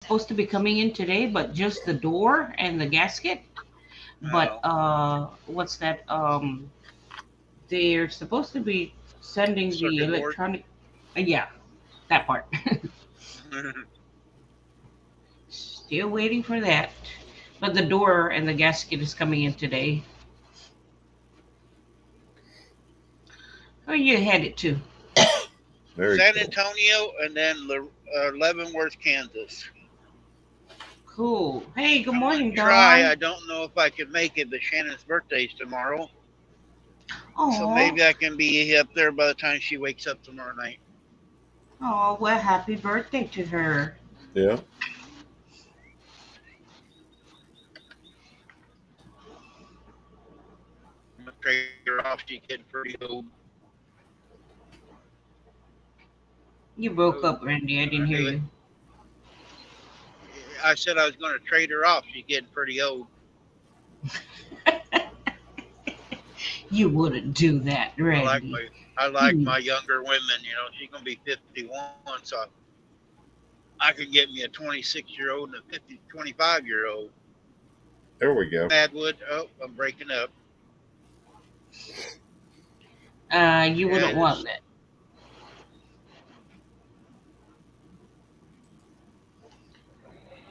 supposed to be coming in today, but just the door and the gasket. But Oh. what's that? They're supposed to be sending the Circuit board. electronic. Yeah, that part. Still waiting for that. But the door and the gasket is coming in today. Where you headed to? Very San cool. Antonio and then Leavenworth, Kansas. Cool. Hey, good I'm gonna morning, try. Dawn. I don't know if I can make it, but Shannon's birthday's tomorrow, so Oh, maybe I can be up there by the time she wakes up tomorrow night. oh, well, happy birthday to her. Yeah. I'm gonna trade her off. She's getting pretty old. You broke Oh, up, Randy. I I didn't hear knew it. you. I said I was gonna trade her off. She's getting pretty old. You wouldn't do that, I like Randy. my I like You, my younger women. She's gonna be 51, so I can get me a 26-year-old and a 25-year-old. There we go. Madwood. Oh, I'm breaking up. you Yeah, wouldn't want this. that.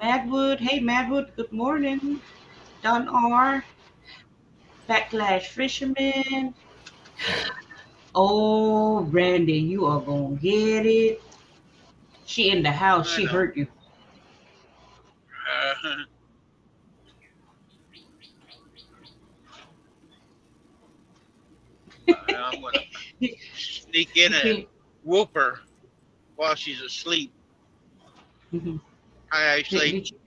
Madwood, hey, Madwood, good morning. Don R, Backlash Fisherman. Oh, Randy, you are gonna get it. She in the house. I She know. heard you. I'm gonna sneak in and whoop her while she's asleep. did, I actually, did, you,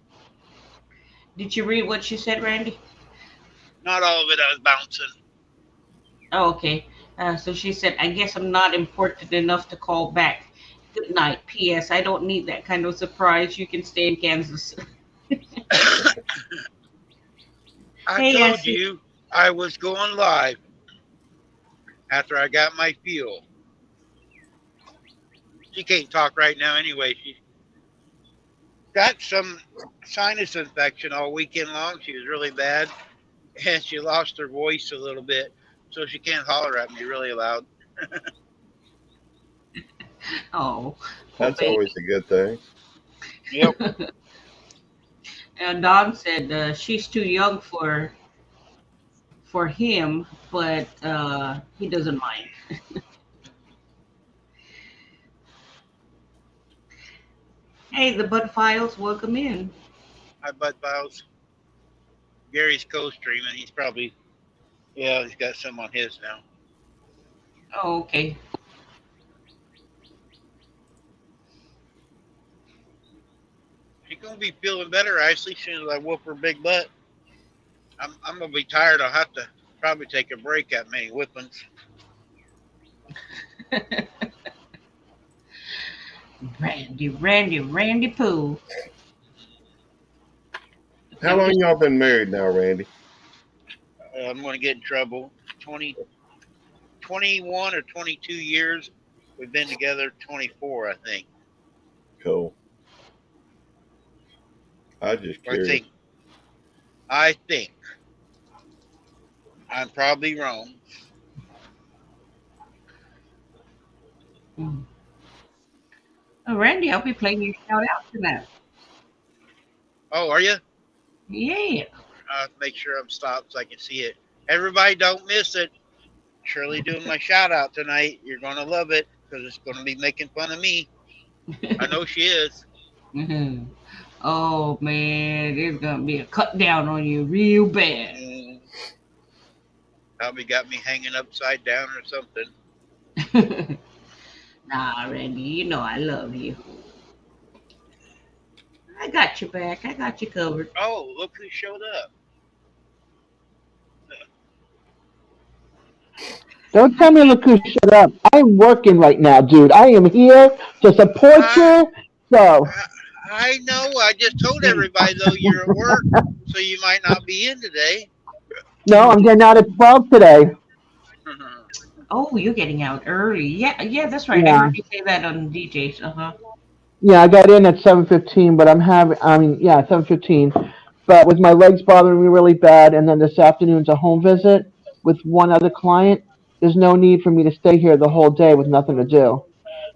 did you read what she said, Randy? not all of it. I was bouncing. Oh, okay. So she said, I guess I'm not important enough to call back. Good night. P.S. I don't need that kind of surprise. You can stay in Kansas. I Hey, told Ashley. you I was going live after I got my fuel. She can't talk right now anyway. She got some sinus infection all weekend long. She was really bad, and she lost her voice a little bit, so she can't holler at me really loud. Oh, poor That's always baby. a good thing. Yep. And Don said she's too young for him, but he doesn't mind. Hey, the Bud Files, welcome in. Hi, Bud Files. Gary's co-streaming. He's probably, yeah, he's got some on his now. Oh, okay. She's gonna be feeling better, Ashley, as soon as I whoop her big butt. I'm gonna be tired. I'll have to probably take a break at many whippings. Randy Pooh. How I'm long just, y'all been married now, Randy? I'm gonna get in trouble. 20, 21 or 22 years. We've been together 24, I think. Cool. I just I curious. think. I think. I'm probably wrong. mm. Oh, Randy, I'll be playing your shout out tonight. Oh, are you? Yeah. I'll make sure I'm stopped so I can see it. Everybody, don't miss it. Shirley doing my shout out tonight. You're gonna love it because it's gonna be making fun of me. I know she is. Mhm. Oh man, there's gonna be a cut down on you real bad. Mm, probably got me hanging upside down or something. Nah, Randy, you know I love you. I got your back. I got you covered. Oh, look who showed up. Don't tell me look who shut up. I'm working right now, dude. I am here to support I, you. So, I I know. I just told everybody though you're at work, so you might not be in today. no, I'm getting out at 12 today. Oh, you're getting out early. Yeah, yeah, that's right. I Yeah. heard you say that on DJs. Uh huh. Yeah, I got in at 7:15, but yeah, 7:15. But with my legs bothering me really bad, and then this afternoon's a home visit with one other client, there's no need for me to stay here the whole day with nothing to do.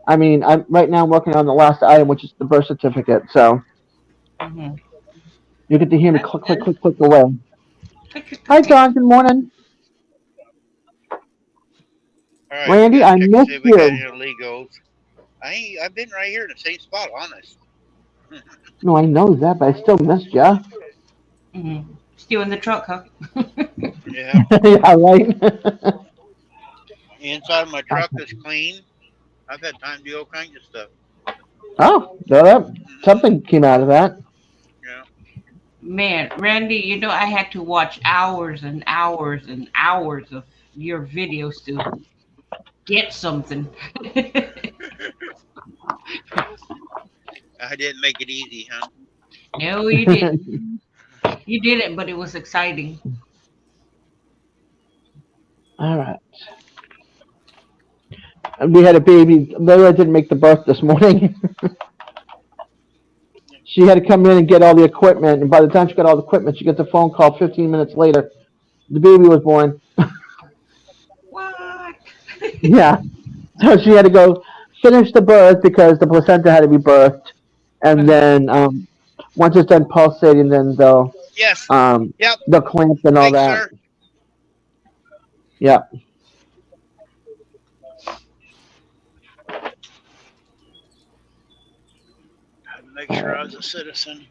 I mean, I'm right now I'm working on the last item, which is the birth certificate. So Mm-hmm. you get to hear me That's click, click, good. click, click away. Click, click, Hi, click, click. John. Good morning, All right, we Randy. got to I check and see missed if we got you. any illegals. I've been right here in the same spot, honest. No, I know that, but I still missed you. Mm-hmm. Still in the truck, huh? Yeah. Yeah, right. The inside of my truck is clean. I've had time to do all kinds of stuff. Oh, so that Hmm. something came out of that. Yeah. Man, Randy, I had to watch hours and hours and hours of your videos to get something. I didn't make it easy, huh? No, you didn't. You did it, but it was exciting. All right. And we had a baby. Laura didn't make the birth this morning. She had to come in and get all the equipment, and by the time she got all the equipment, she gets a phone call 15 minutes later. The baby was born. What? Yeah. So she had to go finish the birth because the placenta had to be birthed, and Uh-huh. then once it's done pulsating, then Yes. um, Yep. they'll clamp and all Thanks, that. sir. Yeah. I had to make All sure right. I was a citizen.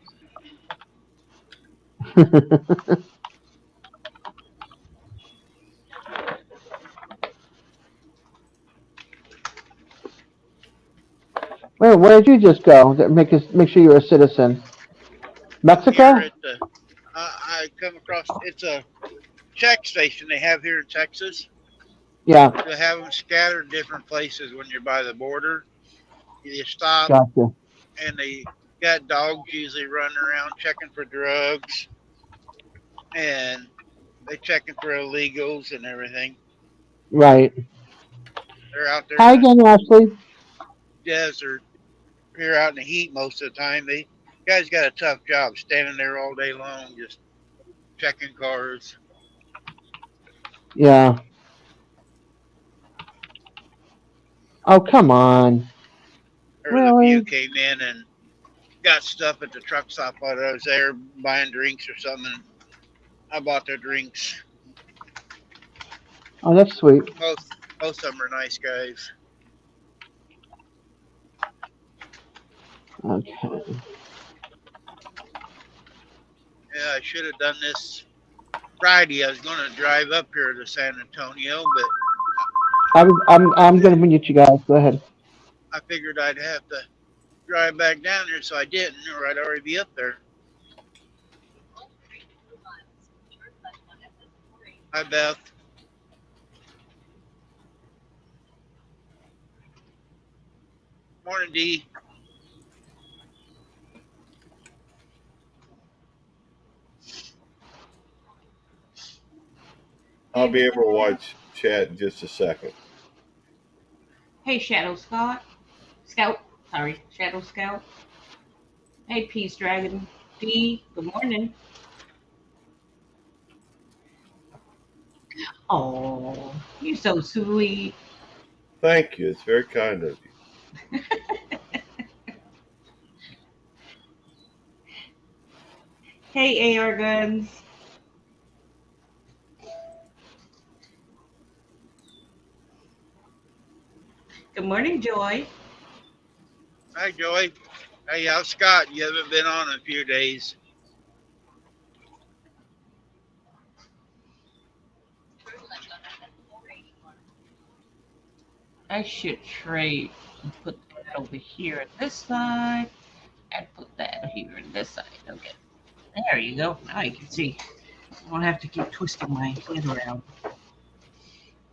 Wait, where did you just go? Make sure you're a citizen. Up here Mexico? at the, I come across, it's a check station they have here in Texas. Yeah. They have them scattered different places when you're by the border. You stop Gotcha. and they got dogs usually running around checking for drugs and they checking for illegals and everything. Right. They're out there in Hi the again, Ashley. desert, here out in the heat most of the time. They guys got a tough job standing there all day long just checking cars. Yeah. Oh, come on. There was a few Really? came in and got stuff at the truck stop while I was there buying drinks or something. I bought their drinks. Oh, that's sweet. Most of them are nice guys. Okay. Yeah, I should have done this Friday. I was going to drive up here to San Antonio, but I'm gonna mute you guys. Go ahead. I figured I'd have to drive back down there, so I didn't, or I'd already be up there. Hi, Beth. Morning, D. I'll be able to watch chat in just a second. Hey, Shadow Scott. Scout. Sorry, Shadow Scout. Hey, Peace Dragon. D. Good morning. Oh, you're so sweet. Thank you. It's very kind of you. Hey, AR Guns. Good morning, Joy. Hi, Joy. Hey, how's Scott? You haven't been on in a few days. I should trade and put that over here on this side and put that here on this side. Okay. There you go. Now you can see. I don't have to keep twisting my head around.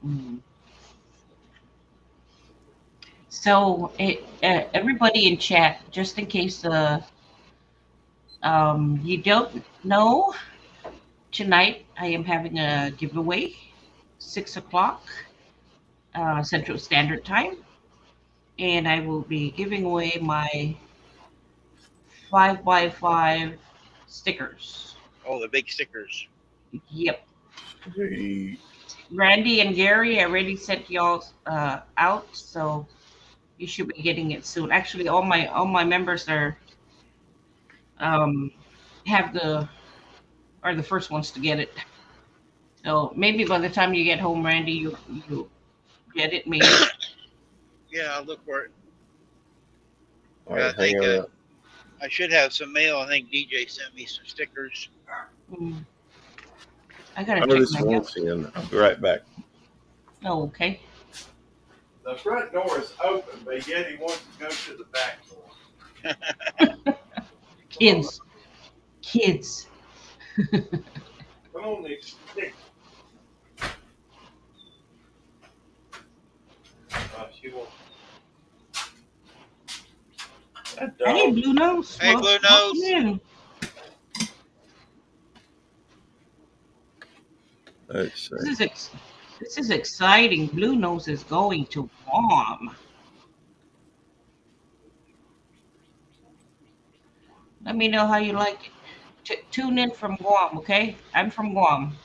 Mm. So, everybody in chat, just in case you don't know, tonight I am having a giveaway, 6 o'clock Central Standard Time, and I will be giving away my 5x5 stickers. Oh, the big stickers. Yep. Sweet. Randy and Gary, I already sent y'all out, so you should be getting it soon. Actually, all my members are have are the first ones to get it. So maybe by the time you get home, Randy, you get it maybe. Yeah, I'll look for it. All right, I think hang on. I should have some mail. I think DJ sent me some stickers. Mm. I gotta Oh, check this my mail. one's in. I'll be right back. Oh, okay. The front door is open, but yet he wants to go to the back door. Kids. Come on, Nick. She won't. That Hey, dog. Blue Nose. Hey, Blue Nose. Welcome in. Let's see. This is exciting. Blue Nose is going to Guam. Let me know how you like it. Tune in from Guam, okay? I'm from Guam.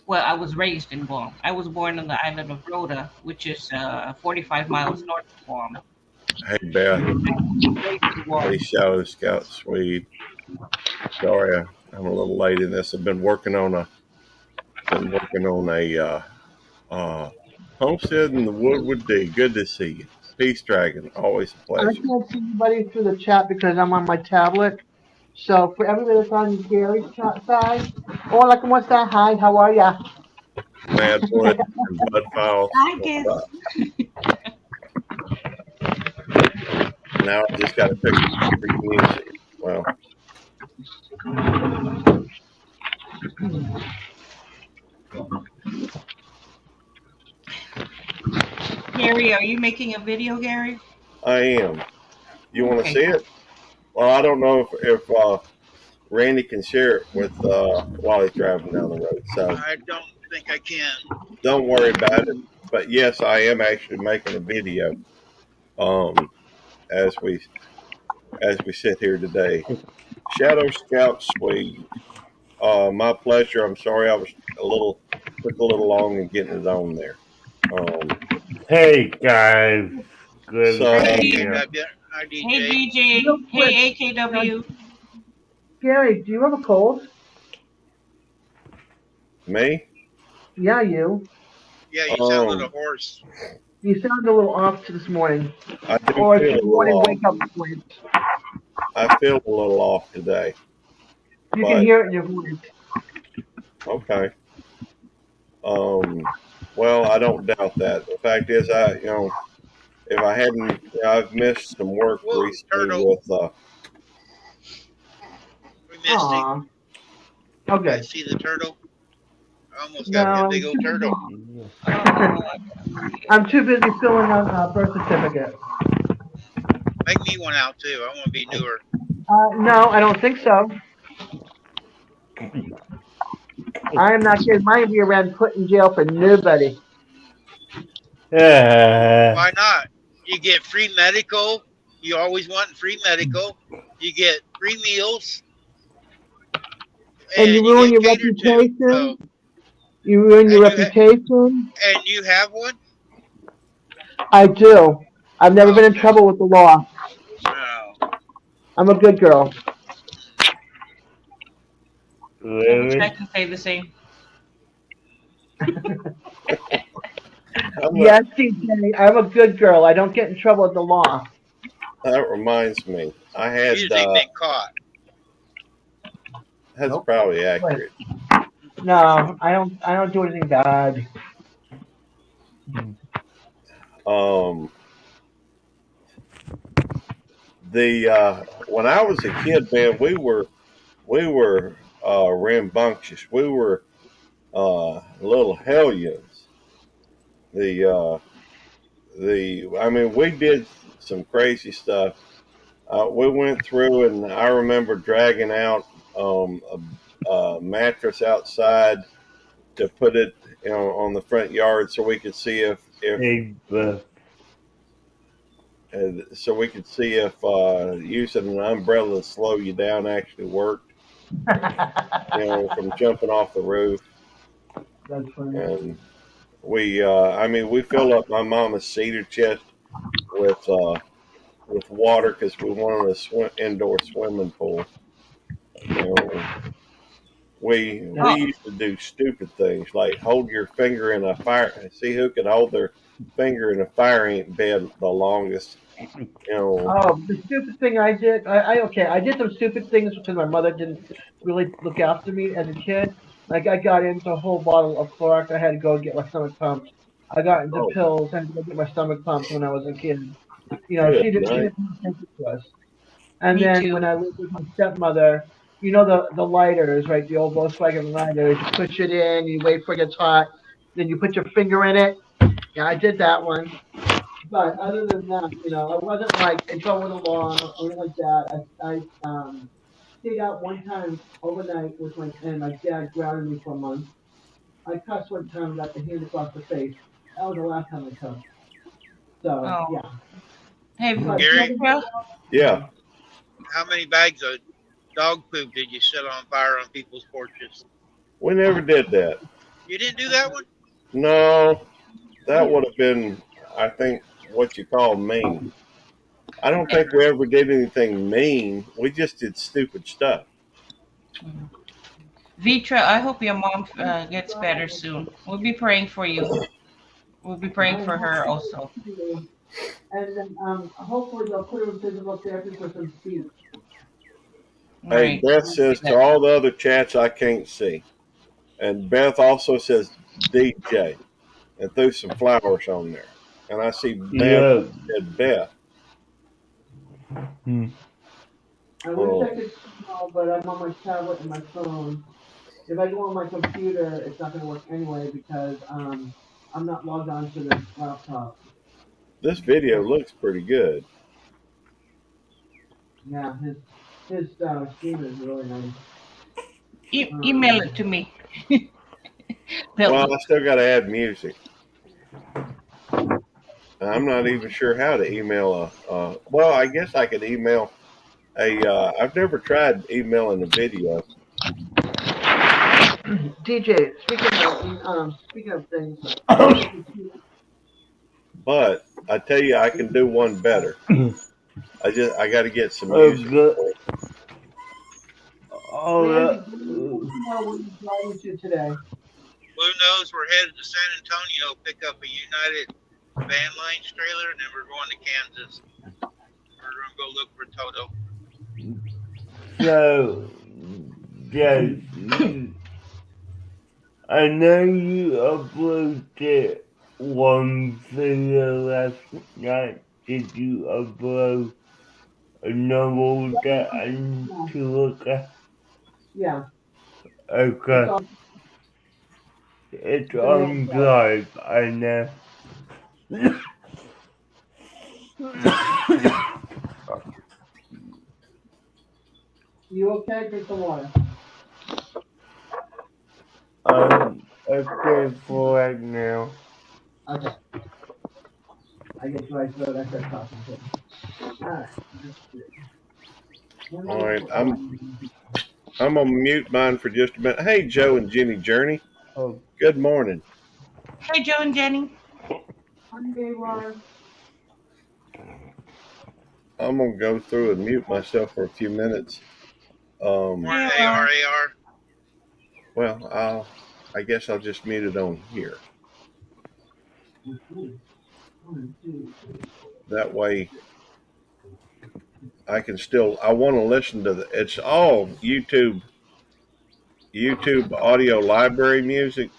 Well, I was raised in Guam. I was born on the island of Rota, which is 45 miles north of Guam. Hey, Beth. Raised in Guam. Hey, Shadow Scout Swede. Sorry, I'm a little late in this. I've been working on a homestead in the Woodward D. Good to see you. Peace Dragon, always a I pleasure. can't see anybody through the chat because I'm on my tablet. So for everybody that's on Gary's chat side, hola, ¿cómo está? Hi, how are ya? Mad Blood and Blood Files. I guess. Now I just got to pick the music. Well, Gary, are you making a video, Gary? I am. You want to Okay. see it? Well, I don't know if Randy can share it with while he's driving down the road. So I don't think I can. don't worry about it. But yes, I am actually making a video. As we sit here today. Shadow Scout Swede. My pleasure. I'm sorry I was took a little long in getting it on there. Hey guys, good So, to Hey, see you. AKW. Hi, DJ. Hey, DJ. Real quick. Hey, AKW. Gary, do you have a cold? me? Yeah, you. Yeah, you sound a little hoarse. You sound a little off this morning. I do Or it's feel a your morning little wake up point. off. I feel a little off today. You But- can hear it in your voice. Okay. Well, I don't doubt that. The fact is, if I hadn't, I've missed some work Whoa, recently turtle. with. We missed him. Aw. You Okay. guys see the turtle? I almost got me No, a big old turtle. I'm too busy filling out a birth certificate. Make me one out too. I want to be newer. No, I don't think so. I am not getting my rear end put in jail for nobody. Why not? You get free medical. You always want free medical. You get free meals. And you ruin your get catered to. reputation. So, You ruin your And you reputation. and you have one? I do. I've never been in Okay. trouble with the law. No. I'm a good girl. I wish I Really? could say the same. Yes, DJ, I'm a good girl. I don't get in trouble with the law. That reminds me. I had. Usually been caught. That's Nope. probably accurate. No, I don't do anything bad. When I was a kid, man, we were rambunctious. We were little hellions. I mean, we did some crazy stuff. We went through, and I remember dragging out a mattress outside to put it, on the front yard so we could see if Hey, and so we could see if using an umbrella to slow you down actually worked. From jumping off the roof. That's funny. And we fill up my mama's cedar chest with water because we wanted a indoor swimming pool. We used to do stupid things like hold your finger in a fire, see who could hold their finger in a fire ant bed the longest. Oh, the stupid thing I did, I did some stupid things because my mother didn't really look after me as a kid. Like I got into a whole bottle of Clorox. I had to go get my stomach pumped. I got into Oh. pills. I had to go get my stomach pumped when I was a kid. Good She didn't night. take it to us. And Me then too. when I lived with my stepmother, the lighters, right? The old Volkswagen lighters. You push it in, you wait for it gets hot, then you put your finger in it. Yeah, I did that one. But other than that, I wasn't like in trouble with the law or anything like that. I stayed out one time overnight with my dad grounded me for a month. I cussed one time and got the hand across the face. That was the last time I cussed. So Oh. yeah. Hey, But Gary? Victoria, Yeah. How many bags of dog poop did you set on fire on people's porches? We never did that. You didn't do that one? No, that would have been, I think, what you call mean. I don't think we ever did anything mean. We just did stupid stuff. Vitra, I hope your mom gets better soon. We'll be praying for you. We'll be praying for her also. And then hopefully they'll put her in physical therapy for some speech. Hey, Right. Beth says to all the other chats I can't see. And Beth also says DJ and threw some flowers on there. And I see Beth Yeah. said Beth. I wish I could call, but I'm on my tablet and my phone. If I go on my computer, it's not going to work anyway because I'm not logged on to the laptop. This video looks pretty good. Yeah, his stream is really nice. Email it to me. Well, I still got to add music. I'm not even sure how to email well, I guess I could email I've never tried emailing a video. DJ, speaking of things, But I tell you, I can do one better. I got to get some Oh, music. good. Oh, Randy, yeah. what are you driving to today? Who knows? We're headed to San Antonio, pick up a United Van Lanes trailer, and then we're going to Kansas. We're going to go look for Toto. So, yes, I know you uploaded one video last night. Did you upload another one that I need to look at? Yeah. Okay. It's on Drive, I know. You okay? Drink some water. Okay for right now. Okay. I get dry throat. I start talking to him. All right, I'm gonna mute mine for just a minute. Hey, Joe and Jenny Journey. Oh, Good morning. Hey, Joe and Jenny. I'm gonna go through and mute myself for a few minutes. Or Yeah. AR. Well, I guess I'll just mute it on here. That way, I can still. I want to listen to it's all YouTube audio library music,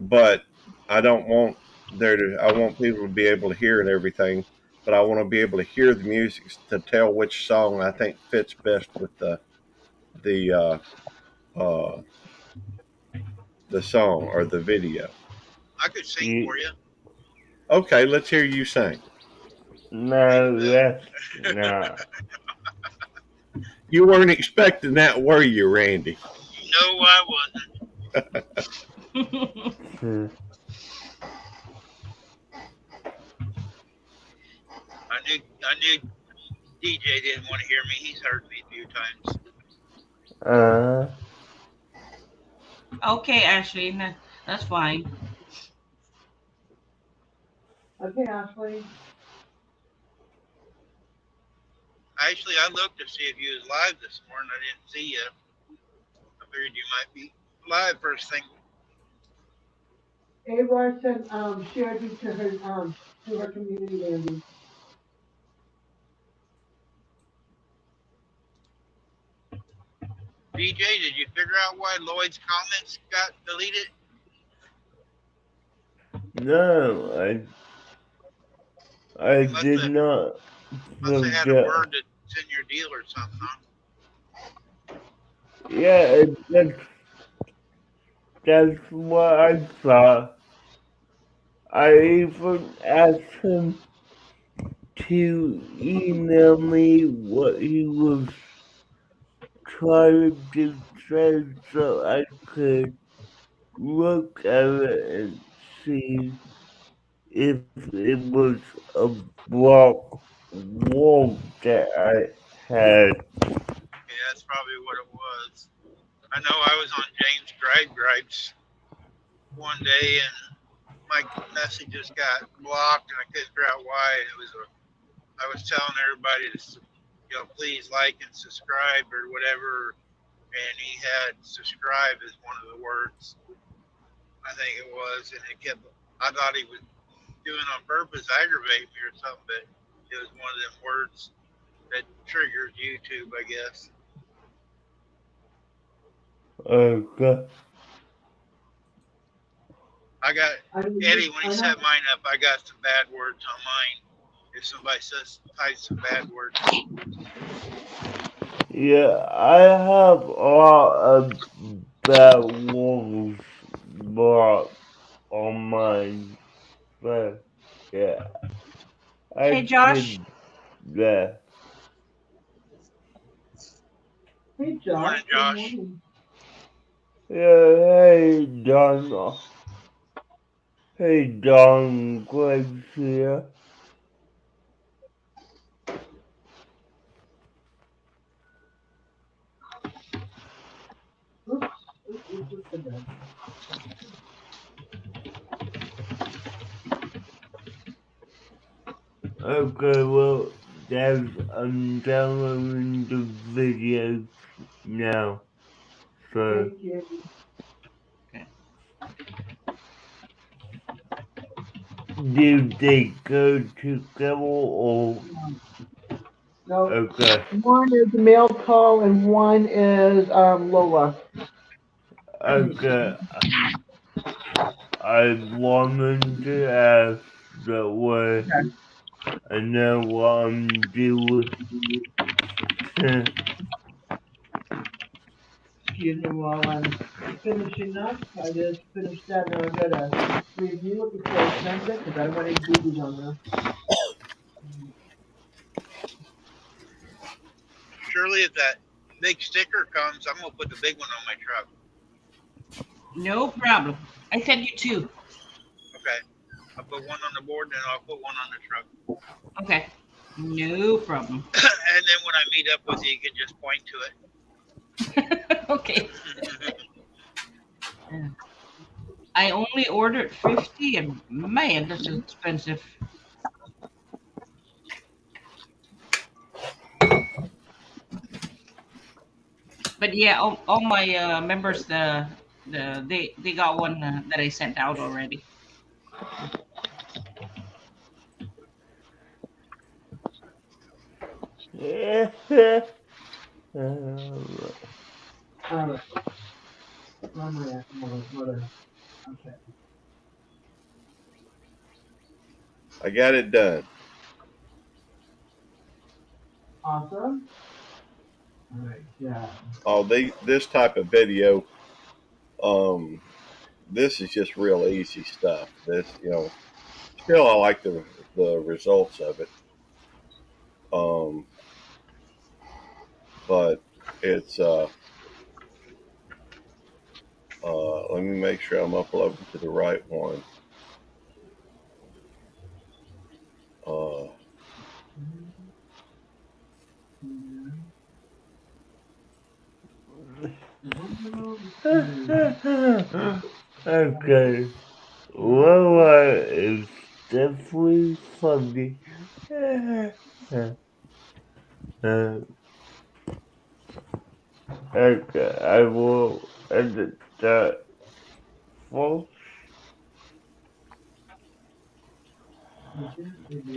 but I don't want I want people to be able to hear it and everything, but I want to be able to hear the music to tell which song I think fits best with the song or the video. I could sing for you. Okay, let's hear you sing. no, that's not. You weren't expecting that, were you, Randy? No, I wasn't. I I knew DJ didn't want to hear me. He's heard me a few times. Uh, Okay, Ashley, that's fine. Okay, Ashley. Actually, I looked to see if you was live this morning. I didn't see you. I figured you might be live first thing. Avar sent shared you to her community, Andy. DJ, did you figure out why Lloyd's comments got deleted? no, I Must did have not must have had a forget. word that's in your deal or something, huh? Yeah, that's what I thought. I even asked him to email me what he was trying to say so I could look at it and see if it was a block wall that I had. Yeah, that's probably what it was. I know I was on James Gripes one day and my messages got blocked and I couldn't figure out why. And I was telling everybody to, please like and subscribe or whatever. And he had subscribe as one of the words. I think it was, and I thought he was doing on purpose, aggravate me or something, but it was one of them words that triggers YouTube, I guess. Okay. I got Eddie when he I set know. mine up. I got some bad words on mine. If somebody types some bad words, Yeah, I have a lot of bad wolves blocked on mine. But yeah, Hey, I Josh. did that. Hey, Josh. morning, Good Josh. morning. Yeah, hey Don. Hey Don, Greg's here. Oops. Oops, again. Okay, well, Dad, I'm downloading the video now. So, Thank you. Okay. did they go together or? No, Okay, one is the mail call and one is Lola. okay. I wanted to ask that way. I know what I'm doing. Excuse me while I'm finishing up. I just finished that and I'm gonna review it before I send it because I don't want any boobies on there. Surely, if that big sticker comes, I'm gonna put the big one on my truck. No problem. I sent you two. Okay, I'll put one on the board, then I'll put one on the truck. Okay. No problem. And then when I meet up with you, you can just point to it. Okay. I only ordered 50 and man, this is expensive. But yeah, all my members, they got one that I sent out already. Alright. Mother. Okay. I got it done. Awesome. Alright, yeah. Oh, this type of video, this is just real easy stuff. This, still I like the results of it. But it's let me make sure I'm uploading to the right one. Okay. Well, it's definitely funny. Uh, okay, I will edit that, folks.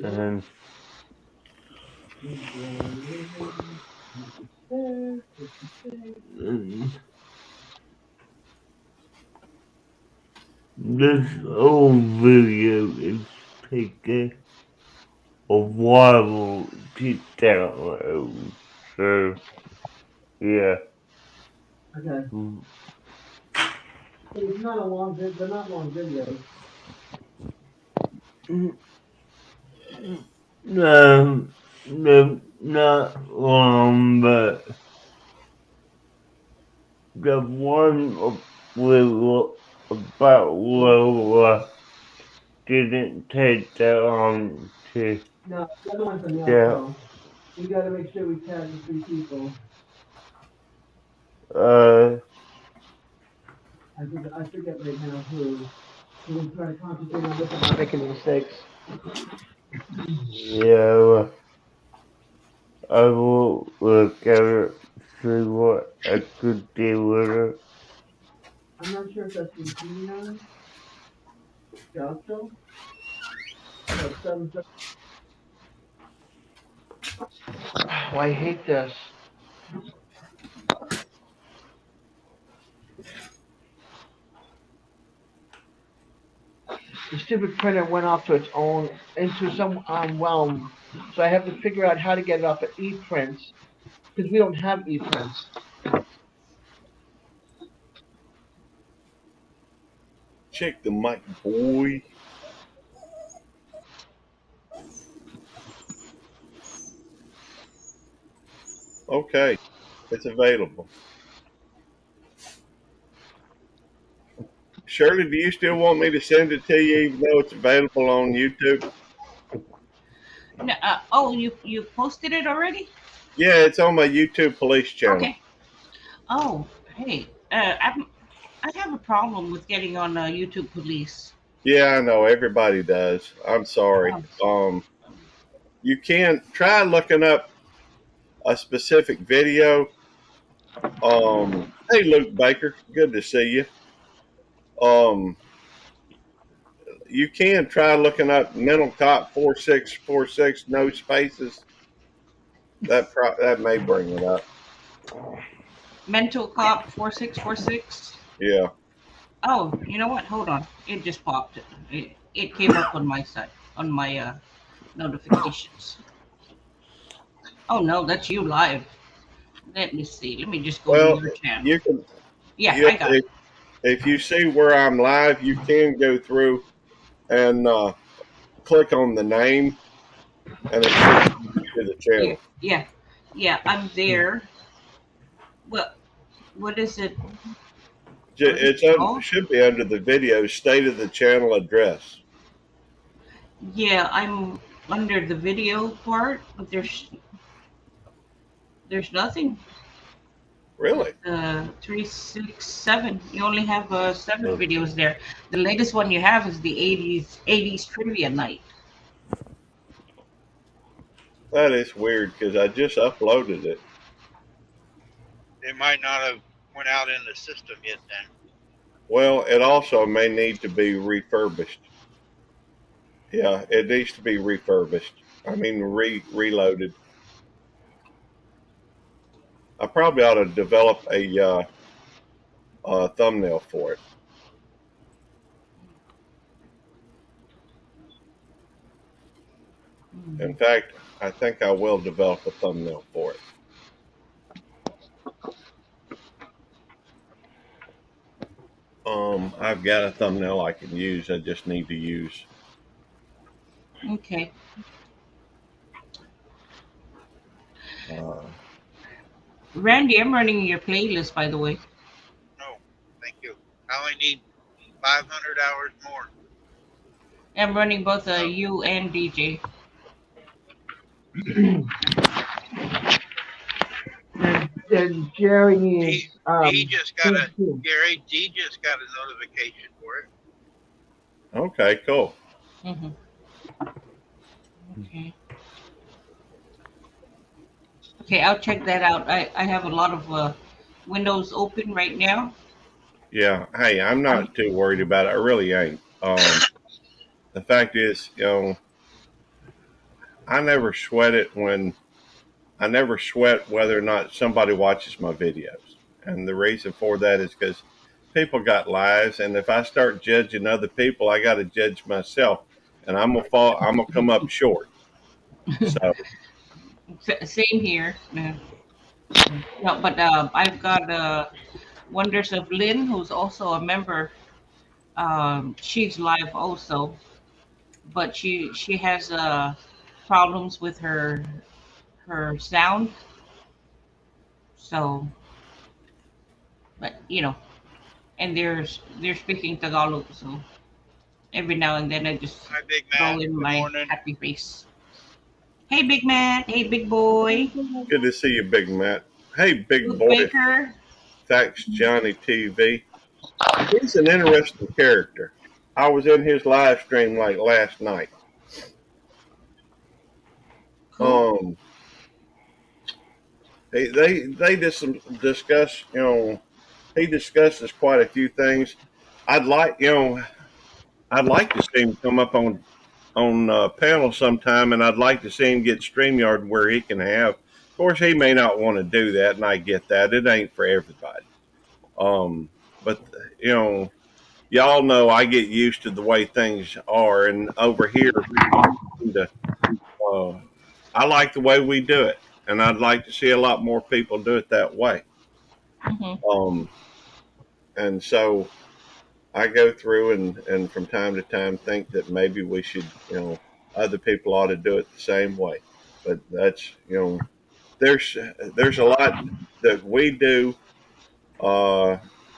And this whole video is taking a while to download. So, yeah. Okay. It's not a long video. They're not long videos. No, no, not long, but the one with about Lola didn't take that long to No, the other one's in the yeah. outro. We gotta make sure we tag the 3 people. I forget right now who. We're gonna try to concentrate on this and not make any mistakes. Yeah, I will look at it, see what I could do with it. I'm not sure if that's Virginia, Gaucho, or 7. Oh, I hate this. The stupid printer went off to its own, into some realm. So I have to figure out how to get it off of ePrints, because we don't have ePrints. Check the mic, boy. Okay, it's available. Shirley, do you still want me to send it to you even though it's available on YouTube? No, oh, you posted it already? Yeah, it's on my YouTube police channel. Okay. Oh, hey, I have a problem with getting on YouTube Police. Yeah, I know everybody does. I'm sorry. You can try looking up a specific video. Hey, Luke Baker, good to see you. You can try looking up Mental Cop 4646, no spaces. That may bring it up. Mental Cop 4646. Yeah. Oh, you know what? Hold on. It just popped. It came up on my side, on my notifications. Oh no, that's you live. Let me see. Let me just go to your channel. You can. Yeah, I got it. If you see where I'm live, you can go through and click on the name, and it takes you to the channel. Yeah, I'm there. Well, what is it? It should be under the video, state of the channel address. Yeah, I'm under the video part, but there's nothing. Really? 367. You only have 7 videos there. The latest one you have is the 80s trivia night. That is weird because I just uploaded it. It might not have went out in the system yet then. Well, it also may need to be refurbished. Yeah, it needs to be refurbished. I mean, reloaded. I probably ought to develop a thumbnail for it. In fact, I think I will develop a thumbnail for it. I've got a thumbnail I can use. I just need to use. Okay. Randy, I'm running your playlist, by the way. No, thank you. I only need 500 hours more. I'm running both you and DJ. And Jerry D, needs D just got a, 2. Gary, D just got a notification for it. Okay, cool. Mm-hmm. Okay. Okay, I'll check that out. I have a lot of windows open right now. Yeah. Hey, I'm not too worried about it. I really ain't. The fact is, I never sweat it when I never sweat whether or not somebody watches my videos. And the reason for that is because people got lives, and if I start judging other people, I got to judge myself, and I'm gonna fall. I'm gonna come up short. So Same here. Yeah. No, but I've got Wonders of Lynn, who's also a member. She's live also, but she has problems with her sound. So, but and they're speaking Tagalog, so every now and then I just Hi, Big throw Matt. in Good my morning. happy face. Hey, Big Man. Hey, Big Boy. good to see you, Big Matt. Hey, Big Luke Boy. Baker. Thanks, Johnny TV. He's an interesting character. I was in his live stream like last night. Cool. Um, they just discuss. He discusses quite a few things. I'd like I'd like to see him come up on panel sometime, and I'd like to see him get StreamYard where he can have. Of course, he may not want to do that, and I get that. It ain't for everybody. But y'all know I get used to the way things are, and over here, uh, I like the way we do it, and I'd like to see a lot more people do it that way. Hmm. Um, and so I go through and from time to time think that maybe we should, other people ought to do it the same way. But that's, there's a lot that we do uh,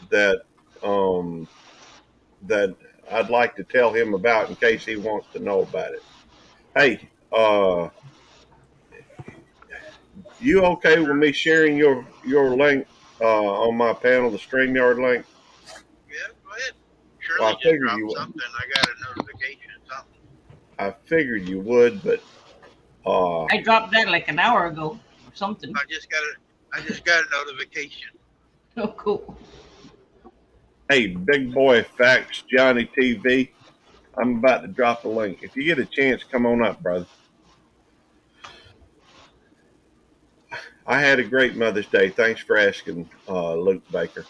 that um, that I'd like to tell him about in case he wants to know about it. Hey, you okay with me sharing your link on my panel, the StreamYard link? Yeah, go ahead. Well, Shirley I just figured dropped you. something. I got a notification or something. I figured you would, but I dropped that like an hour ago or something. I just got a notification. Oh, cool. hey, big boy facts, Johnny TV. I'm about to drop a link. If you get a chance, come on up, brother. I had a great Mother's Day. Thanks for asking, Luke Baker.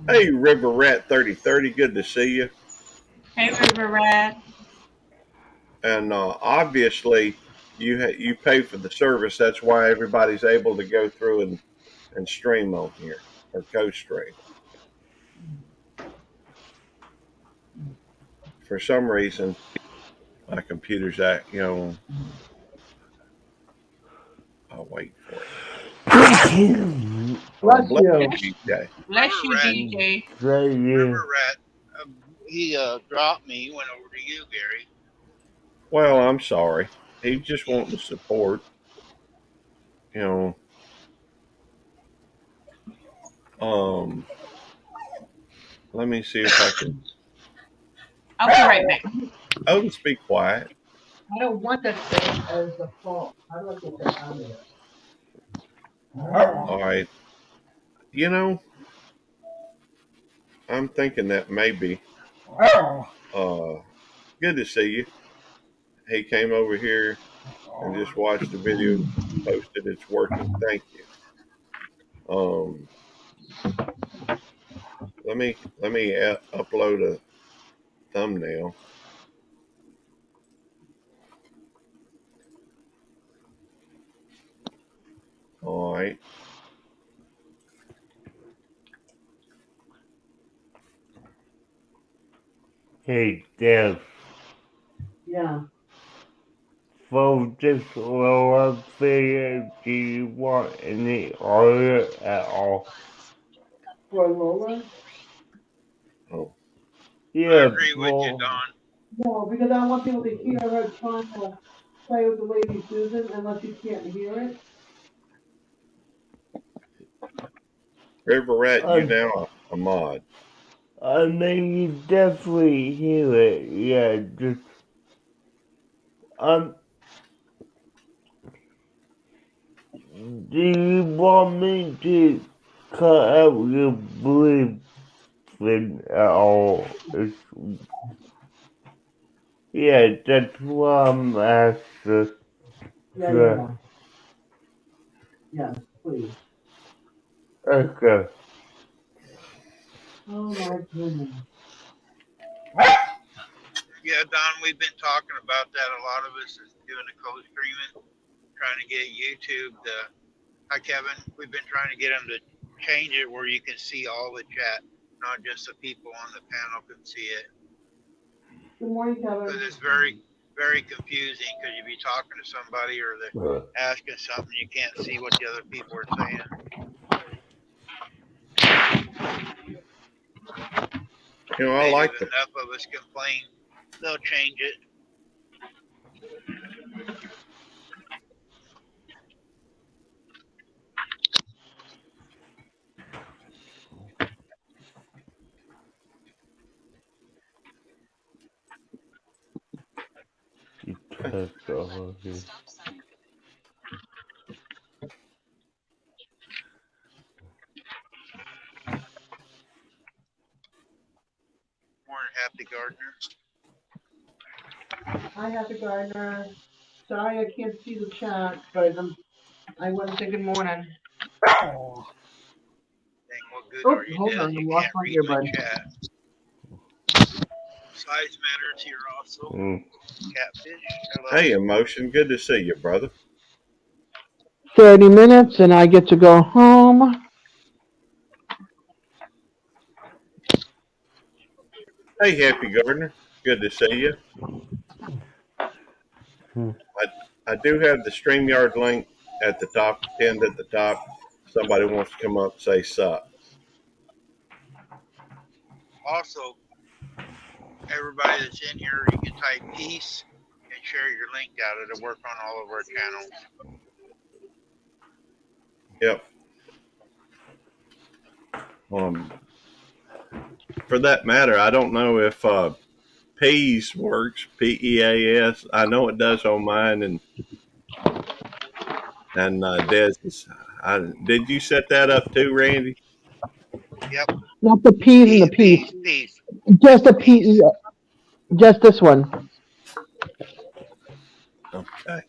Hey, River Rat 3030. Good to see you. Hey, River Rat. And obviously, you pay for the service. That's why everybody's able to go through and stream on here or co-stream. For some reason, my computer's I'll wait for it. Bless Bless you. you, DJ. Bless you, River Rat. DJ. River Rat. He dropped me. He went over to you, Gary. Well, I'm sorry. He just wanting to support. You know, let me see if I can. I'll be right back. Otis, be quiet. I don't want that thing as a fault. How do I get that out of there? All right. You know, I'm thinking that maybe. Good to see you. He came over here and just watched the video, posted. It's working. Thank you. Let me upload a thumbnail. All right. Hey, Dev, Yeah. for this lower video, do you want any order at all? For Lola? Oh, I Yeah, agree with you, Don. No, because I want people to hear her trying to play with the Lady Susan unless you can't hear it. River Rat, you I, now a mod. I mean, you definitely hear it. Yeah, just um. Do you want me to cut out your briefing at all? Yeah, that's what I'm asking. Yeah. Yes, please. Okay. Oh my goodness. Yeah, Don, we've been talking about that. A lot of us is doing the co-streaming, trying to get YouTube to. Hi, Kevin. We've been trying to get them to change it where you can see all the chat, not just the people on the panel can see it. Good morning, Because Kevin. it's very, very confusing because you be talking to somebody or they're asking something, you can't see what the other people are saying. You know, I Maybe like if the enough of us complain, they'll change it. Test all of this. Morning, Happy Gardner. Hi, Happy Gardner. Sorry I can't see the chat, but I want to say good morning. Dang, what good Oh, are you, hold Des? on, I You lost can't my read my earbud. chat. Size matters here also. Catfish, hello. hey emotion. Good to see you, brother. 30 minutes and I get to go home. Hey, Happy Gardner. Good to see you. I do have the StreamYard link at the top, pinned at the top. Somebody wants to come up and say sup. Also, everybody that's in here, you can type peace and share your link out. It'll work on all of our channels. Yep. For that matter, I don't know if Peas works, PEAS. I know it does on mine, and Dez's. Did you set that up too, Randy? Yep. Not the P's and the P's. Peace. Just the P's. Just this one. Okay.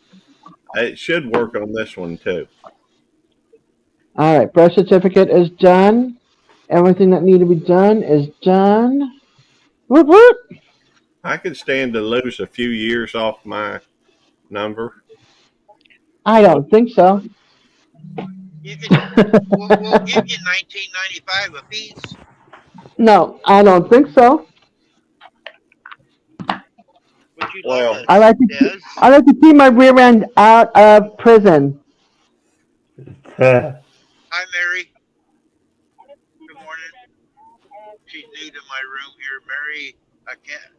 It should work on this one too. All right, birth certificate is done. Everything that needed to be done is done. Whoop whoop. I could stand to lose a few years off my number. I don't think so. You can. We'll give you $19.95 a piece. No, I don't think so. Would you Well, like I us, like to Des? I like to keep my rear end out of prison. Hi, Mary. Good morning. She's new to my room here. Mary, I can't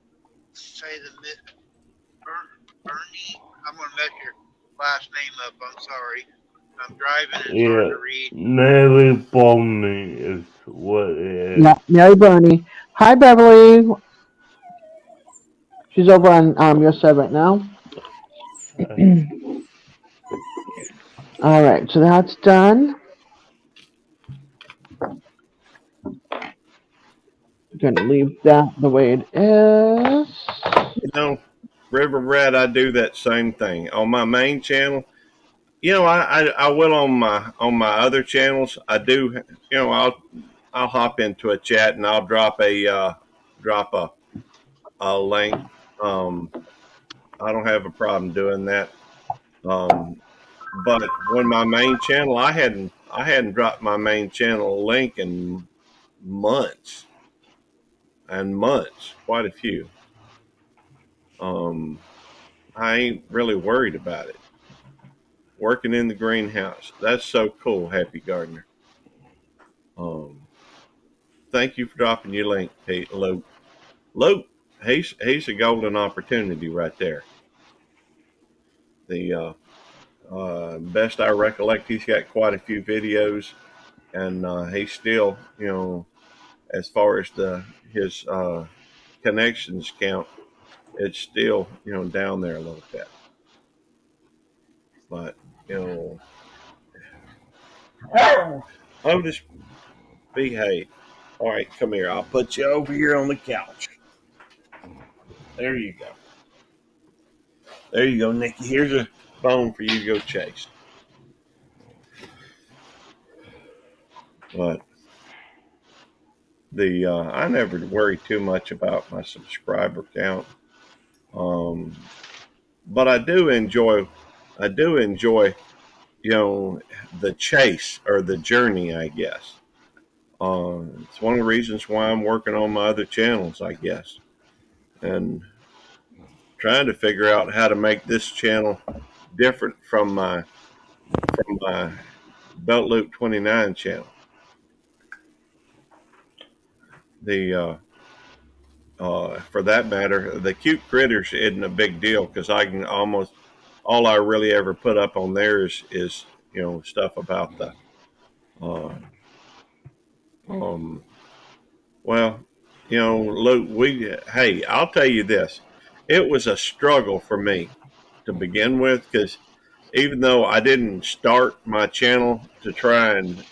say the Bernie. I'm gonna mess your last name up. I'm sorry. I'm driving. It's hard Yeah, to read. Mary Bowman is what it is. Yeah, Mary Burney. Hi, Beverly. She's over on your side right now. All right, so that's done. I'm gonna leave that the way it is. you know, River Rat, I do that same thing on my main channel. You know, I will on my other channels. I do. You know, I'll hop into a chat and I'll drop a link. I don't have a problem doing that. But when my main channel, I hadn't dropped my main channel link in months and months, quite a few. I ain't really worried about it. Working in the greenhouse, that's so cool, Happy Gardner. Thank you for dropping your link, Pete. Luke, he's a golden opportunity right there. The best I recollect, he's got quite a few videos and he's still, as far as his connections count, it's still, down there a little bit. But you know, Otis, behave. All right, come here. I'll put you over here on the couch. There you go. There you go, Nikki. Here's a bone for you to go chase. But I never worry too much about my subscriber count. But I do enjoy, the chase or the journey, I guess. It's one of the reasons why I'm working on my other channels, I guess, and trying to figure out how to make this channel different from my Belt Loop 29 channel. For that matter, the cute critters isn't a big deal because I can almost all I really ever put up on there is stuff about the well, Luke, hey, I'll tell you this. It was a struggle for me to begin with because even though I didn't start my channel to try and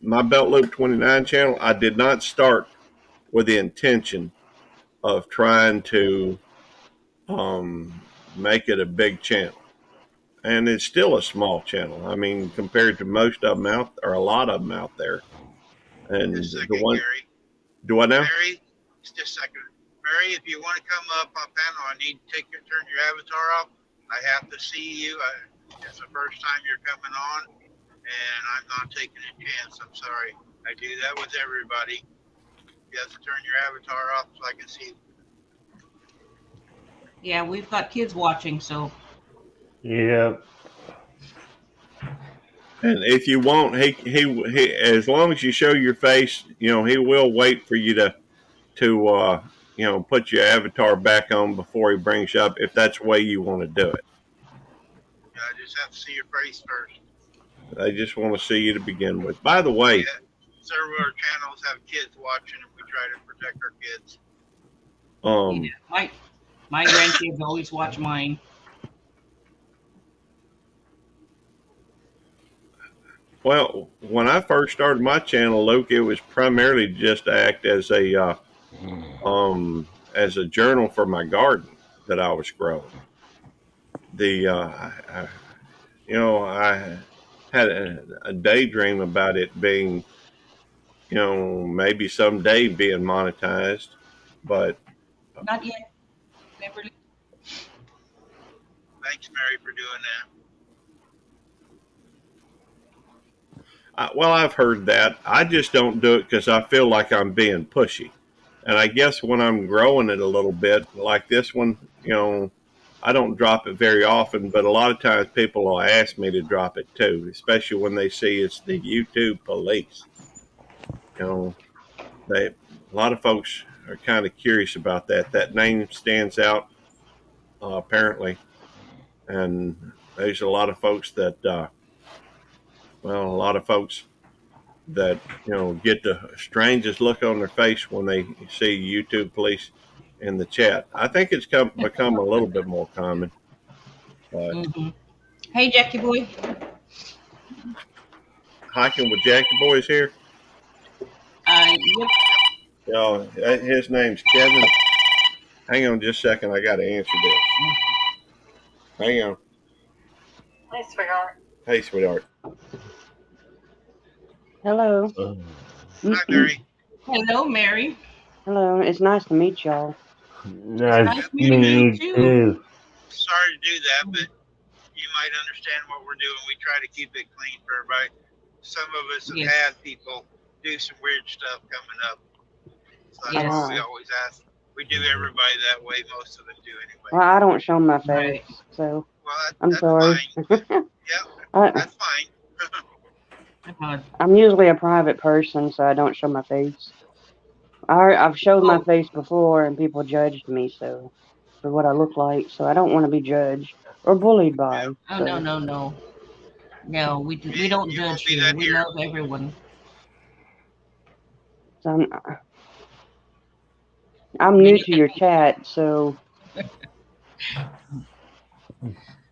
my Belt Loop 29 channel, I did not start with the intention of trying to make it a big channel. And it's still a small channel. I mean, compared to most of them out, or a lot of them out there. And Just the one, Gary. do I know? Mary, just a second. Mary, if you want to come up on panel, I need to turn your avatar off. I have to see you. It's the first time you're coming on, and I'm not taking a chance. I'm sorry. I do that with everybody. You have to turn your avatar off so I can see. Yeah, we've got kids watching, so. Yeah. And if you won't, he as long as you show your face, he will wait for you to put your avatar back on before he brings you up, if that's the way you want to do it. I just have to see your face first. They just want to see you to begin with. By the way, Yeah, several of our channels have kids watching, and we try to protect our kids. Yeah, my grandkids always watch mine. Well, when I first started my channel, Luke, it was primarily just to act as a journal for my garden that I was growing. I had a daydream about it being, maybe someday being monetized, but Not yet. Never. Thanks, Mary, for doing that. Well, I've heard that. I just don't do it because I feel like I'm being pushy. And I guess when I'm growing it a little bit, like this one, I don't drop it very often, but a lot of times people will ask me to drop it too, especially when they see it's the YouTube police. A lot of folks are kind of curious about that. That name stands out, apparently. And there's a lot of folks that, get the strangest look on their face when they see YouTube police in the chat. I think it's become a little bit more common. But Hey, Jackie boy. Hiking with Jackie Boy's here. Yep. His name's Kevin. Hang on just a second. I got to answer this. Hang on. Hey, sweetheart. Hey, sweetheart. Hello. Hi, Mary. Hello, Mary. Hello. It's nice to meet y'all. Nice meeting you too. Sorry to do that, but you might understand what we're doing. We try to keep it clean for everybody. Some of us have had people do some weird stuff coming up. So that's what we always ask. We do everybody that way. Most of them do anyway. Well, I don't show my face, so I'm sorry. Fine. Yeah, that's fine. I'm usually a private person, so I don't show my face. I've showed my face before, and people judged me for what I look like. So I don't want to be judged or bullied by. Oh, no. No, we don't You won't judge be here. that We here. love everyone. So I'm new to your chat, so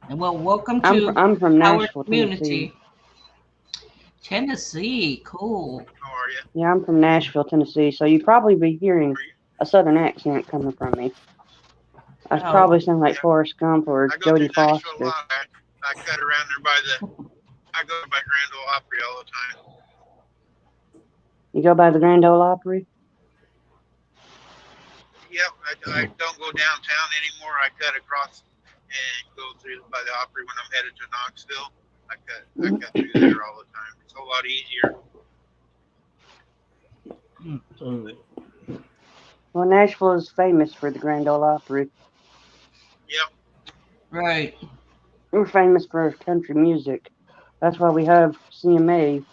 Well, welcome to I'm from our Nashville, Tennessee. community. Tennessee, cool. How are you? Yeah, I'm from Nashville, Tennessee, so you probably be hearing Are you? a southern accent coming from me. I Oh. probably sound like Yeah. Forrest Gump or I go Jodie through Nashville a Foster. lot. I cut around there I go by Grand Ole Opry all the time. You go by the Grand Ole Opry? Yep, I don't go downtown anymore. I cut across and go through by the Opry when I'm headed to Knoxville. I cut through there all the time. It's a whole lot easier. Well, Nashville is famous for the Grand Ole Opry. Yep. Right. We're famous for country music. That's why we have CMA.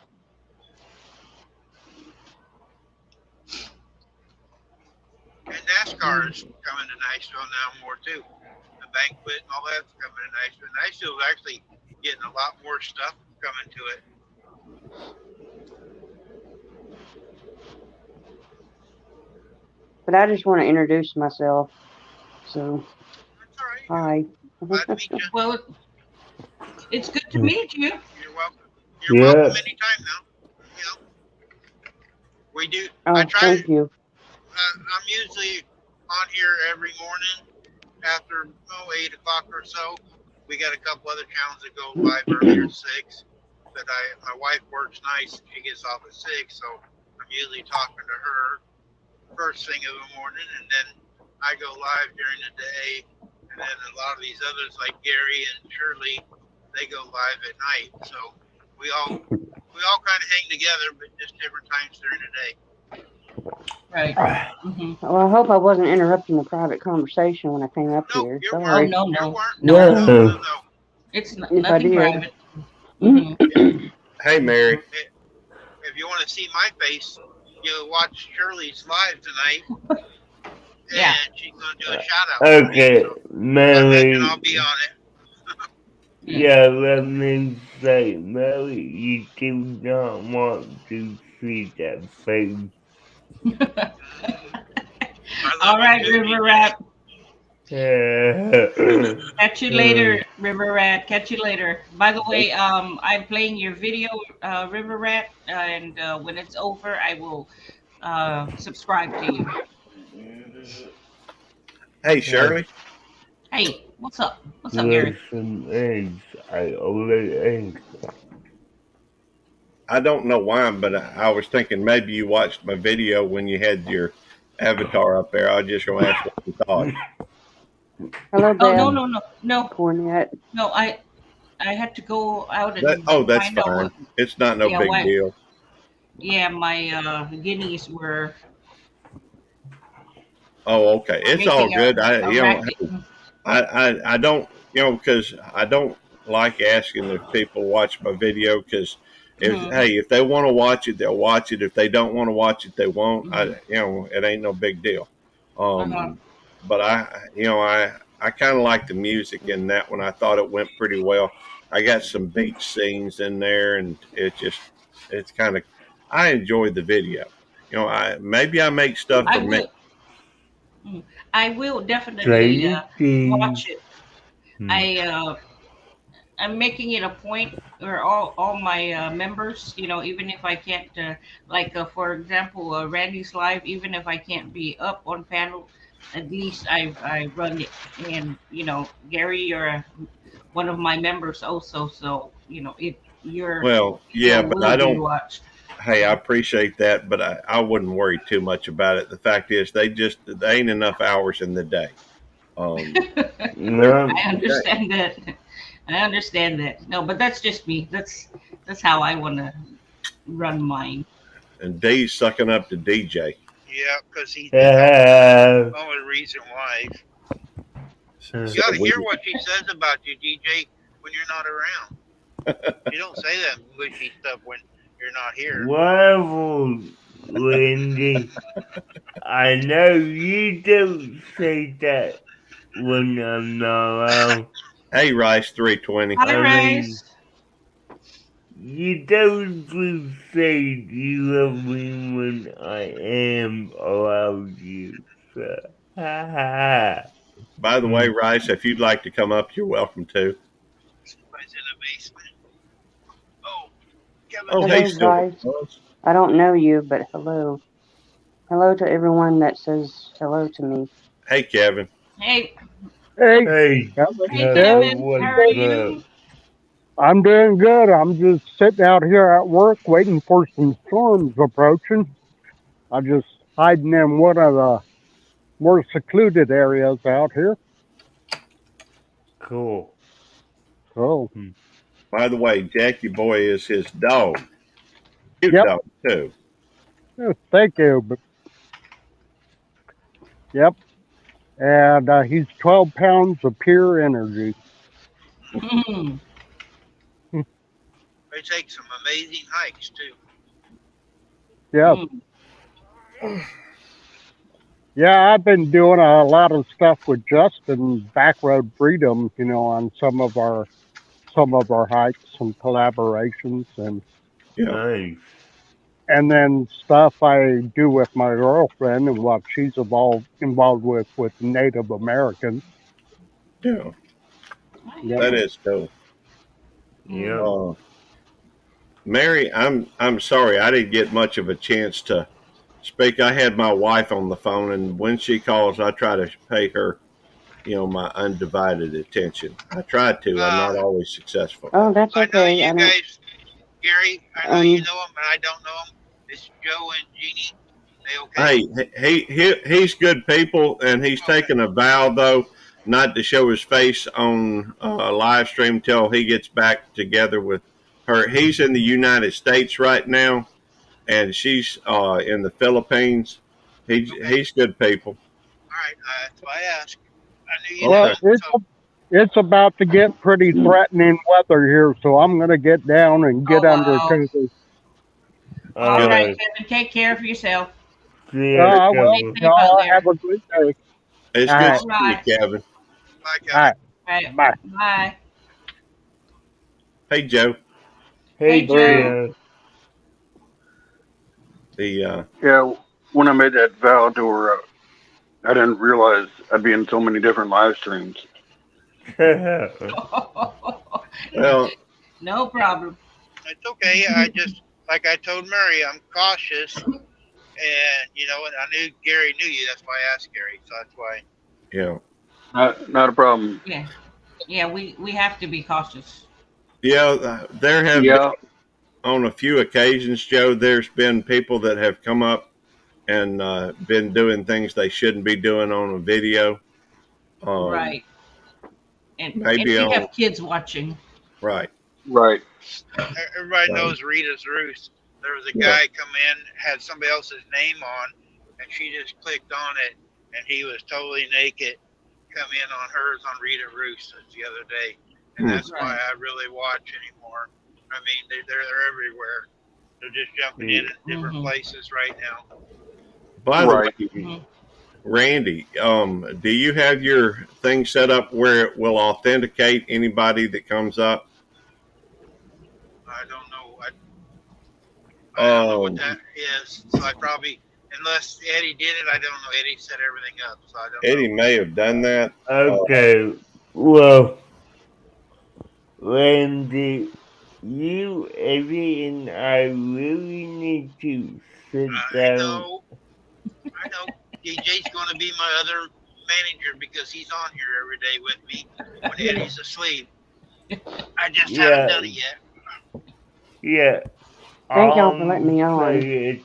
And NASCAR is coming to Nashville now more too. The banquet and all that's coming to Nashville. Nashville is actually getting a lot more stuff coming to it. But I just want to introduce myself. So, That's all right. hi. Glad to meet you. Well, it's good to meet you. You're welcome. You're welcome Yes. anytime now. You know, we do. Oh, I try. thank you. I'm usually on here every morning after 8 o'clock or so. We got a couple other channels that go live earlier at 6. But my wife works nights. She gets off at 6, so I'm usually talking to her first thing of the morning, and then I go live during the day. And then a lot of these others, like Gary and Shirley, they go live at night. So we all kind of hang together, but just different times during the day. Right. Mm-hmm. Well, I hope I wasn't interrupting the private conversation when I came up No, here. you Sorry. weren't. Oh, no, You no. weren't. No. Yeah. No. It's If I nothing did. private. Mm-hmm. Hey, Mary. If you want to see my face, you'll watch Shirley's live tonight. Yeah. And she's going to do a shout out. for me, Okay, so I Mary. imagine I'll be on it. Yeah, let me say, Mary, you do not want to see that face. All right, River Rat. Yeah. Catch you later, River Rat. Catch you later. By the way, I'm playing your video, River Rat, and when it's over, I will subscribe to you. Hey, Shirley. Hey, what's up? What's up, Gary? Some eggs. I ordered eggs. I don't know why, but I was thinking maybe you watched my video when you had your avatar up there. I was just going to ask what you thought. Hello, Oh, Dad. no. Cornet. No, I had to go out and That's find out fine. what- It's not no Yeah, big why- deal. yeah, my guineas were Oh, okay. It's all making good. a racket. I don't, because I don't like asking if people watch my video because Mhm. if they want to watch it, they'll watch it. If they don't want to watch it, they won't. Mhm. It ain't no big deal. Uh-huh. But I kind of like the music in that one. I thought it went pretty well. I got some beach scenes in there, and it's kind of, I enjoyed the video. Maybe I make stuff I for me. will. I will definitely watch it. I'm making it a point, or all my members, even if I can't, for example, Randy's live, even if I can't be up on panel, at least I run it. And Gary, you're one of my members also, so you're Well, yeah, but will I be don't. watched. Hey, I appreciate that, but I wouldn't worry too much about it. The fact is, they ain't enough hours in the day. No. I understand that. I understand that. No, but that's just me. That's how I want to run mine. And D's sucking up to DJ. Yeah, because he's Yeah. the only reason why. Uh, You got to hear what she says about you, DJ, when you're not around. You don't say that wishy stuff when you're not here. Whatever, Wendy. I know you don't say that when I'm not around. Hey, Rice 320. Hi, I mean- Rice. You don't say you love me when I am around you. So, ha ha. By the way, Rice, if you'd like to come up, you're welcome to. Somebody's in the basement. Oh, Kevin. Oh, Hello, hey, Silver. guys. I don't know you, but hello. Hello to everyone that says hello to me. Hey, Kevin. Hey, Hey, Hey, hey, Dad, Kevin. what's How are up? you? I'm doing good. I'm just sitting out here at work waiting for some storms approaching. I'm just hiding in one of the more secluded areas out here. Cool. So, By the way, Jackie Boy is his dog. Cute yep, dog, too. thank you. But, yep, and he's 12 pounds of pure energy. Mm. They take some amazing hikes too. Yeah, Mm. yeah, I've been doing a lot of stuff with Justin Backroad Freedom, on some of our hikes, some collaborations, Yeah. Nice. and then stuff I do with my girlfriend and what she's involved with Native Americans. Yeah. Yep. That is cool. Yep. Uh, Mary, I'm sorry I didn't get much of a chance to speak. I had my wife on the phone, and when she calls, I try to pay her, my undivided attention. I try to. I'm not always successful. Oh, that's I know okay. you I don't. guys, Gary. I know you Um, know him, but I don't know him. It's Joe and Jeannie. They okay? Hey, he's good people, and he's Okay. taken a vow though not to show his face on a live stream till he gets back together with her. He's in the United States right now, and she's in the Philippines. He's good people. All right. That's why I asked. I knew you Well, Okay. knew him. So, it's about to get pretty threatening weather here, so I'm gonna get down and get Oh, under wow. cover. All Good. right, Kevin. Take care of yourself. See I ya, will. Stay Kevin. safe out Y'all there. have a good day. It's All good right. to see you, Kevin. bye, All Kevin. right. All right. Bye. Bye. Hey, Joe. Hey, Hey, Joe. Joe. The Yeah, when I made that vow to her, I didn't realize I'd be in so many different live streams. well, No problem. It's okay. I just, like I told Mary, I'm cautious, and and I knew Gary knew you. That's why I asked Gary. So that's why. yeah, Not a problem. Yeah. Yeah, we have to be cautious. yeah. There have been Yeah, on a few occasions, Joe. There's been people that have come up and been doing things they shouldn't be doing on a video. Right. And Maybe we on have kids watching. right. right. Everybody Right. knows Rita's Roost. There was a Yeah. guy come in, had somebody else's name on, and she just clicked on it, and he was totally naked. Come in on hers on Rita Roost the other day, and Hmm. that's why I really watch anymore. I mean, they're everywhere. They're just jumping in different Mhm. places right now. By the Right. way, Mhm. Randy, do you have your thing set up where it will authenticate anybody that comes up? I don't know. I don't know what Um, that is. So I probably, unless Eddie did it, I don't know. Eddie set everything up, so I don't Eddie know. may have done that. Okay. Well, Randy, you, Eddie, and I really need to sit I down. know. DJ's going to be my other manager because he's on here every day with me when Eddie's asleep. I just haven't done it yet. Yeah. thank y'all for letting me on. Say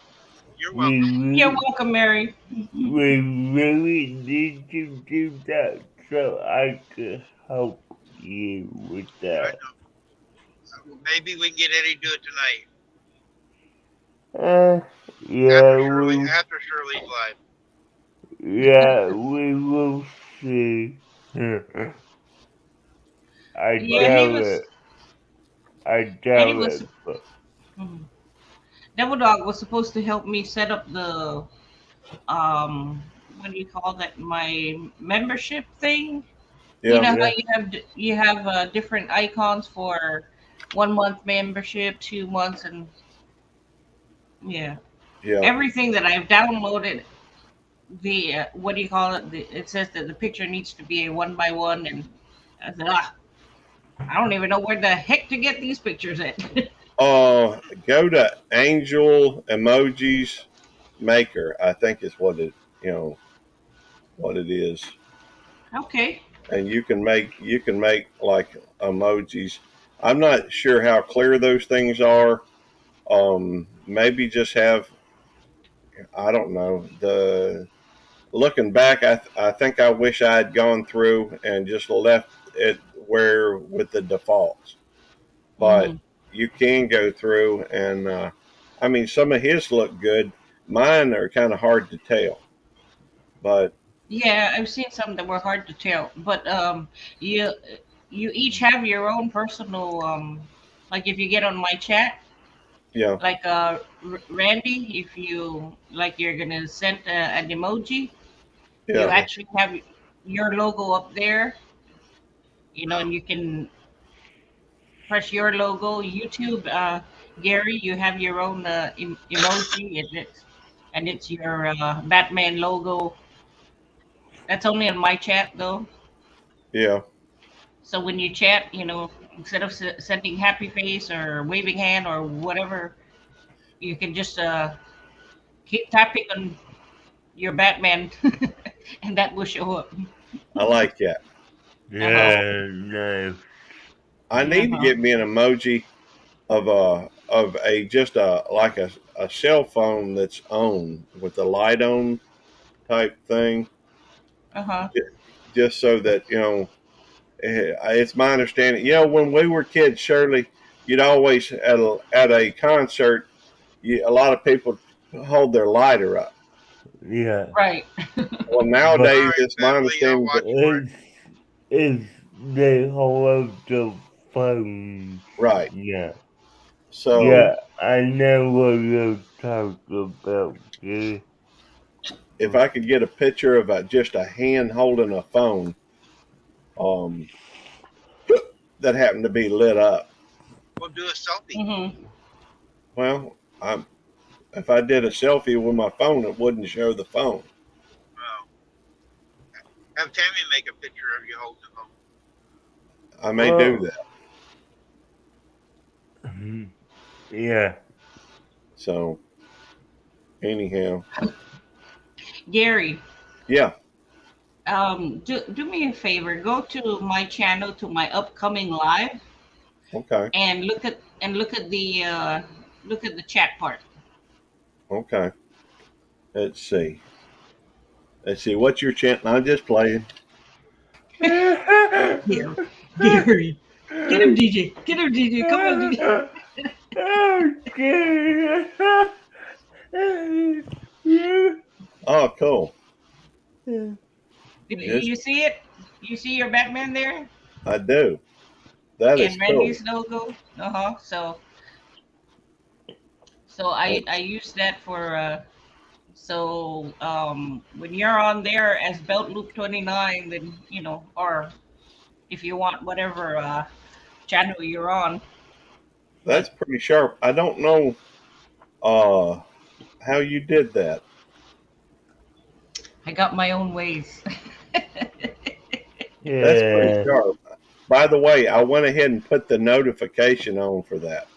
You're we welcome. You're really, welcome, Mary. we really need to do that so I could help you with I that. know. Maybe we can get Eddie to do it tonight Yeah, after Shirley's live. yeah, we will see. I Yeah, he doubt was. it. I Eddie doubt was. it. But Mhm. Devil Dog was supposed to help me set up the what do you call that? My membership thing. You Yeah. know how yeah, you have different icons for 1 month membership, 2 months, and yeah, Yeah. everything that I've downloaded. The what do you call it? It says that the picture needs to be a 1 by 1, and I said, I don't even know where the heck to get these pictures at. Go to Angel Emojis Maker. I think is what it what it is. Okay. And you can make like emojis. I'm not sure how clear those things are. Maybe just have, I don't know, the looking back, I think I wish I had gone through and just left it where with the defaults. But Mhm. you can go through and I mean, some of his look good. Mine are kind of hard to tell. But Yeah, I've seen some that were hard to tell, but you you each have your own personal like if you get on my chat, yeah, like Randy, if you like, you're gonna send an emoji, you yeah, actually have your logo up there, and you can press your logo. YouTube, Gary, you have your own emoji, and it's your Batman logo. That's only on my chat though. yeah. So when you chat, instead of sending happy face or waving hand or whatever, you can just keep tapping on your Batman, and that will show up. I like that. Uh huh. Yeah, nice. I Uh need to huh. get me an emoji of a just like a cell phone that's on with the light on type thing, Uh huh. just so that it's my understanding. When we were kids, Shirley, you'd always at a concert, a lot of people hold their lighter up. Yeah. Right. Well, But All nowadays right, it's my Beverly, I'll understanding that watch for it. it's, it's they hold up the phone. right. Yeah. So Yeah, I know what you're talking about, kid. if I could get a picture of just a hand holding a phone, um, that happened to be lit up, We'll do a selfie. Mhm. well, if I did a selfie with my phone, it wouldn't show the phone. Well, have Tammy make a picture of you holding the phone. I may do Well, that. yeah. So anyhow, Gary, yeah, do me a favor. Go to my channel, to my upcoming live, okay, and look at the chat part. okay. Let's see. Let's see. What's your chant? I'm just playing. Gary, Gary, get him, DJ. Get him, DJ. Come on, DJ. Okay. Oh, cool. Do Yes, you see it? You see your Batman there I do. That is and cool. Randy's logo. Uh huh. So I use that for when you're on there as Belt Loop 29, then or if you want whatever channel you're on. That's But pretty sharp. I don't know uh how you did that. I got my own ways. That's pretty Yeah. sharp. By the way, I went ahead and put the notification on for that.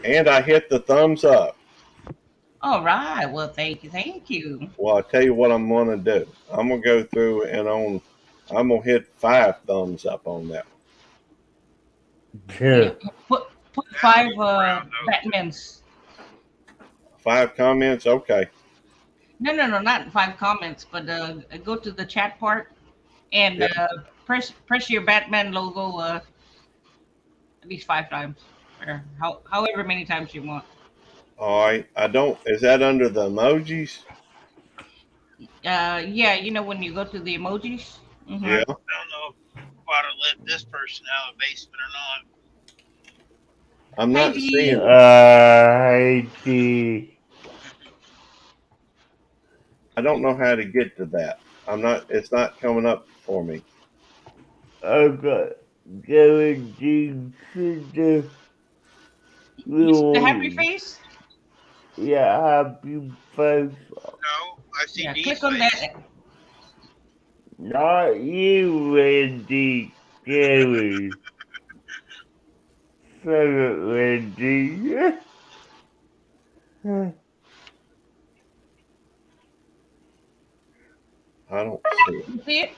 And I hit the thumbs up. All right. Well, thank you. Thank you. Well, I'll tell you what I'm going to do. I'm going to go through and I'm going to hit 5 thumbs up on that. Yeah. Yeah. Put That'll 5 be brown note. Batmans. 5 comments? Okay. No, not 5 comments, but go to the chat part and Yeah. press your Batman logo at least 5 times, or however many times you want. All right. Is that under the emojis? Yeah, when you go to the emojis. Yeah. Hmm. I don't know if I ought to let this person out of the basement or not. I'm Hi, not D. seeing it. I I don't know how to get to that. It's not coming up for me. okay. Gary, do you see the You see the happy little, face? happy face? No, I see Yeah, Dee's click on face. that. Not you, Randy. Gary. Say it, Randy. I don't see it. You see it?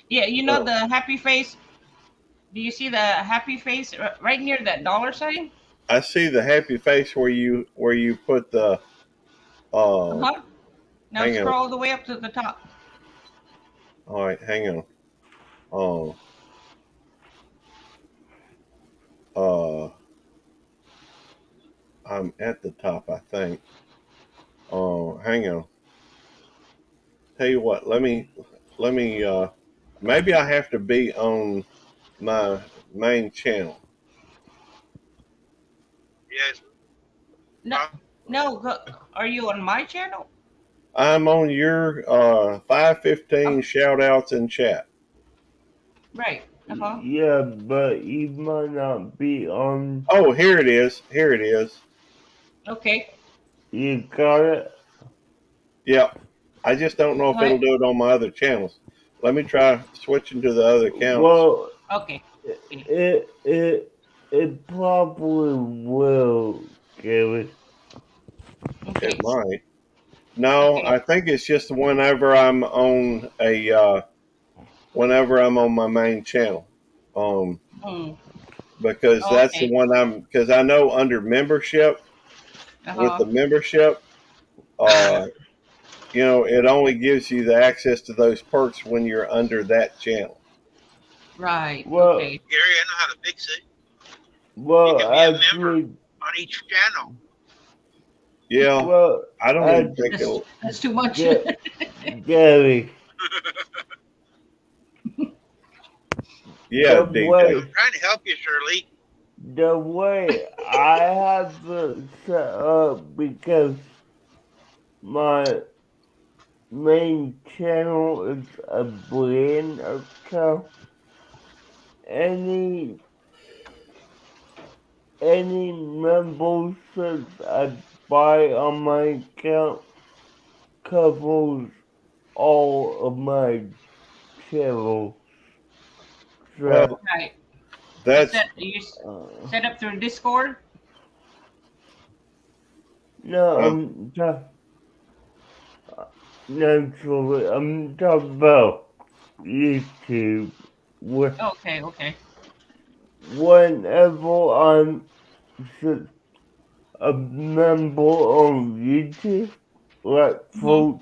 Yeah, you know Oh, the happy face. Do you see the happy face right near that dollar sign? I see the happy face where you put the Uh-huh. Now hang on. scroll all the way up to the top. All right, hang on. Oh, I'm at the top, I think. Oh, hang on. Tell you what, let me maybe I have to be on my main channel. Yes. No, no. Are you on my channel? I'm on your 515 shout outs in chat. Right. Uh-huh. Yeah, but you might not be on. Oh, here it is. Here it is. Okay. You got it? Yep. I just don't know if it'll What? do it on my other channels. Let me try switching to the other accounts. Well, Okay. it probably will, Gary. Okay. It might. No, Okay. I think it's just whenever I'm on my main channel. Mm. Because that's the Okay. one because I know under membership with Uh-huh. the membership, uh, it only gives you the access to those perks when you're under that channel. Right. Well, Okay. Gary, I know how to fix it. You well, can be a member actually, on each channel. Yeah, well, I don't even think That's, it'll. that's too much. Gary, Yeah, the DJ. way I'm trying to help you, Shirley. the way I have it set up, because my main channel is a brand account. Any memberships I buy on my account covers all of my channels. Well, So, Right. that's You uh, set up through Discord? no, well, naturally, I'm talking about YouTube. Okay. Okay. Whenever I'm just a member on YouTube, like Mm-hmm.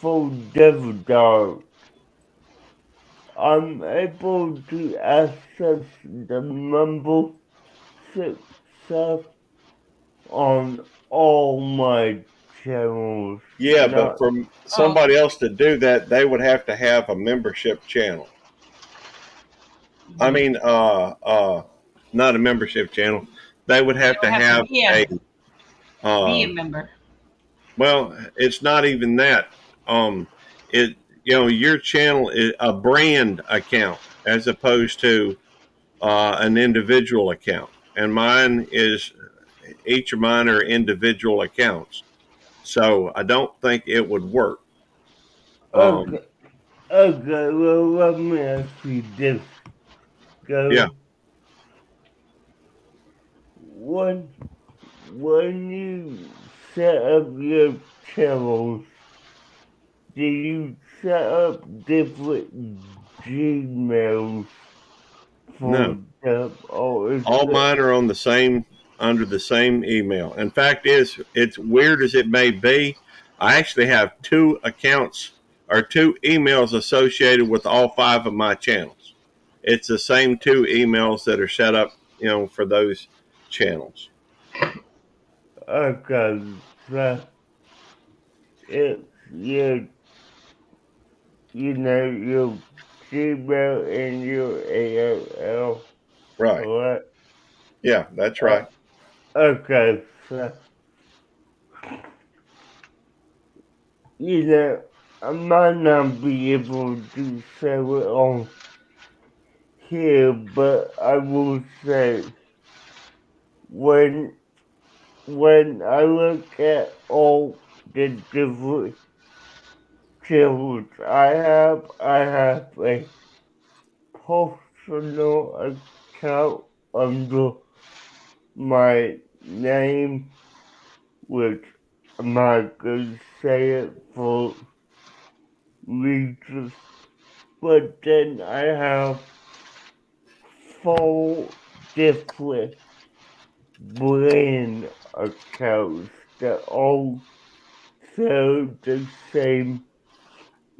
for Devil Dog, I'm able to access the membership stuff on all my channels. yeah, but Not for Oh. somebody else to do that, they would have to have a membership channel. I Mhm. mean, not a membership channel. They would have They'll to have to have be a uh, member. well, it's not even that. It your channel is a brand account as opposed to an individual account, and mine is each of mine are individual accounts. So I don't think it would work. Um, okay. Okay, well, let me ask you this, yeah. Gary. When you set up your channels, do you set up different Gmails No, for them, or is all it? mine are on the same under the same email. In fact, it's weird as it may be. I actually have two accounts or two emails associated with all five of my channels. It's the same two emails that are set up, for those channels. Okay, so it's your Gmail and your AOL, Right. correct? Yeah, that's Uh, right. okay, so you know, I might not be able to sell it on here, but I will say when I look at all the different channels I have a personal account under my name, which I'm not gonna say it for reasons, but then I have 4 different brand accounts that all share the same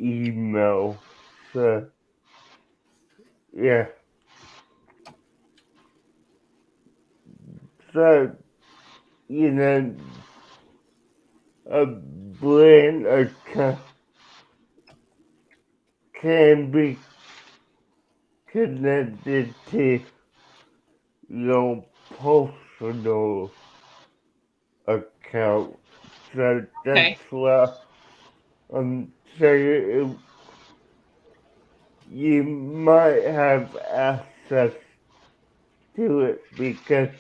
email. So, yeah. So, you know, a brand account can be connected to your personal account. So Okay. that's why I'm saying you might have access to it because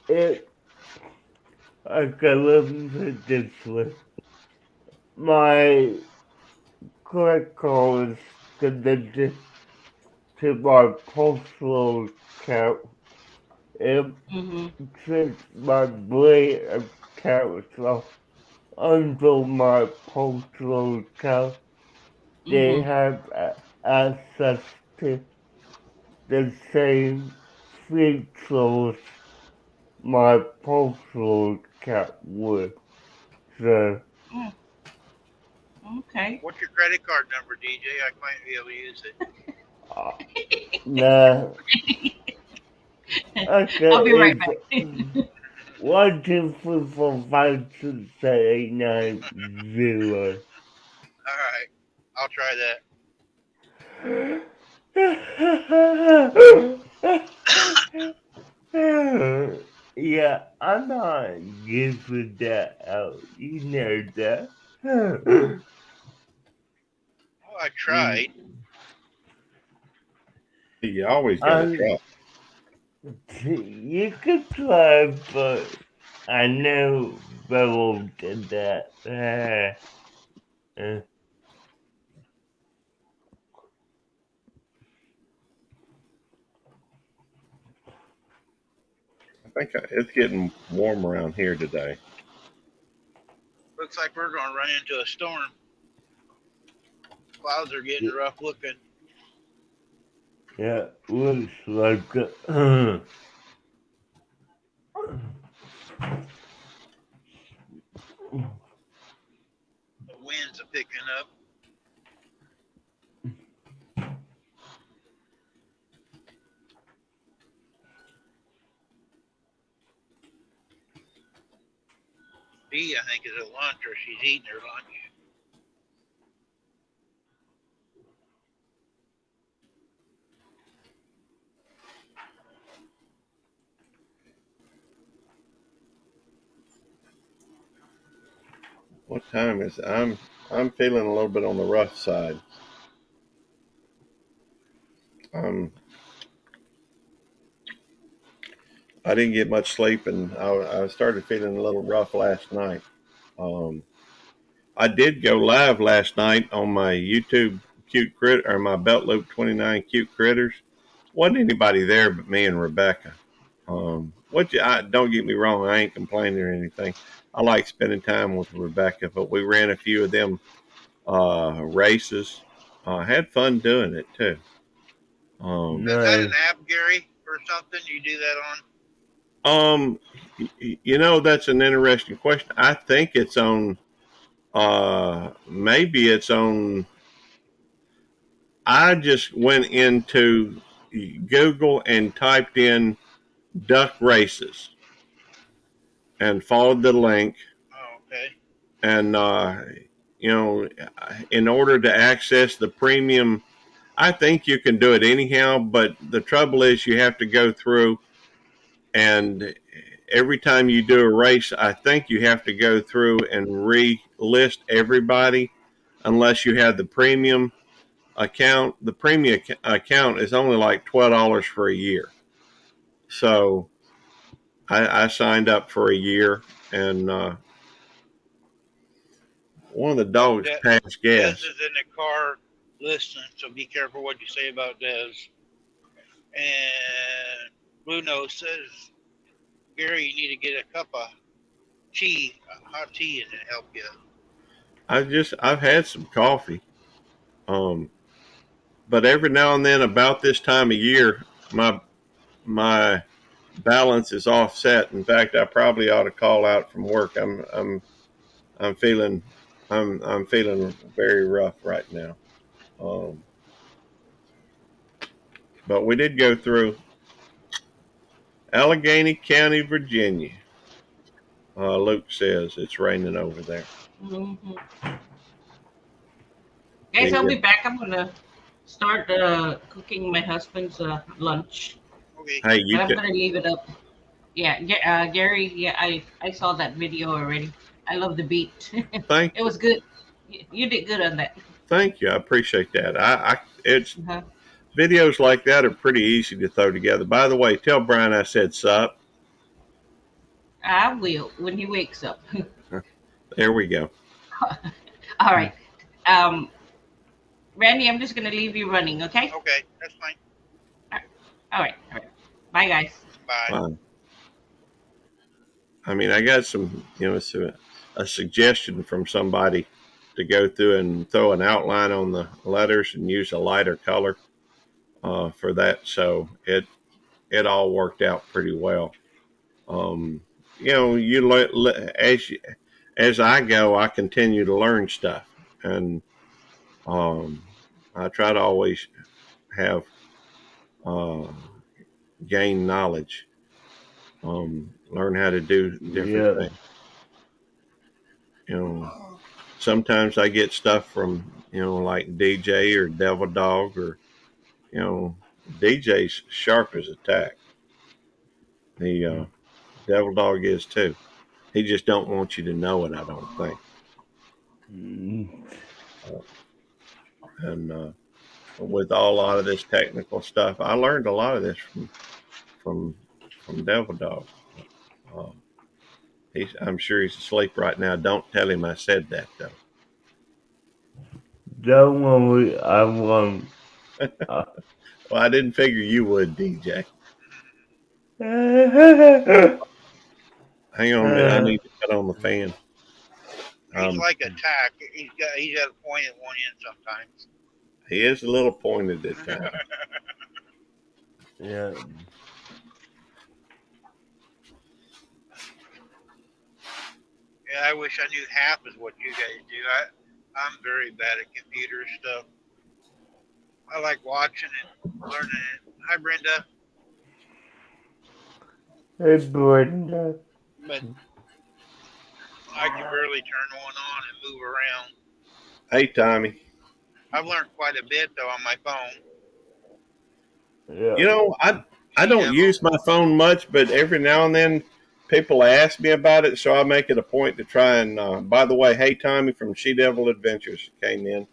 I can put it this way. My credit card is connected to my personal account. And Mm-hmm. since my brand account is under my personal account, they Mm-hmm. have access to the same features my personal account would. So, Okay. What's your credit card number, DJ? I might be able to use it. nah. Okay, I'll be right back. it's 1, 2, 3, 4, 5, 6, 7, 8, 9, 0. All right, I'll try that. Yeah, I'm not giving that out. You know that. Well, I tried. You always gotta try. You could try, but I know Beryl did that. I think it's getting warm around here today. Looks like we're going to run into a storm. Clouds are getting rough looking. Yeah, looks like The winds are picking up. Bee, I think, is at lunch, or she's eating her lunch. What time is it? I'm feeling a little bit on the rough side. I didn't get much sleep, and I started feeling a little rough last night. I did go live last night on my YouTube cute crit or my Belt Loop 29 cute critters. Wasn't anybody there but me and Rebecca. Don't get me wrong, I ain't complaining or anything. I like spending time with Rebecca, but we ran a few of them races. Had fun doing it too. Is that an app, Gary, or something you do that on? That's an interesting question. I think it's on. Maybe it's on. I just went into Google and typed in duck races and followed the link. Oh, okay. And in order to access the premium, I think you can do it anyhow. But the trouble is, you have to go through, and every time you do a race, I think you have to go through and relist everybody, unless you have the premium. account, the premium account is only like $12 for a year. So I signed up for a year, and one of the dogs passed Des gas. is in the car listening, so be careful what you say about Des. And Blue Nose says, Gary, you need to get a cup of tea, hot tea, and it help you. I've had some coffee, but every now and then, about this time of year, my balance is offset. In fact, I probably ought to call out from work. I'm feeling very rough right now. But we did go through Allegheny County, Virginia. Luke says it's raining over there. Mm-hmm. Guys, I'll be back. I'm gonna start cooking my husband's lunch. Okay. Hey, But I'm gonna leave it up. Yeah, Gary. Yeah, I saw that video already. I love the beat. Thank It was good. You did good on that. Thank you. I appreciate that. It's videos like that are pretty easy to throw together. By the way, tell Brian I said sup. I will when he wakes up. There we go. All right. Randy, I'm just gonna leave you running, okay? Okay, that's fine. All right. Bye, guys. Bye. I mean, I got some, a suggestion from somebody to go through and throw an outline on the letters and use a lighter color for that. So it all worked out pretty well. As I go, I continue to learn stuff, and I try to always have gain knowledge, learn how to do different things. Sometimes I get stuff from like DJ or Devil Dog, or DJ's sharp as a tack. The Devil Dog is too. He just don't want you to know it, I don't think. And with a lot of this technical stuff, I learned a lot of this from Devil Dog. I'm sure he's asleep right now. Don't tell him I said that, though. Don't worry, I won't. Well, I didn't figure you would, DJ. Hang on a minute. I need to cut on the fan. He's like a tack. He's got a point at one end sometimes. He is a little pointed at times. Yeah. Yeah, I wish I knew half as what you guys do. I'm very bad at computer stuff. I like watching it, learning it. Hi, Brenda. Hey, Brenda. But I can barely turn one on and move around. Hey, Tommy. I've learned quite a bit, though, on my phone. Yeah. I don't use my phone much, but every now and then people ask me about it, so I make it a point to try and, by the way, hey, Tommy from She Devil Adventures came in.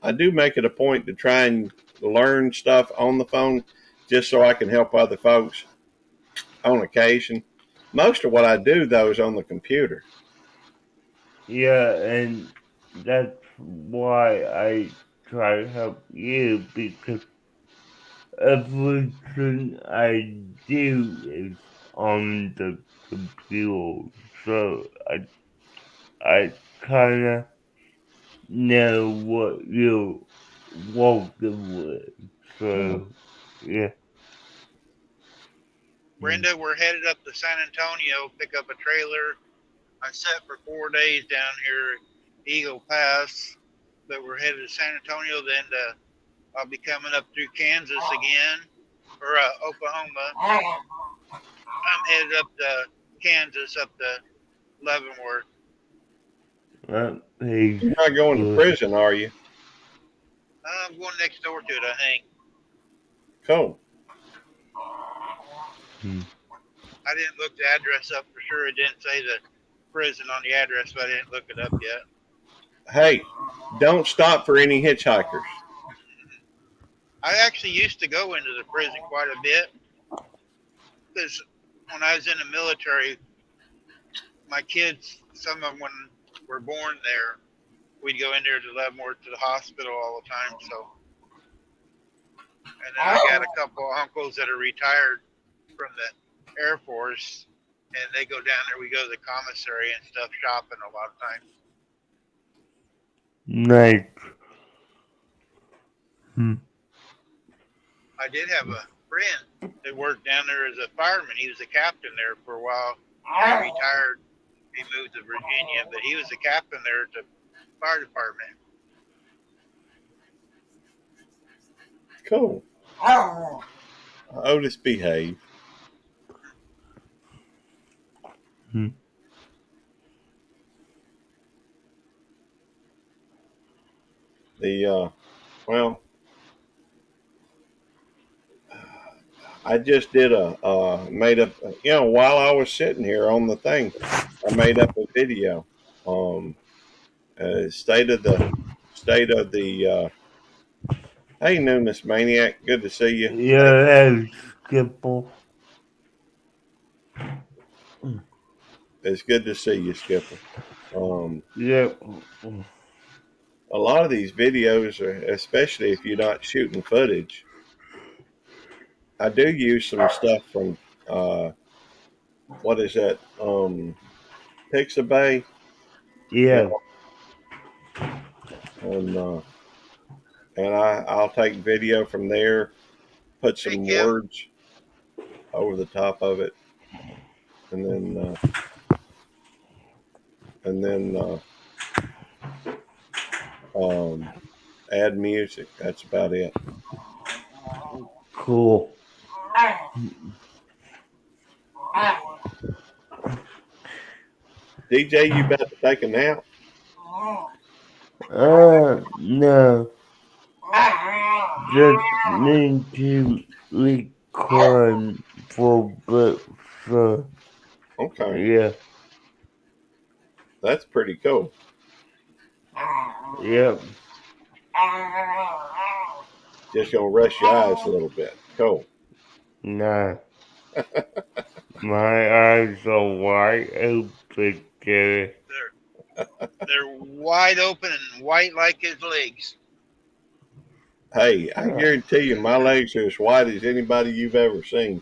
I do make it a point to try and learn stuff on the phone just so I can help other folks on occasion. Most of what I do, though, is on the computer. Yeah, and that's why I try to help you, because everything I do is on the computer, so I kind of know what you're working with. So, yeah. Brenda, we're headed up to San Antonio, pick up a trailer. I set for 4 days down here at Eagle Pass, but we're headed to San Antonio. Then I'll be coming up through Kansas again, or Oklahoma. I'm headed up to Kansas, up to Leavenworth. You're not going to prison, are you? I'm going next door to it, I think. Cool. I didn't look the address up for sure. It didn't say the prison on the address, but I didn't look it up yet. hey, don't stop for any hitchhikers. I actually used to go into the prison quite a bit because when I was in the military, my kids, some of them when were born there, we'd go in there to Leavenworth to the hospital all the time. So, and then I got a couple of uncles that are retired from the Air Force, and they go down there. We go to the commissary and stuff, shopping a lot of times. Nice. I did have a friend that worked down there as a fireman. He was a captain there for a while. He retired. He moved to Virginia, but he was a captain there at the fire department. Cool. Otis, behave. Well, I just did made up, while I was sitting here on the thing, I made up a video. State of the, hey, Numinous Maniac, good to see you. Yeah, Skipper. It's good to see you, Skipper. Yep. A lot of these videos are, especially if you're not shooting footage, I do use some stuff from, what is that, Pixabay? Yeah. And I'll take video from there, put some words over the top of it, and then add music. That's about it. Cool. DJ, you about to take a nap? No. Just need to record for but so. Okay. Yeah. That's pretty cool. Yep. Just gonna rest your eyes a little bit. Cool. Nah. My eyes are wide open, Gary. They're wide open and white like his legs. Hey, I guarantee you, my legs are as white as anybody you've ever seen.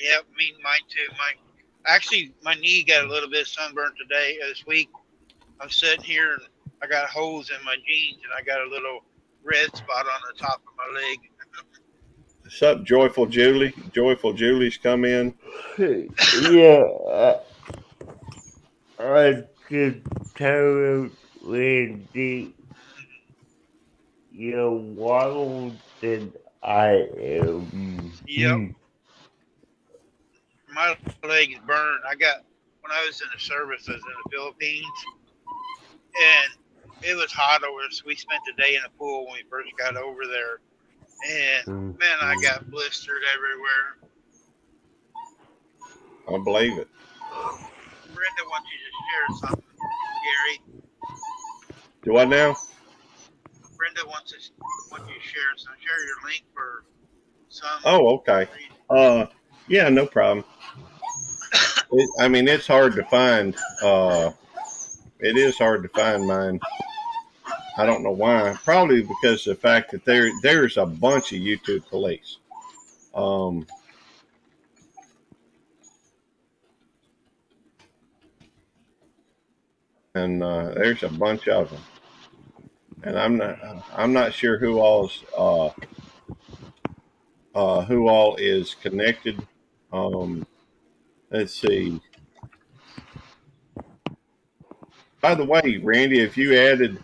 Yep, mine too. Actually, my knee got a little bit of sunburn today, this week. I'm sitting here and I got holes in my jeans and I got a little red spot on the top of my leg. What's up, Joyful Julie? Joyful Julie's come in. Yeah. I could tell Randy you're wild than I am. Yep. My leg is burned. When I was in the service, I was in the Philippines, and it was hot over there, so we spent the day in the pool when we first got over there. And man, I got blistered everywhere. I believe it. Brenda wants you to share something, Gary. Do I now? Brenda wants you to share some. Share your link for some. Oh, okay. Yeah, no problem. It's hard to find. It is hard to find mine. I don't know why. Probably because of the fact that there's a bunch of YouTube police. And there's a bunch of them. And I'm not sure who all is connected. Let's see. By the way, Randy, have you added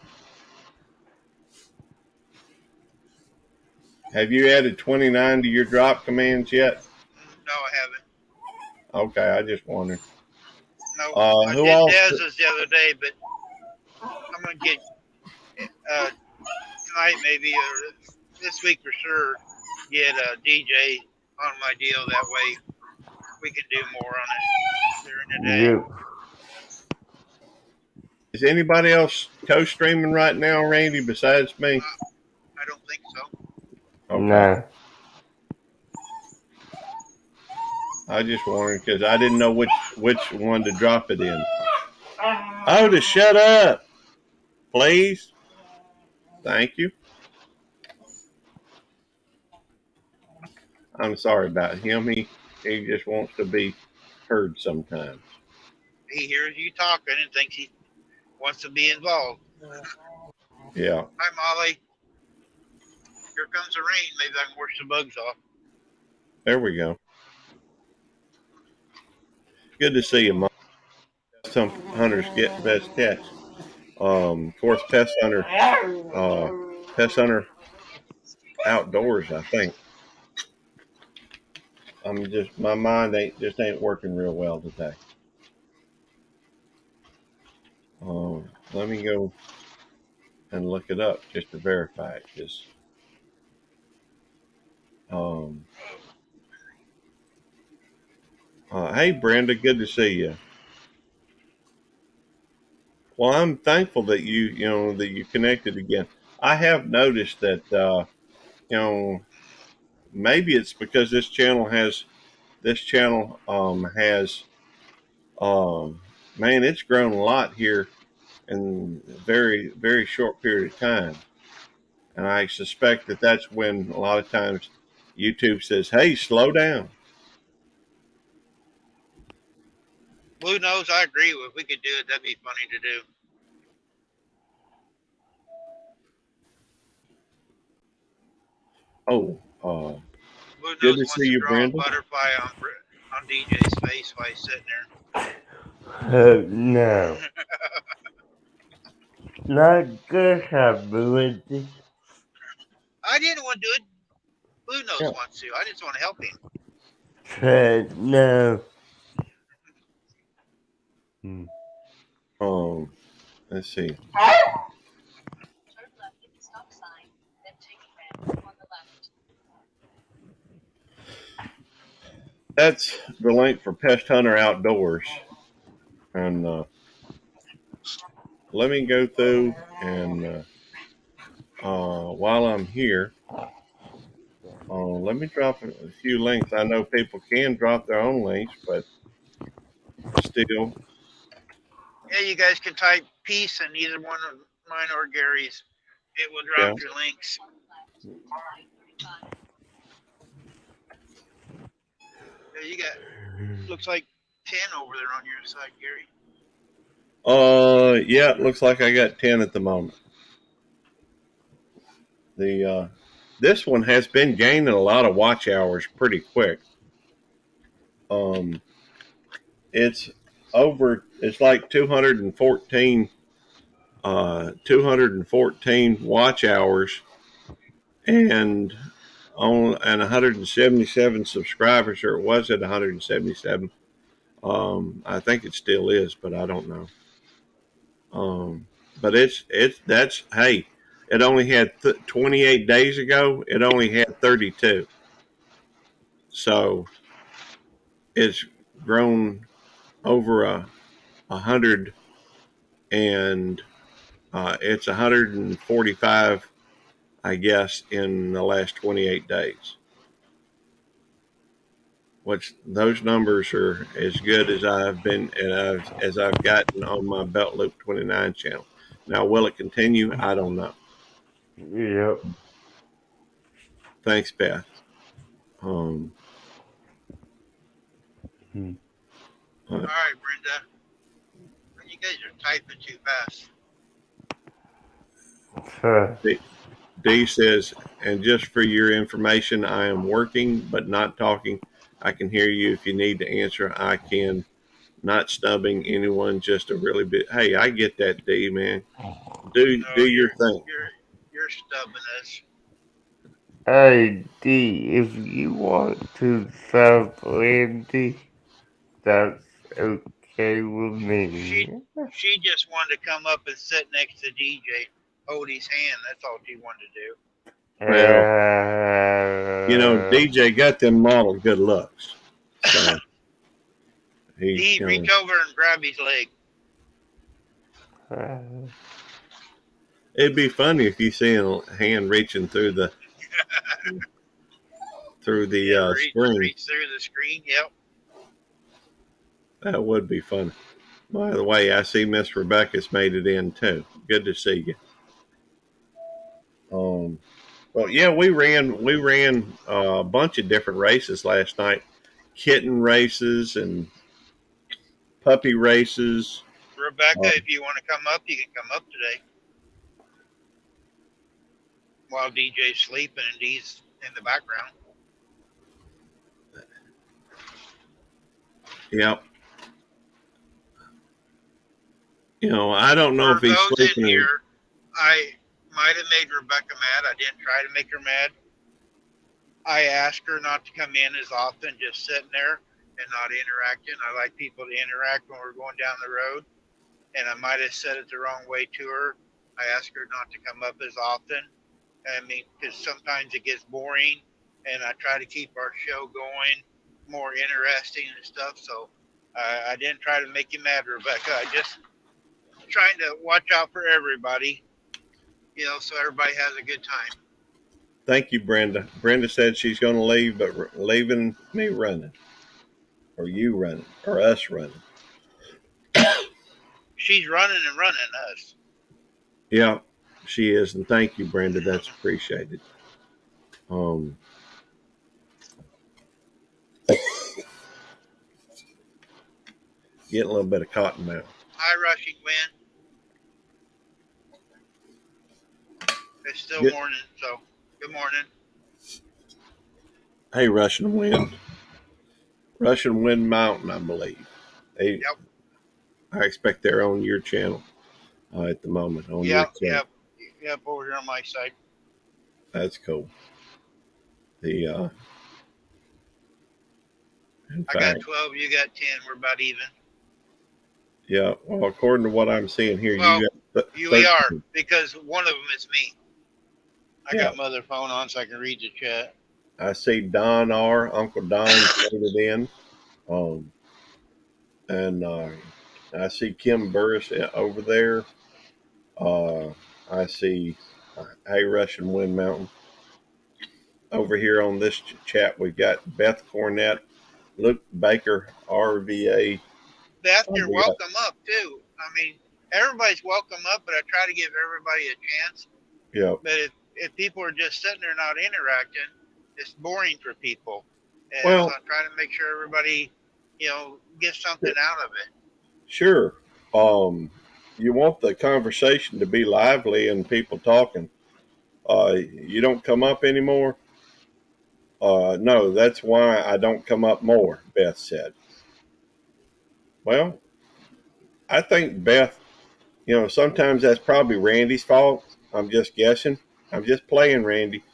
29 to your drop commands yet? No, I haven't. Okay, I just wondered. No, I did Dez's the other day, but I'm gonna get tonight maybe or this week for sure get a DJ on my deal. That way we can do more on it during the day. Yep. Is anybody else co-streaming right now, Randy, besides me? I don't think so. Okay. No. I just wondered because I didn't know which one to drop it in. Otis, shut up, please. Thank you. I'm sorry about him. He just wants to be heard sometimes. He hears you talking and thinks he wants to be involved. Yeah. Hi, Molly. Here comes the rain. Maybe I can wash the bugs off. There we go. Good to see you, Mom. Some hunters get best catch. Of course, Pest Hunter Outdoors, I think. My mind ain't working real well today. Let me go and look it up just to verify it. Just hey, Brenda, good to see you. Well, I'm thankful that you connected again. I have noticed that maybe it's because this channel has man, it's grown a lot here in a very, very short period of time. And I suspect that that's when a lot of times YouTube says, hey, slow down. Blue Nose, I agree. If we could do it, that'd be funny to do. Oh, Blue good Nose to wants see to you, draw Brenda. a butterfly on DJ's face while he's sitting there. No. Not good ability. I didn't want to do it. Blue Nose Yeah. wants to. I just want to help him. No. Let's see. That's the link for Pest Hunter Outdoors. And let me go through and while I'm here, let me drop a few links. I know people can drop their own links, but still. Yeah, you guys can type peace in either one of mine or Gary's. It will drop your links. Yeah, you got, looks like 10 over there on your side, Gary. Yeah, it looks like I got 10 at the moment. This one has been gaining a lot of watch hours pretty quick. It's like 214 watch hours and 177 subscribers, or it was at 177. I think it still is, but I don't know. But hey, it only had 28 days ago. It only had 32. So it's grown over 100, and it's 145, I guess, in the last 28 days. Which those numbers are as good as I've gotten on my Belt Loop 29 channel. Now, will it continue? I don't know. Yep. Thanks, Beth. All right, Brenda. You guys are typing too fast. D says, and just for your information, I am working but not talking. I can hear you if you need to answer. I can. Not snubbing anyone, just a really bit. Hey, I get that, D, man. Do your thing. You're stubbing us. Hey, D, if you want to sub Randy, that's okay with me. She just wanted to come up and sit next to DJ, hold his hand. That's all she wanted to do. Well, DJ got them model good looks. So reach over and grab his leg. It'd be funny if you see a hand reaching through the Yeah, screen. reach through the screen. Yep. That would be fun. By the way, I see Miss Rebecca's made it in too. Good to see you. Well, yeah, we ran a bunch of different races last night, kitten races and puppy races. Rebecca, if you want to come up, you can come up today. While DJ's sleeping and Dee's in the background. Yep. You know, I don't know if For he's those sleeping. in here, I might have made Rebecca mad. I didn't try to make her mad. I asked her not to come in as often, just sitting there and not interacting. I like people to interact when we're going down the road. And I might have said it the wrong way to her. I asked her not to come up as often. I mean, because sometimes it gets boring, and I try to keep our show going more interesting and stuff. So I didn't try to make you mad, Rebecca. I just trying to watch out for everybody, you know, so everybody has a good time. Thank you, Brenda. Brenda said she's going to leave, but leaving me running, or you running, or us running. She's running and running us. Yeah, she is, and thank you, Brenda. That's appreciated. Getting a little bit of cotton mouth. Hi, Rushing Wind. It's still Good. morning, so good morning. Hey, Russian Wind Mountain, I believe. Yep. I expect they're on your channel at the moment. Yep, over here on my side. That's cool. I got 12, you got 10. We're about even. Yeah, well, according to what I'm seeing here, well, you got we are, because one of them is me. I got my other phone on so I can read the chat. I see Don R. Uncle Don put it in. And I see Kim Burris over there. I see Hey Russian Wind Mountain. Over here on this chat, we've got Beth Cornett, Luke Baker, RVA. Beth, you're welcome up too. I mean, everybody's welcome up, but I try to give everybody a chance. Yeah. But if people are just sitting there not interacting, it's boring for people. And well, so I'm trying to make sure everybody, you know, gets something out of it. Sure. You want the conversation to be lively and people talking. You don't come up anymore? No, that's why I don't come up more, Beth said. Well, I think Beth, you know, sometimes that's probably Randy's fault. I'm just guessing. I'm just playing, Randy.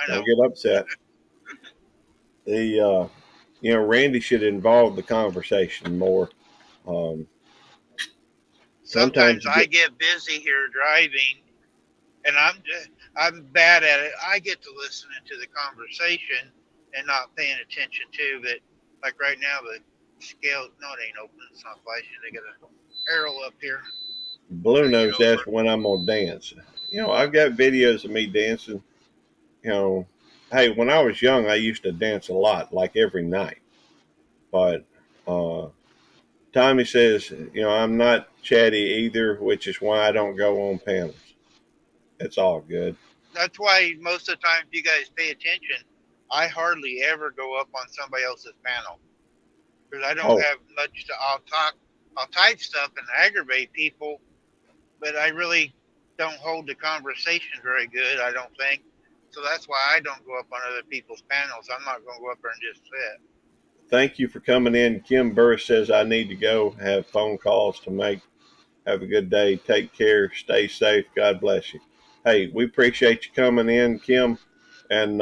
Don't get upset. You know, Randy should involve the conversation more. Sometimes I get busy here driving, and I'm bad at it. I get to listen to the conversation and not paying attention to. But like right now, the scale, no, it ain't open. It's not flashing. They got an arrow up here. Blue Nose asked when I'm gonna dance. You know, I've got videos of me dancing. You know, hey, when I was young, I used to dance a lot, like every night. But Tommy says, you know, I'm not chatty either, which is why I don't go on panels. It's all good. That's why most of the time, if you guys pay attention, I hardly ever go up on somebody else's panel because I don't have much to. I'll type stuff and aggravate people, but I really don't hold the conversation very good. I don't think. So that's why I don't go up on other people's panels. I'm not going to go up there and just sit. Thank you for coming in. Kim Burris says I need to go, have phone calls to make. Have a good day. Take care. Stay safe. God bless you. Hey, we appreciate you coming in, Kim. And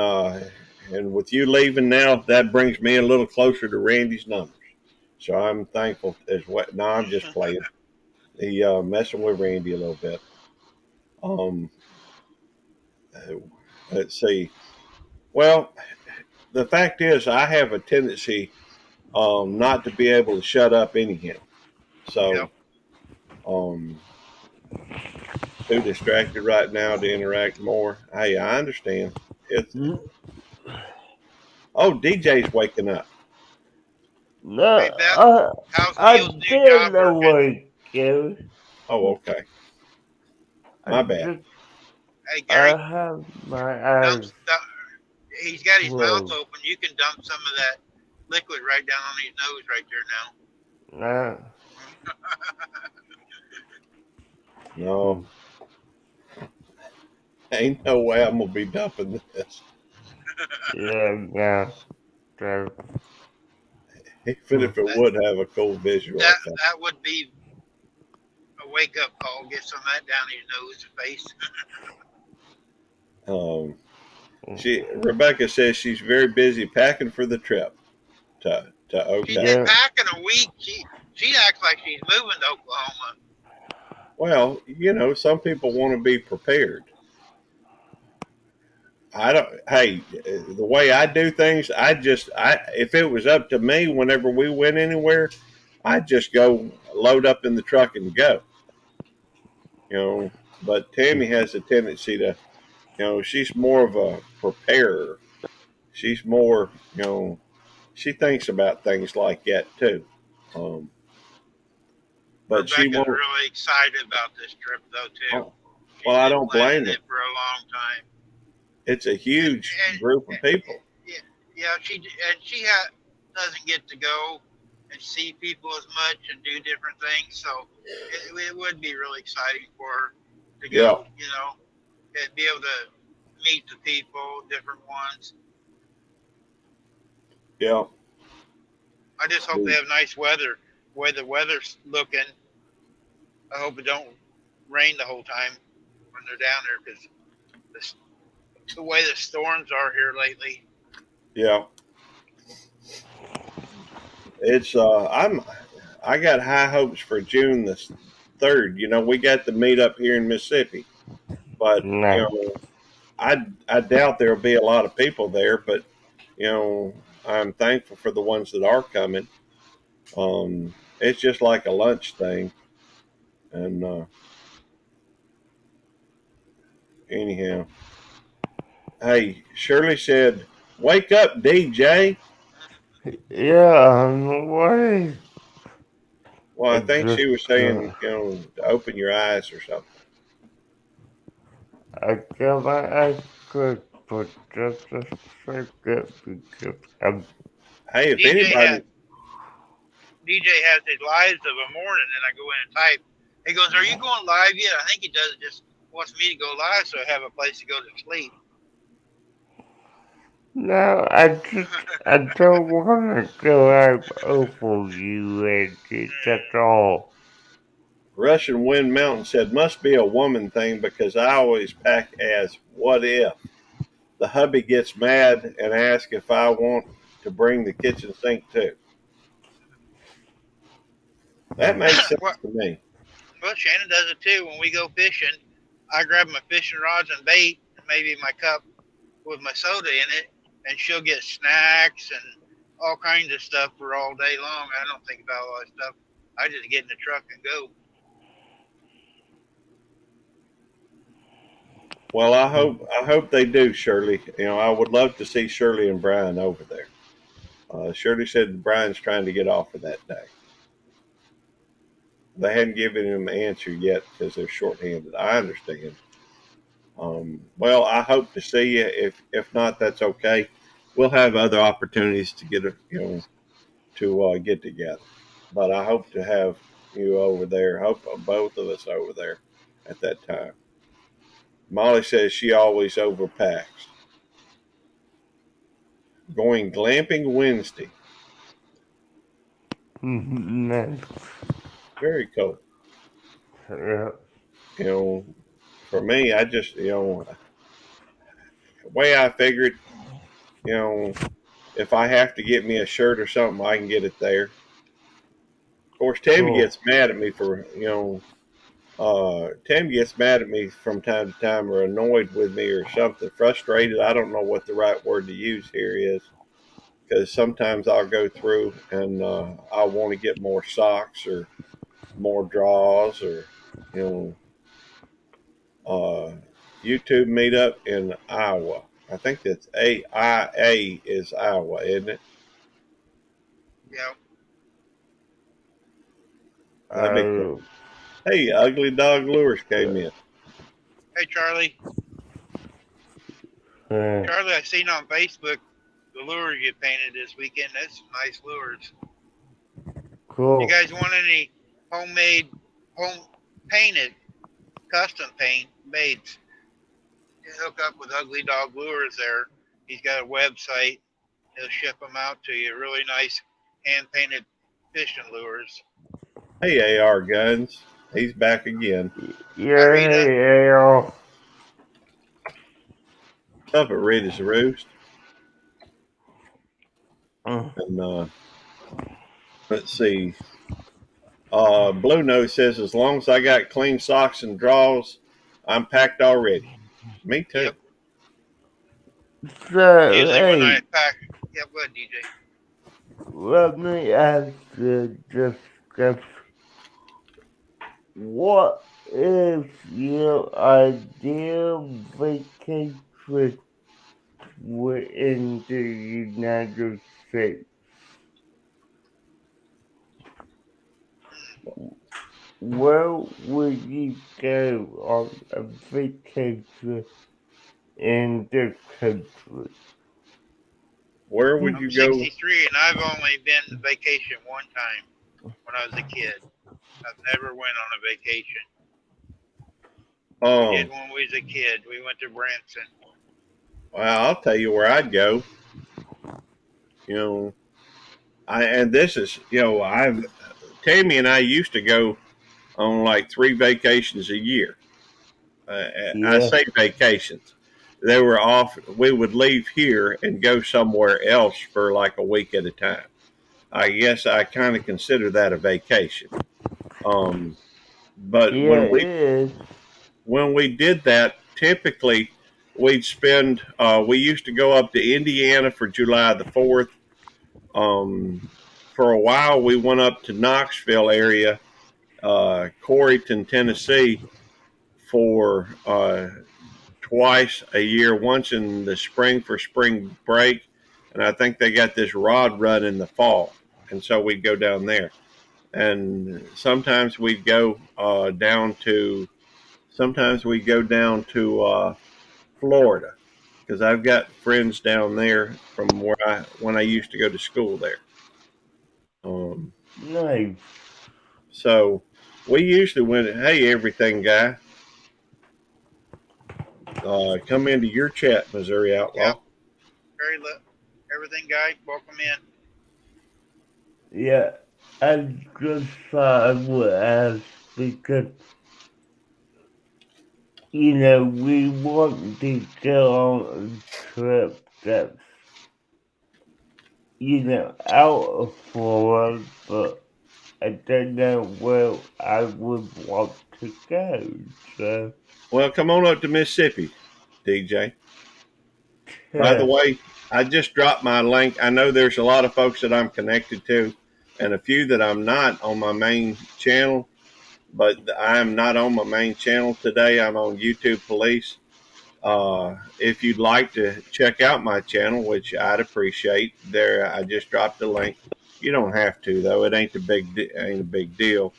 with you leaving now, that brings me a little closer to Randy's numbers. So I'm thankful as well. No, I'm just playing. He messing with Randy a little bit. Let's see. Well, the fact is, I have a tendency not to be able to shut up anyhow. So, too distracted right now to interact more. Hey, I understand. It's DJ's waking up. No, Hey, Beth, how's Neil's I'm new still job working? awake, Gary. Oh, okay. My bad. Hey, I Gary, have my dump eyes stuff. He's got his mouth closed. open. You can dump some of that liquid right down on his nose right there now. No. No, ain't no way I'm gonna be dumping this. Yeah. So, Even if it would have a cool visual effect. That would be a wake up call. Get some of that down his nose and face. Rebecca says she's very busy packing for the trip to She's OK. been packing a week. She acts like she's moving to Oklahoma. Well, some people want to be prepared. I don't. Hey, the way I do things, if it was up to me, whenever we went anywhere, I'd just go load up in the truck and go. But Tammy has a tendency to, she's more of a preparer. She's more, she thinks about things like that too. But Rebecca's she won't. really excited about this trip though too. Well, I don't blame her. It for a long time. It's a huge group of people. Yeah, she doesn't get to go and see people as much and do different things, so it would be really exciting for her to go. And be able to meet the people, different ones. Yeah. I just hope they have nice weather. The way the weather's looking, I hope it don't rain the whole time when they're down there, because the way the storms are here lately. Yeah. It's I got high hopes for June the 3rd. We got the meet up here in Mississippi, but I doubt there'll be a lot of people there. But I'm thankful for the ones that are coming. It's just like a lunch thing, and anyhow, hey, Shirley said, "Wake up, DJ." Yeah, I'm awake. Well, I think she was saying, to open your eyes or something. I got my eyes closed for just a second because Hey, if anybody. DJ has his lives of a morning, and I go in and type. He goes, "Are you going live yet?" I think he does. Just wants me to go live so I have a place to go to sleep. No, I don't want to go out over you, that's all. Russian Wind Mountain said, "Must be a woman thing because I always pack as what if." The hubby gets mad and asks if I want to bring the kitchen sink too. That makes sense to me. Well, Shannon does it too. When we go fishing, I grab my fishing rods and bait, and maybe my cup with my soda in it, and she'll get snacks and all kinds of stuff for all day long. I don't think about all that stuff. I just get in the truck and go. Well, I hope they do, Shirley. I would love to see Shirley and Brian over there. Shirley said Brian's trying to get off of that day. They hadn't given him an answer yet because they're shorthanded. I understand. Well, I hope to see you. If not, that's okay. We'll have other opportunities to get get together. But I hope to have you over there. Hope both of us over there at that time. Molly says she always overpacks. Going glamping Wednesday. Very cool. Yeah. For me, I just, the way I figured, if I have to get me a shirt or something, I can get it there. Of course, Tammy gets mad at me for, Tammy gets mad at me from time to time or annoyed with me or something, frustrated. I don't know what the right word to use here is, because sometimes I'll go through and I want to get more socks or more draws or, YouTube meetup in Iowa. I think that's AIA is Iowa, isn't it? Yeah. That'd be cool. Hey, Ugly Dog Lures came in. Hey, Charlie. Charlie, I seen on Facebook the lures you painted this weekend. That's some nice lures. Cool. You guys want any homemade, home painted, custom paint made? Hook up with Ugly Dog Lures there. He's got a website. He'll ship them out to you. Really nice hand painted fishing lures. Hey, AR Guns. He's back again. Yeah, yeah. Up at Rita's Roost. And let's see. Blue Nose says, as long as I got clean socks and drawers, I'm packed already. Me too. Yep. So, Usually when I hey, pack, yeah, go ahead, DJ. let me ask you just what is your ideal vacation within the United States? Where would you go on a vacation in the country? Where would I'm you go? 63 and I've only been to vacation one time when I was a kid. I've never went on a vacation. We did when we was a kid. We went to Branson. Well, I'll tell you where I'd go. You know, Tammy and I used to go on like 3 vacations a year. I say vacations. They were off. We would leave here and go somewhere else for like a week at a time. I guess I kind of consider that a vacation. But when we did that, typically we'd spend. We used to go up to Indiana for July the 4th. For a while, we went up to Knoxville area, Corryton, Tennessee, for twice a year. Once in the spring for spring break, and I think they got this rod run in the fall, and so we'd go down there. And sometimes we'd go down to Florida, because I've got friends down there from when I used to go to school there. Nice. So we usually went, hey, everything guy, come into your chat, Missouri Outlaw. Yep. Everything guy, welcome in. Yeah, I just thought I would ask because, we want to go on a trip that's, out of Florida, but I don't know where I would want to go. So. Well, come on up to Mississippi, DJ. By the way, I just dropped my link. I know there's a lot of folks that I'm connected to and a few that I'm not on my main channel, but I am not on my main channel today. I'm on YouTube Police. If you'd like to check out my channel, which I'd appreciate, there I just dropped the link. You don't have to though; it ain't a big deal.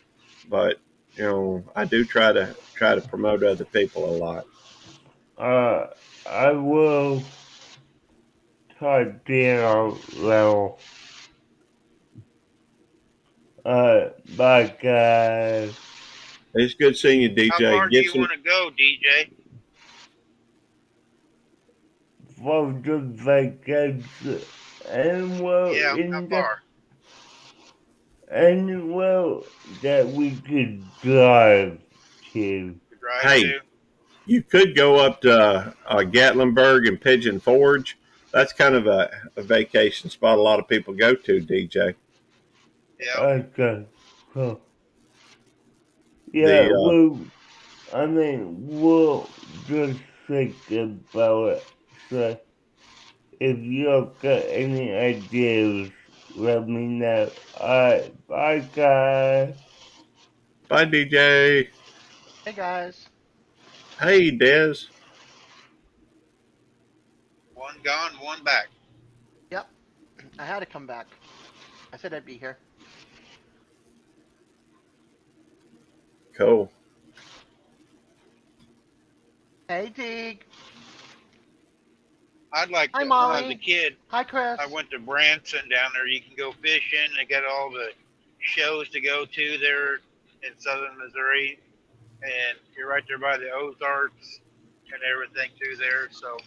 But I do try to promote other people a lot. I will type down level. Bye guys. It's good seeing you, DJ. How far do you want to go, DJ? For the vacation, anywhere that we could drive to. You could go up to Gatlinburg and Pigeon Forge. That's kind of a vacation spot a lot of people go to, DJ. Yeah. Okay. Cool. Yeah, we'll just think about it. So, if you got any ideas, let me know. Alright, bye guys. Bye, DJ. Hey guys. Hey, Des. One gone, one back. Yep. I had to come back. I said I'd be here. Cool. Hey, Deeg. I'd like Hi, to, when I was a Molly. kid, Hi, Chris. I went to Branson down there. You can go fishing. They got all the shows to go to there in southern Missouri. And you're right there by the Ozarks and everything through there. So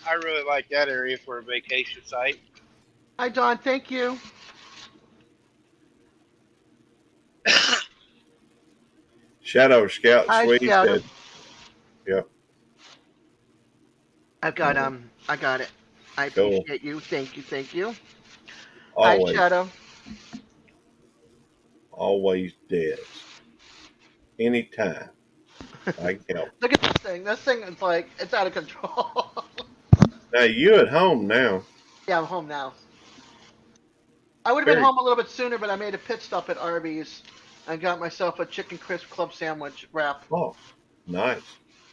I really like that area for a vacation site. Hi, Don. Thank you. Shadow Scout Hi, Sweetie Scout. said, "Yep, I got it. I Cool. appreciate you. Thank you. Thank you. always, Hi, Shadow. always Des. Anytime I can help." Look at this thing. This thing is like, it's out of control. Now you at home now? Yeah, I'm home now. I would have been Very- home a little bit sooner, but I made a pit stop at Arby's and got myself a chicken crisp club sandwich wrap. Oh, nice.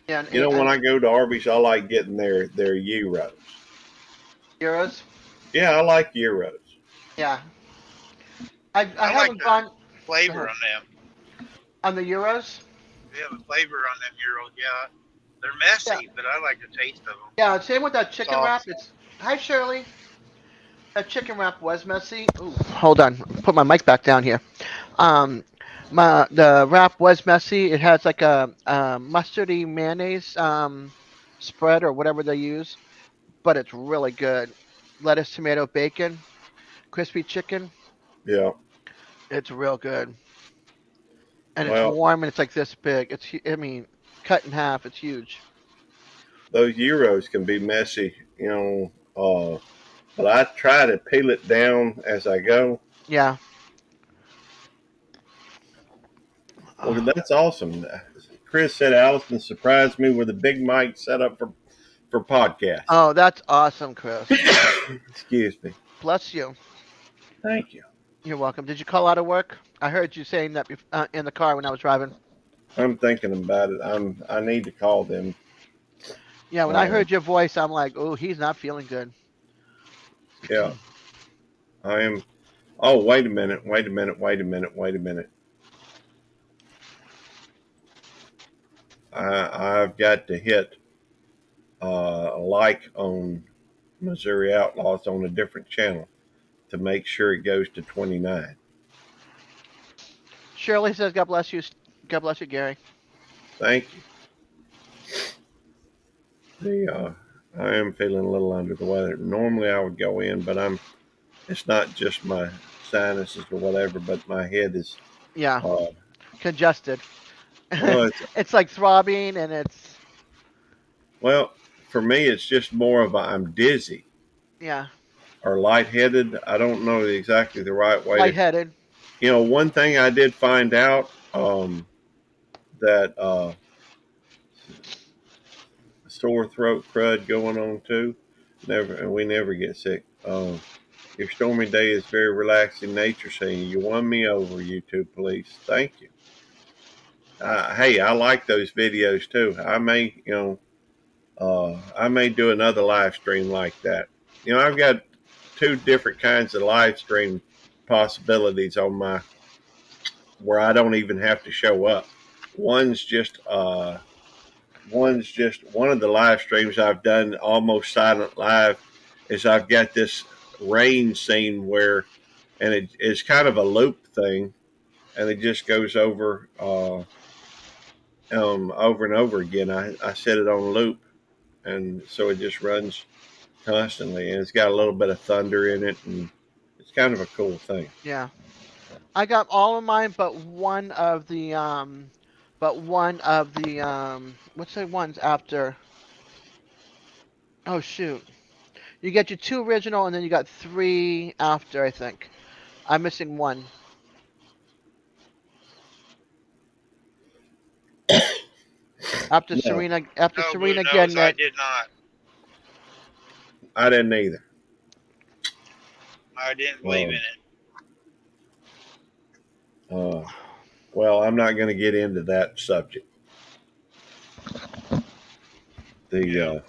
Yeah, and You know, when and I go to Arby's, I like getting their gyros. euros. Yeah, I like gyros. Yeah. I I like haven't the gone flavor on them. on the euros. They have a flavor on them gyros. Yeah, they're messy, but I like the taste of them. Yeah, same with that chicken Soft. wrap. It's hi Shirley. That chicken wrap was messy. Ooh, hold on. Put my mic back down here. The wrap was messy. It has like a mustardy mayonnaise spread or whatever they use, but it's really good. Lettuce, tomato, bacon, crispy chicken. Yeah. It's real good, and Well- it's warm and it's like this big. I mean, cut in half. It's huge. Those gyros can be messy, but I try to peel it down as I go. Yeah. Well, that's awesome. Chris said Allison surprised me with a big mic set up for podcast. Oh, that's awesome, Chris. Excuse me. Bless you. Thank you. You're welcome. Did you call out of work? I heard you saying that in the car when I was driving. I'm thinking about it. I need to call them. Yeah, when I heard your voice, I'm like, oh, he's not feeling good. Yeah. I am. Oh, wait a minute. I've got to hit like on Missouri Outlaws on a different channel to make sure it goes to 29. Shirley says, God bless you. God bless you, Gary. Thank you. I am feeling a little under the weather. Normally I would go in, but it's not just my sinuses or whatever, but my head is Yeah, uh, congested. well, It's like throbbing, and it's for me it's just more of I'm dizzy yeah, or lightheaded. I don't know exactly the right way. lightheaded. One thing I did find out that sore throat crud going on too. We never get sick. Your stormy day is very relaxing nature scene. You won me over, YouTube police. Thank you. Hey, I like those videos too. I may do another live stream like that. I've got 2 different kinds of live stream possibilities on where I don't even have to show up. One's just one of the live streams I've done almost silent live is I've got this rain scene and it's kind of a loop thing, and it just goes over and over again. I set it on loop, and so it just runs constantly, and it's got a little bit of thunder in it, and it's kind of a cool thing. Yeah, I got all of mine, but one of the what's the ones after? Oh shoot! You get your 2 original, and then you got 3 after. I think I'm missing one. After No. Serena No, Blue Nose, getting I it. did not. I didn't either. I didn't believe in it. Well, I'm not going to get into that subject. the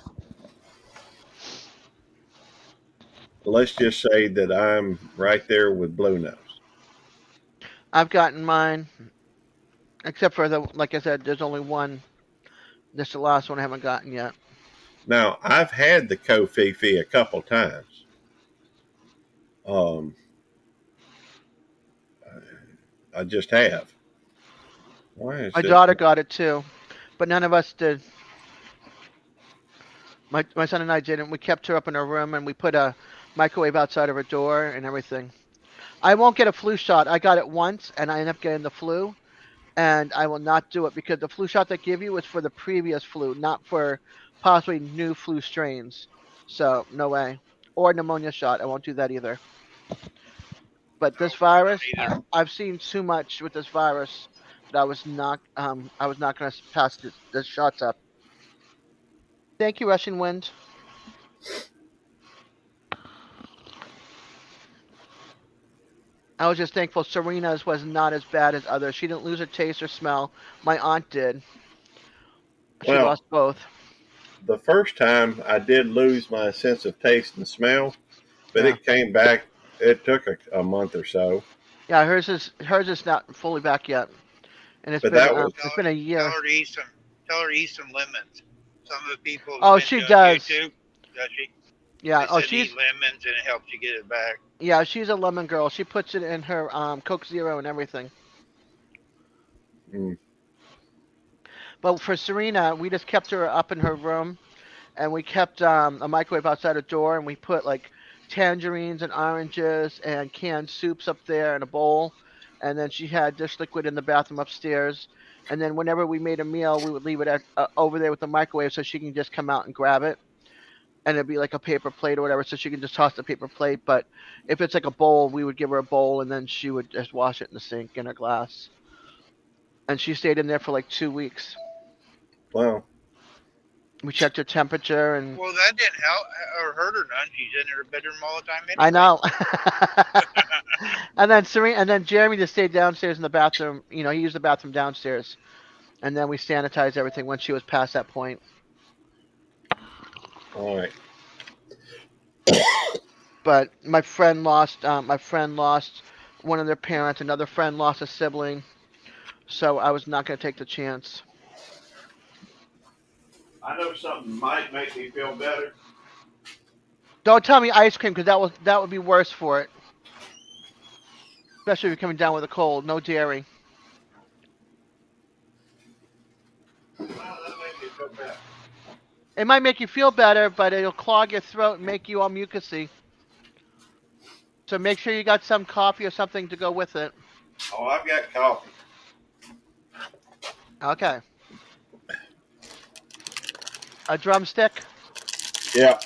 let's just say that I'm right there with Blue Nose. I've gotten mine, except for like I said, there's only one. This is the last one I haven't gotten yet. Now I've had the Kofifi a couple times. I just have. Why is My this? daughter got it too, but none of us did. My son and I didn't. We kept her up in her room and we put a microwave outside of her door and everything. I won't get a flu shot. I got it once and I ended up getting the flu, and I will not do it because the flu shot they give you is for the previous flu, not for possibly new flu strains. So no way. Or pneumonia shot. I won't do that either. But this virus, I've seen too much with this virus that I was not going to pass this shots up. Thank you, Russian Wind. I was just thankful Serena's was not as bad as others. She didn't lose her taste or smell. My aunt did. She Well, lost both. The first time I did lose my sense of taste and smell, but Yeah. it came back. It took a month or so. Yeah, hers is not fully back yet, and it's But been that was- it's been a year. Tell her to eat some lemons. Some of the people. Oh, sent she you on does. YouTube, does she? Yeah. They Oh, said she's eat lemons and it helps you get it back. yeah, she's a lemon girl. She puts it in her Coke Zero and everything. Mm. But for Serena, we just kept her up in her room, and we kept a microwave outside her door, and we put like tangerines and oranges and canned soups up there in a bowl, and then she had dish liquid in the bathroom upstairs. And then whenever we made a meal, we would leave it over there with the microwave so she can just come out and grab it. And it'd be like a paper plate or whatever, so she can just toss the paper plate. But if it's like a bowl, we would give her a bowl, and then she would just wash it in the sink in her glass. And she stayed in there for like 2 weeks. Well, We checked her temperature, and Well, that didn't help or hurt her none. She's in her bedroom all the time anyway. I know. And then Jeremy just stayed downstairs in the bathroom. You know, he used the bathroom downstairs, and then we sanitized everything when she was past that point. all right. But my friend lost one of their parents. Another friend lost a sibling, so I was not going to take the chance. I know something might make me feel better. Don't tell me ice cream, because that would be worse for it. Especially if you're coming down with a cold. No dairy. Well, that makes me feel better. It might make you feel better, but it'll clog your throat and make you all mucusy. So make sure you got some coffee or something to go with it. Oh, I've got coffee. Okay. A drumstick? Yeah.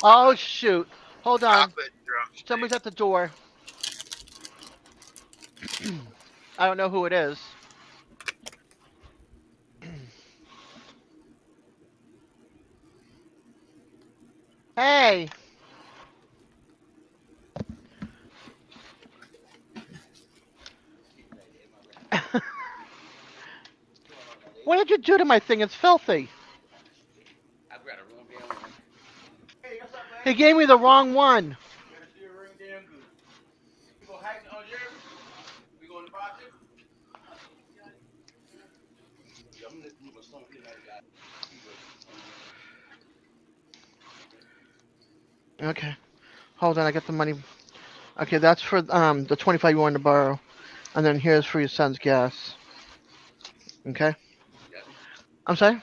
Oh, shoot. Hold on. Chocolate drumstick. Somebody's at the door. I don't know who it is. Hey! What did you do to my thing? It's filthy. He gave me the wrong one. Okay. Hold on, I got the money. Okay, that's for the 25 you wanted to borrow. And then here's for your son's gas. Okay? I'm sorry?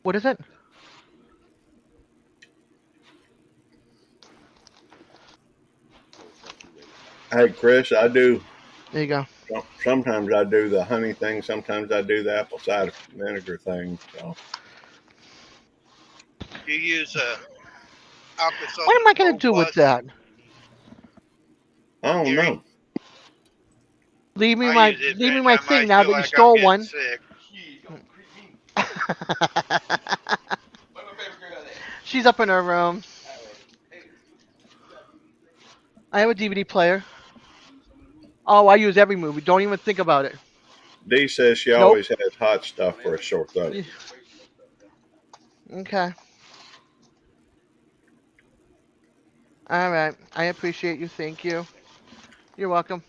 What is it? Hey, Chris, I do. There you go. Sometimes I do the honey thing. Sometimes I do the apple cider vinegar thing. So. You use Alka-Seltzer What am I going to Gold do with Plus. that? I don't know. Leave me I my use it leave me anytime my I thing now feel that you like I'm stole getting one. sick. She's up in her room. I have a DVD player. Oh, I use every movie. Don't even think about it. Dee says she Nope. always has hot stuff for a sore throat. Okay. All right. I appreciate you. Thank you. You're welcome.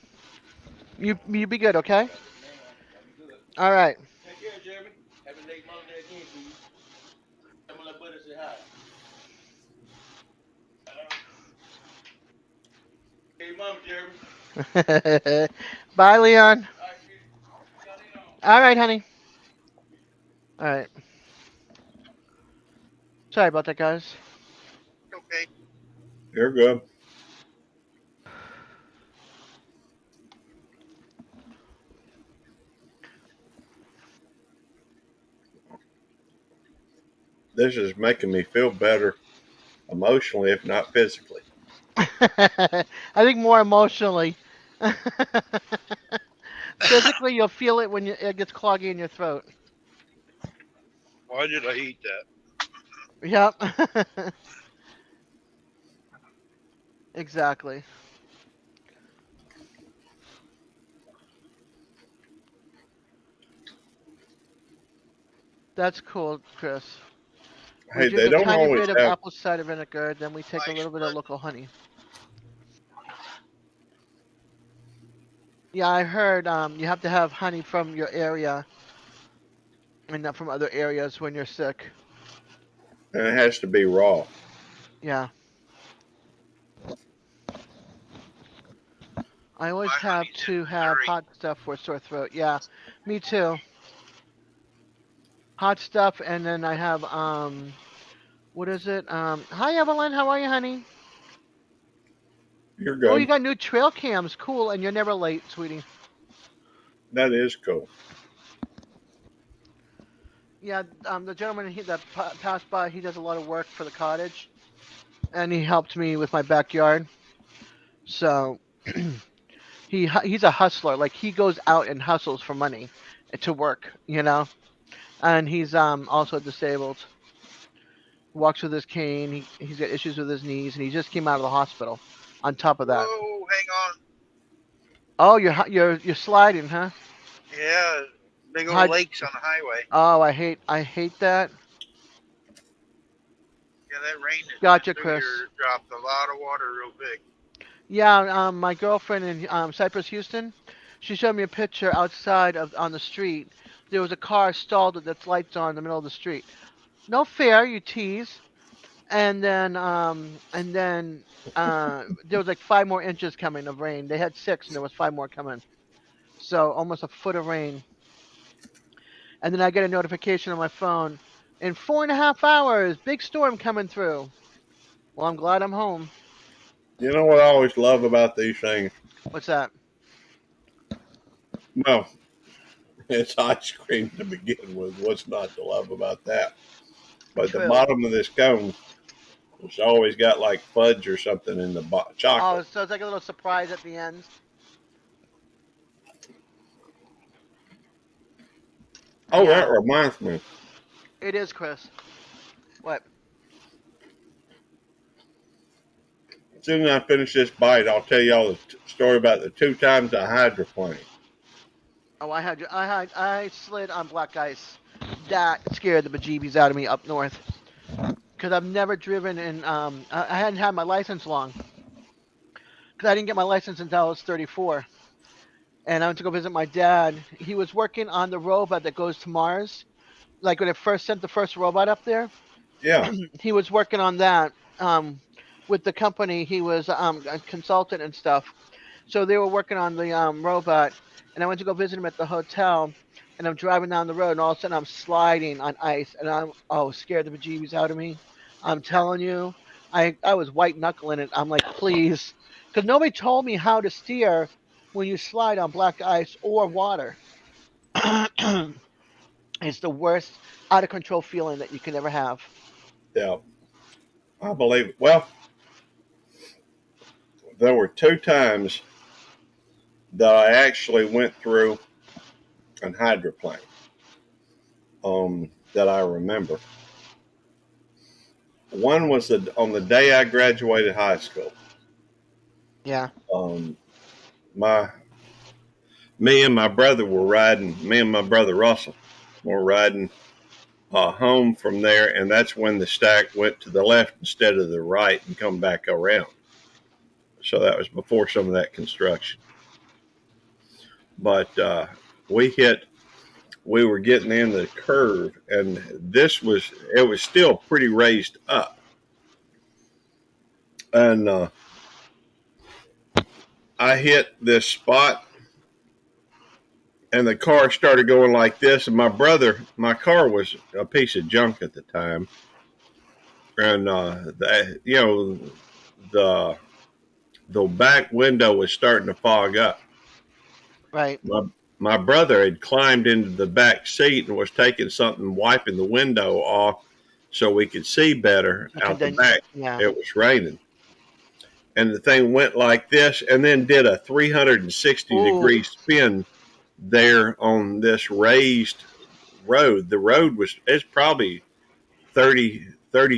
You be good, okay? All right. Take care, Jeremy. Happy late Mother's Day again to you. I'm gonna let Butter say hi. Hey, Mom, Jeremy. Bye, Leon. All right, sweetie. Got it on. All right, honey. All right. Sorry about that, guys. Okay. You're good. This is making me feel better emotionally, if not physically. I think more emotionally. Physically, you'll feel it when it gets cloggy in your throat. Why did I eat that? Yep. Exactly. That's cool, Chris. We Hey, drink they a don't tiny always bit of have. apple cider vinegar, then we take a little bit of local honey. Yeah, I heard you have to have honey from your area and not from other areas when you're sick. And it has to be raw. Yeah. I always My have honey's to in have Missouri. hot stuff for sore throat. Yeah, me too. Hot stuff, and then I have what is it? Hi Evelyn, how are you, honey? You're Oh, you good. got new trail cams, cool, and you're never late, sweetie. That is cool. Yeah, the gentleman that passed by, he does a lot of work for the cottage, and he helped me with my backyard. So he's a hustler. Like he goes out and hustles for money to work, you know. And he's also disabled. Walks with his cane. He's got issues with his knees, and he just came out of the hospital. On top of that, Whoa, hang on. oh, you're sliding, huh? Yeah, big old How'd- lakes on the highway. Oh, I hate that. Yeah, that rain that Gotcha, went through Chris. here dropped a lot of water real quick. Yeah, my girlfriend in Cypress, Houston, she showed me a picture outside on the street. There was a car stalled with its lights on in the middle of the street. No fair, you tease. And then there was like 5 more inches coming of rain. They had 6, and there was 5 more coming. So almost a foot of rain. And then I get a notification on my phone. In 4.5 hours, big storm coming through. Well, I'm glad I'm home. You know what I always love about these things? What's that? Well, it's ice cream to begin with. What's not to love about that? But the True. bottom of this cone, it's always got like fudge or something in the Oh, chocolate. so it's like a little surprise at the end. Oh, Yeah. that reminds me. It is, Chris. What? As soon as I finish this bite, I'll tell y'all the story about the 2 times I hydroplaned. Oh, I slid on black ice. That scared the bejeebies out of me up north. Because I've never driven in, I hadn't had my license long. Because I didn't get my license until I was 34. And I went to go visit my dad. He was working on the robot that goes to Mars. Like when it first sent the first robot up there. Yeah. He was working on that with the company. He was a consultant and stuff. So they were working on the robot. And I went to go visit him at the hotel. And I'm driving down the road, and all of a sudden I'm sliding on ice, and I'm scared the bejeebies out of me. I'm telling you, I was white knuckling it. I'm like, please, because nobody told me how to steer when you slide on black ice or water. It's the worst out of control feeling that you can ever have. Yeah. I believe it. Well, there were 2 times that I actually went through an hydroplane that I remember. One was on the day I graduated high school. Yeah. My me and my brother Russell were riding home from there, and that's when the stack went to the left instead of the right and come back around. So that was before some of that construction. But we were getting in the curve, and it was still pretty raised up. And I hit this spot, and the car started going like this. And my car was a piece of junk at the time. And, the back window was starting to fog up. Right. My brother had climbed into the back seat and was taking something, wiping the window off so we could see better out the back. Yeah. It was raining. And the thing went like this and then did a 360-degree spin there on this raised road. The road it's probably 30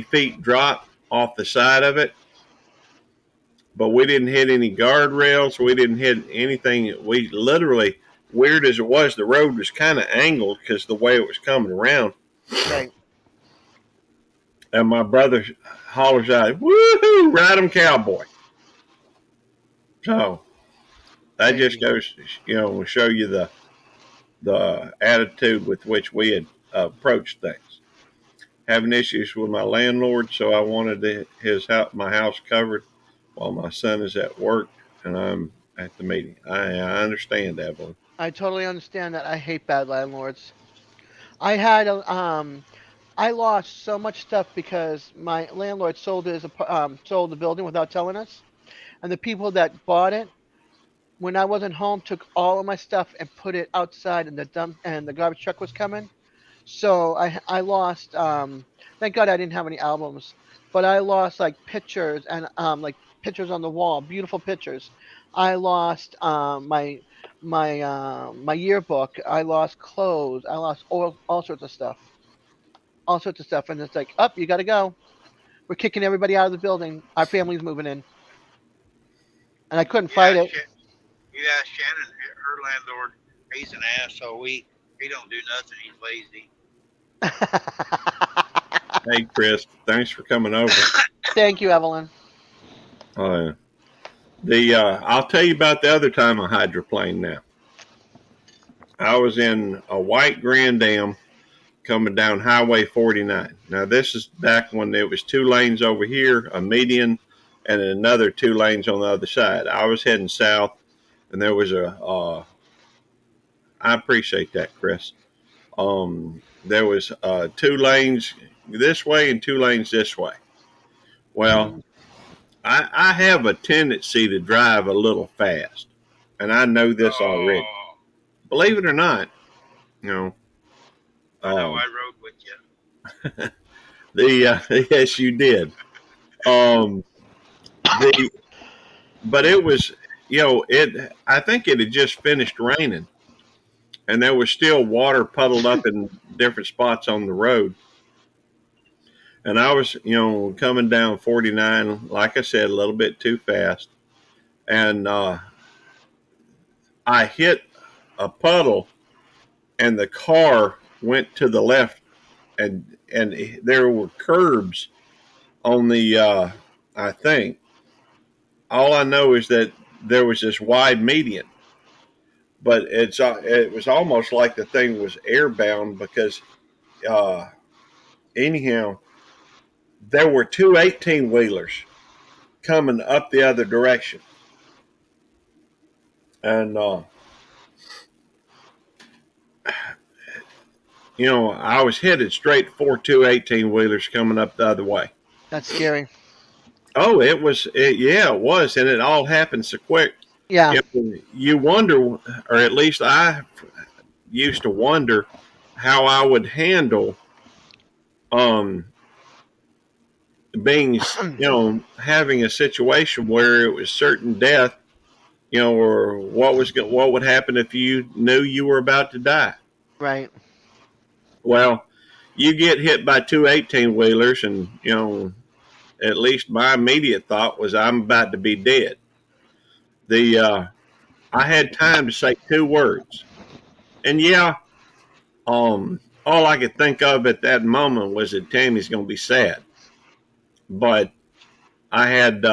feet drop off the side of it. But we didn't hit any guardrails. We didn't hit anything. We literally, weird as it was, the road was kind of angled because the way it was coming around. Right. And my brother hollers out, "Woohoo, ride 'em, cowboy." So that just goes, to show you the attitude with which we had approached things. Having issues with my landlord, so I wanted my house covered while my son is at work and I'm at the meeting. I understand, Evelyn. I totally understand that. I hate bad landlords. I had I lost so much stuff because my landlord sold the building without telling us, and the people that bought it, when I wasn't home, took all of my stuff and put it outside in the dump, and the garbage truck was coming. So I lost. Thank God I didn't have any albums, but I lost like pictures and like pictures on the wall, beautiful pictures. I lost my yearbook. I lost clothes. I lost all sorts of stuff. All sorts of stuff. And it's like, you got to go. We're kicking everybody out of the building. Our family's moving in. And I couldn't fight it. You asked Shannon, her landlord, he's an asshole. He don't do nothing. He's lazy. Hey, Chris, thanks for coming over. Thank you, Evelyn. I'll tell you about the other time I hydroplaned now. I was in a white Grand Am coming down Highway 49. Now, this is back when it was 2 lanes over here, a median, and another 2 lanes on the other side. I was heading south, and there was I appreciate that, Chris. There was 2 lanes this way and 2 lanes this way. Well, I have a tendency to drive a little fast, and I know this already. Believe it or not, I rode with you. Yes, you did. But it was, I think it had just finished raining, and there was still water puddled up in different spots on the road. And I was, coming down 49, like I said, a little bit too fast. And I hit a puddle, and the car went to the left. And there were curbs on the, I think. All I know is that there was this wide median. But it was almost like the thing was airbound because, anyhow, there were 2 18-wheelers coming up the other direction. And, I was headed straight for 2 18-wheelers coming up the other way. That's scary. Oh, it was. It was. And it all happened so quick. Yeah. You wonder, or at least I used to wonder how I would handle being, having a situation where it was certain death, or what would happen if you knew you were about to die. Right. Well, you get hit by 2 18-wheelers, and at least my immediate thought was I'm about to be dead. I had time to say 2 words. And yeah, all I could think of at that moment was that Tammy's going to be sad. But I had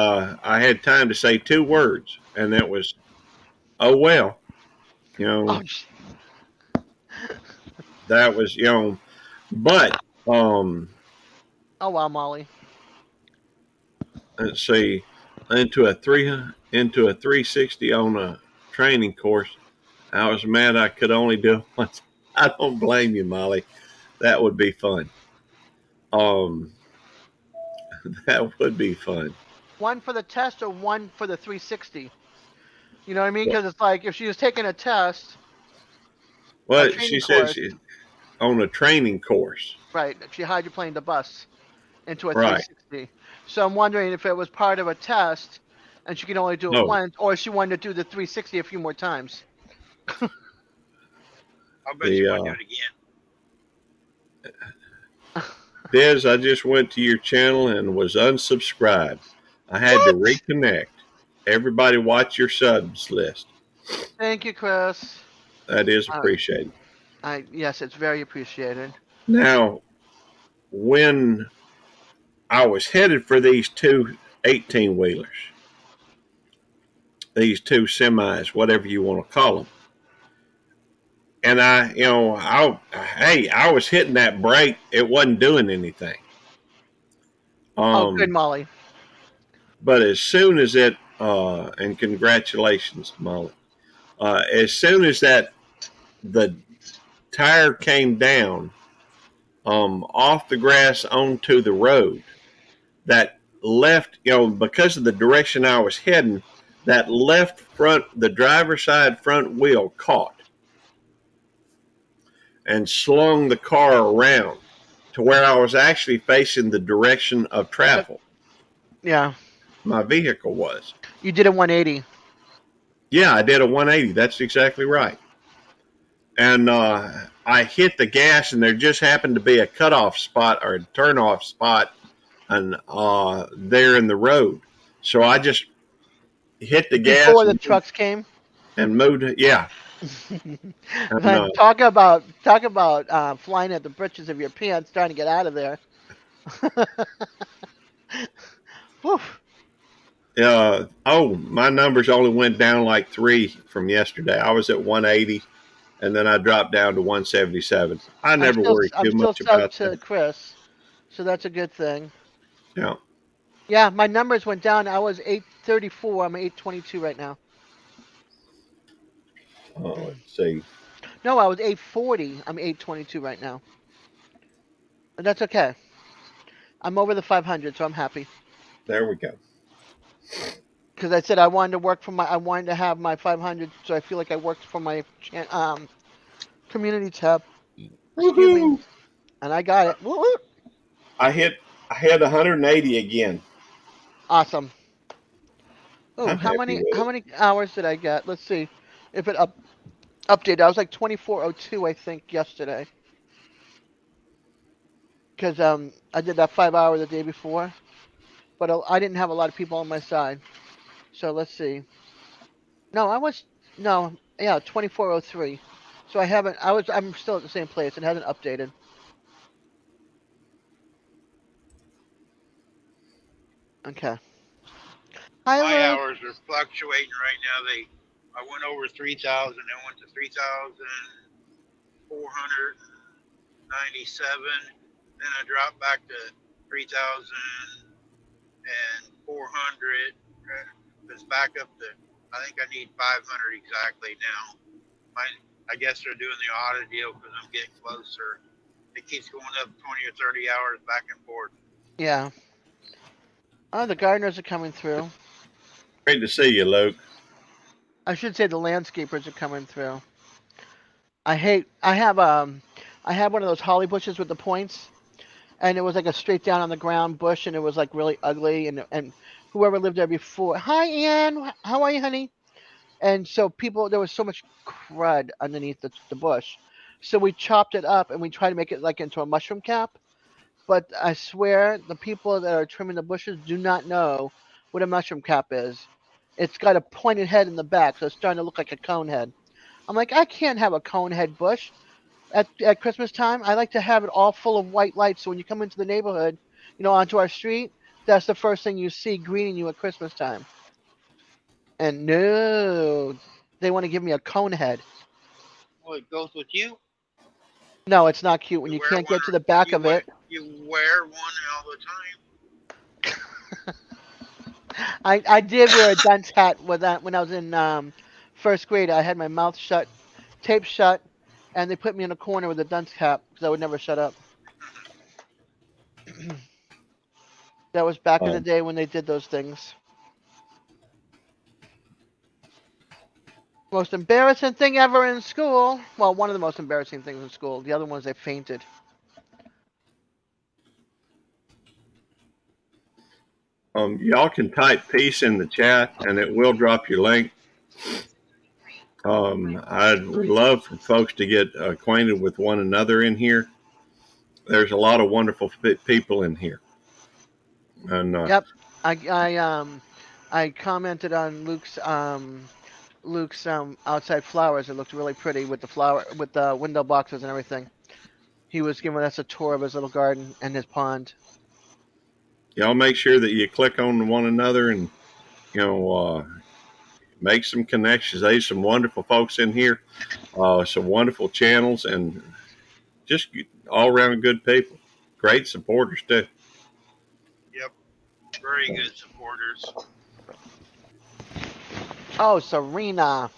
time to say 2 words, and that was, "Oh well," you know. Oh, That was, but oh wow, Molly. let's see, into a 360 on a training course. I was mad I could only do it once. I don't blame you, Molly. That would be fun. That would be fun. One for the test or one for the 360? You know what I mean? Because it's like if she was taking a test, Well, training she said course. she on a training course. right? She hydroplaned the bus into a Right. 360. So I'm wondering if it was part of a test, and she can only do it No. once, or she wanted to do the 360 a few more times. I'll bet The, you won't do it again. Des, I just went to your channel and was unsubscribed. I had to reconnect. Everybody watch your subs list. Thank you, Chris. That is appreciated. Yes, it's very appreciated. Now, when I was headed for these 2 18-wheelers, these 2 semis, whatever you want to call them, and I was hitting that brake. It wasn't doing anything. Oh, good, Molly. But as soon as it, and congratulations, Molly, as soon as the tire came down off the grass onto the road, that left, because of the direction I was heading, that left front, the driver's side front wheel caught and slung the car around to where I was actually facing the direction of travel. Yeah. My vehicle was. You did a 180. Yeah, I did a 180. That's exactly right. And I hit the gas, and there just happened to be a cutoff spot or a turnoff spot, and there in the road. So I just hit the gas Before the trucks came. and moved. Yeah. And, talk about flying at the britches of your pants, trying to get out of there. Woof. My numbers only went down like 3 from yesterday. I was at 180, and then I dropped down to 177. I never worry too much about to that. Chris, so that's a good thing. Yeah. Yeah, my numbers went down. I was 834. I'm 822 right now. Let's see. No, I was 840. I'm 822 right now. But that's okay. I'm over the 500, so I'm happy. There we go. Because I said I wanted to work I wanted to have my 500, so I feel like I worked for my community tab. Excuse me. And I got it. Woo-hoo. I had 180 again. Awesome. Oh, I'm how happy many with it. hours did I get? Let's see. If it updated, I was like 2402, I think, yesterday. Because I did that 5 hour the day before, but I didn't have a lot of people on my side. So let's see. No, 2403. So I'm still at the same place. It hasn't updated. Okay. Hi, My Luke. hours are fluctuating right now. I went over 3,000, then went to 3,497. Then I dropped back to 3,400. It's back up to, I think I need 500 exactly now. I guess they're doing the audit deal because I'm getting closer. It keeps going up 20 or 30 hours back and forth. Yeah. Oh, the gardeners are coming through. Great to see you, Luke. I should say the landscapers are coming through. I have one of those holly bushes with the points, and it was like a straight down on the ground bush, and it was like really ugly, and whoever lived there before. Hi, Ann. How are you, honey? And so there was so much crud underneath the bush, so we chopped it up and we tried to make it like into a mushroom cap. But I swear the people that are trimming the bushes do not know what a mushroom cap is. it's got a pointed head in the back, so it's starting to look like a cone head. I'm like, I can't have a cone head bush at Christmas time. I like to have it all full of white lights, so when you come into the neighborhood, onto our street, that's the first thing you see greeting you at Christmas time. And no, they want to give me a cone head. Well, it goes with you. No, it's not cute when you wear can't one get to or- the back you of wear- it. You wear one all the time. I did wear a dunce hat with that when I was in first grade. I had my mouth shut, taped shut, and they put me in a corner with a dunce cap because I would never shut up. That was back in the day when they did those things. Most embarrassing thing ever in school. Well, one of the most embarrassing things in school. The other ones, they fainted. Y'all can type peace in the chat, and it will drop your link. I'd love for folks to get acquainted with one another in here. There's a lot of wonderful people in here. And Yep, I commented on Luke's outside flowers. It looked really pretty with the window boxes and everything. He was giving us a tour of his little garden and his pond. y'all make sure that you click on one another and make some connections. There's some wonderful folks in here, some wonderful channels, and just all around good people. Great supporters too. Yep. Very good supporters. Oh, Serena.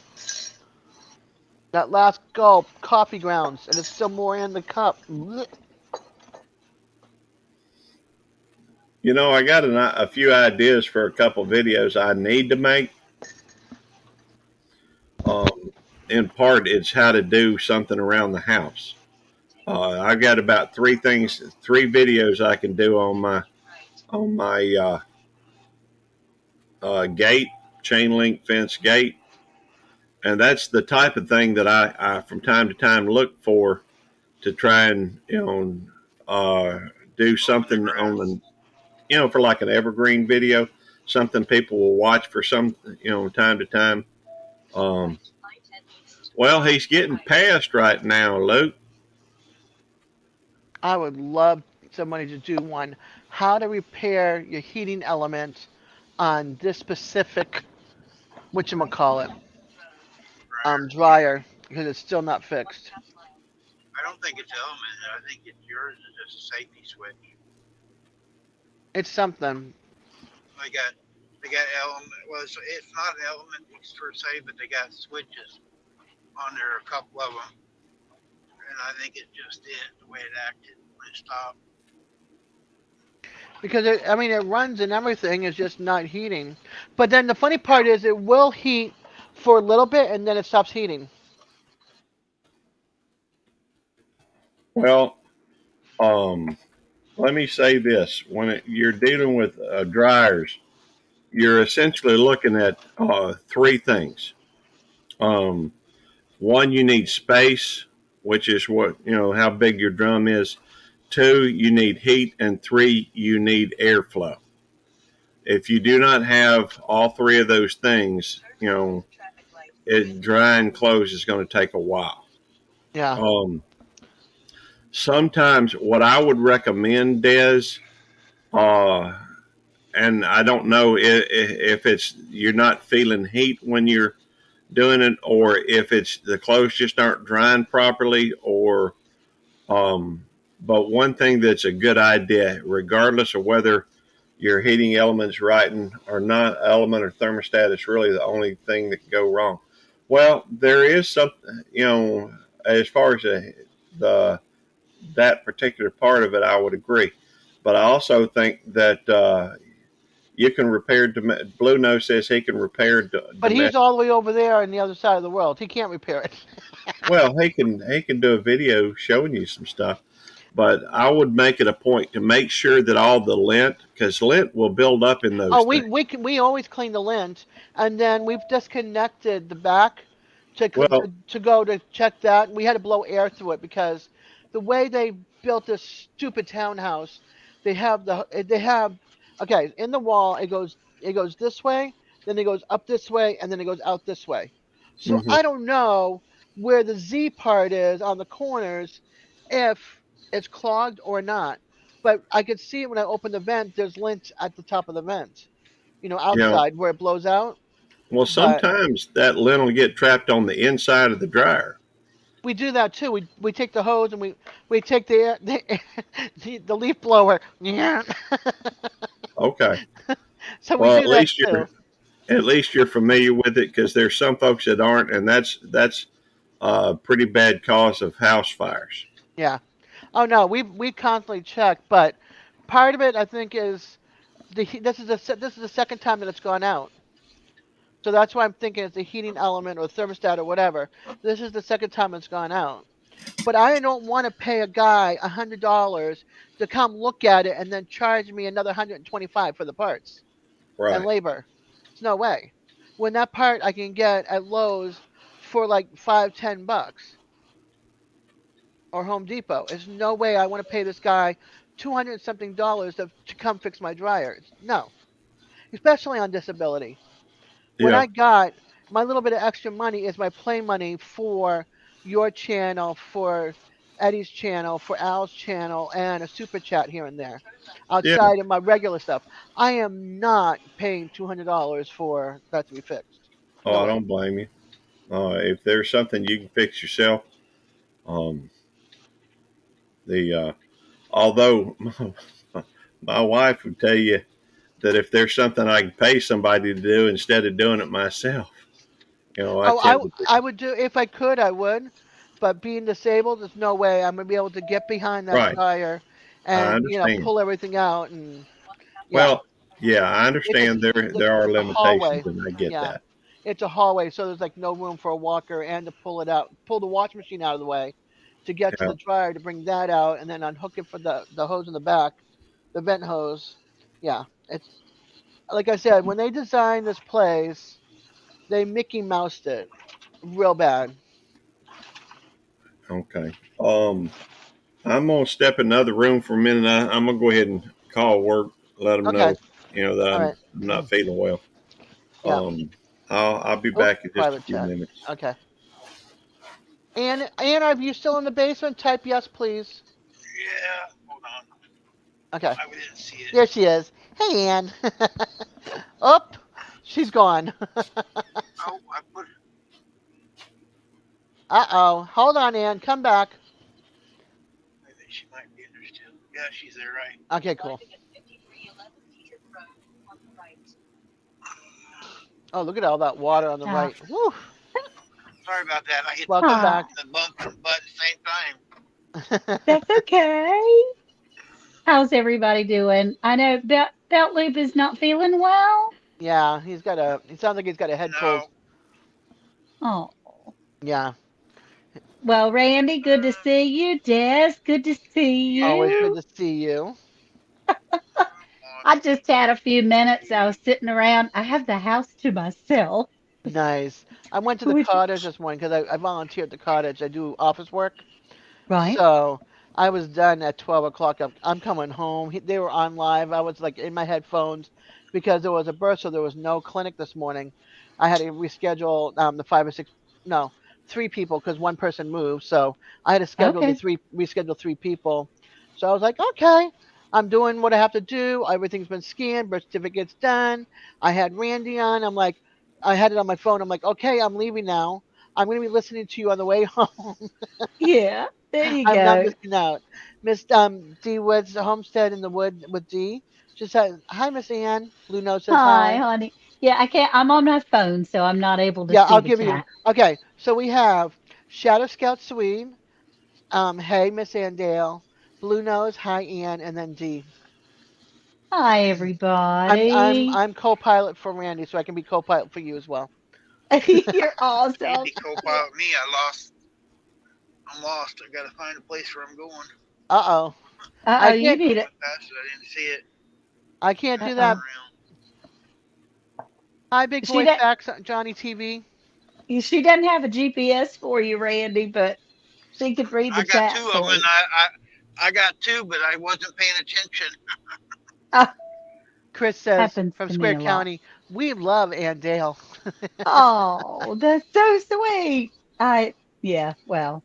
That last gulp, coffee grounds, and there's still more in the cup. Blech. I got a few ideas for a couple videos I need to make. In part, it's how to do something around the house. I got about three videos I can do on my gate, chain link fence gate, and that's the type of thing that I from time to time look for to try and do something on the for like an evergreen video, something people will watch for some time to time. Well, he's getting past right now, Luke. I would love somebody to do one. How to repair your heating element on this specific, whatchamacallit, dryer, because it's still not fixed. I don't think it's element. I think it's yours is just a safety switch. It's something. They got element. Well, it's not an element per se, but they got switches on there, a couple of them, and I think it just did the way it acted when it stopped. Because it runs and everything, it's just not heating. But then the funny part is it will heat for a little bit and then it stops heating. Well, let me say this: when you're dealing with dryers, you're essentially looking at three things. One, you need space, which is how big your drum is. Two, you need heat, and three, you need airflow. If you do not have all three of those things, drying clothes is going to take a while. Yeah. Sometimes what I would recommend is, and I don't know if it's you're not feeling heat when you're doing it, or if it's the clothes just aren't drying properly, or but one thing that's a good idea, regardless of whether your heating element's right or not, element or thermostat is really the only thing that can go wrong. Well, there is something, as far as that particular part of it, I would agree. But I also think that you can repair. Blue Nose says he can repair. But he's all the way over there on the other side of the world. He can't repair it. Well, he can do a video showing you some stuff. But I would make it a point to make sure that all the lint, because lint will build up in those. Oh, we always clean the lint, and then we've disconnected the back to go to check that. We had to blow air through it because the way they built this stupid townhouse, they have in the wall it goes this way, then it goes up this way, and then it goes out this way. So Mhm. I don't know where the Z part is on the corners, if it's clogged or not. But I could see it when I open the vent. There's lint at the top of the vent, You know, outside where it blows out. well, But sometimes that lint will get trapped on the inside of the dryer. we do that too. We take the hose and we take the leaf blower. Yeah. Okay. So we Well, do that too. at least you're familiar with it, because there's some folks that aren't, and that's a pretty bad cause of house fires. Yeah. Oh no, we constantly check, but part of it I think is this is the second time that it's gone out. So that's why I'm thinking it's a heating element or thermostat or whatever. This is the second time it's gone out. But I don't want to pay a guy $100 to come look at it and then charge me another 125 for the parts and Right. labor. It's no way. When that part I can get at Lowe's for like $5-10 or Home Depot. There's no way I want to pay this guy $200 something to come fix my dryers. No, especially on disability. What Yeah. I got, my little bit of extra money is my play money for your channel, for Eddie's channel, for Al's channel, and a super chat here and there. Yeah. Outside of my regular stuff, I am not paying $200 for that to be fixed. Oh, No I way. don't blame you. If there's something you can fix yourself, um, although my wife would tell you that if there's something I can pay somebody to do instead of doing it myself, I Oh, tend to. I would do if I could, I would. But being disabled, there's no way I'm gonna be able to get behind that Right. dryer I and understand. pull everything out and yeah. Well, yeah, I It's understand there are it's a hallway. limitations, and I get Yeah, that. it's a hallway, so there's like no room for a walker and to pull it out, pull the wash machine out of the way to get to Yeah. the dryer to bring that out and then unhook it for the hose in the back, the vent hose. Yeah, it's like I said, when they designed this place, they Mickey Moused it real bad. Okay. I'm gonna step in another room for a minute. I'm gonna go ahead and call work, let them Okay, know, that all I'm right. not feeling well. Yeah. I'll be Oh, back in just a private few chat. minutes. Okay. And are you still in the basement? Type yes, please. Yeah, hold on. Okay. I didn't see it. There she is. Hey, Ann. Up. She's gone. Oh, I put it. Uh-oh. Hold on, Ann. Come back. I think she might be interested. Yeah, she's there, right? Okay, cool. Oh, look at all that water on the right. Woo. Sorry about that. I hit Welcome back. the bump and butt at the same time. That's okay. How's everybody doing? I know Belt Loop is not feeling well. Yeah, he sounds like he's got a head cold. No, Oh. Yeah. Well, Randy, good to see you. Des, good to see Always you. good to see you. I just had a few minutes. I was sitting around. I have the house to myself. Nice. I went to the Which- cottage this morning because I volunteer at the cottage. I do office work. Right. So I was done at 12 o'clock. I'm coming home. They were on live. I was like in my headphones because there was a birth, so there was no clinic this morning. I had to reschedule the 5 or 6, no, 3 people because one person moved. So I had to schedule Okay. reschedule 3 people. So I was like, okay, I'm doing what I have to do. Everything's been scanned, birth certificate's done. I had Randy on. I'm like, I had it on my phone. I'm like, okay, I'm leaving now. I'm going to be listening to you on the way home. Yeah. There you I'm not go. missing out. Miss D Woods Homestead in the Wood with D. She said, hi, Miss Ann. Blue Nose says Hi, hi. honey. Yeah, I can't. I'm on my phone, so I'm not able to Yeah, see I'll the give you. chat. Okay, so we have Shadow Scout Sweet. Hey, Miss Andale. Blue Nose, hi, Ann, and then D. Hi, everybody. I'm co-pilot for Randy, so I can be co-pilot for you as well. You're awesome. need to co-pilot me. I'm lost. I gotta find a place where I'm going. Uh-oh. Uh-oh, you can't- need I it. didn't see it. I can't do Uh-oh. that. Around. Hi, Big She Boy did- Facts, Johnny TV. She doesn't have a GPS for you, Randy, but she could read the I got chat 2 of for them, you. and I got 2, but I wasn't paying attention. Chris says Happens from to me Square a lot. County, We love Ann Dale. Oh, that's so sweet. Yeah, well,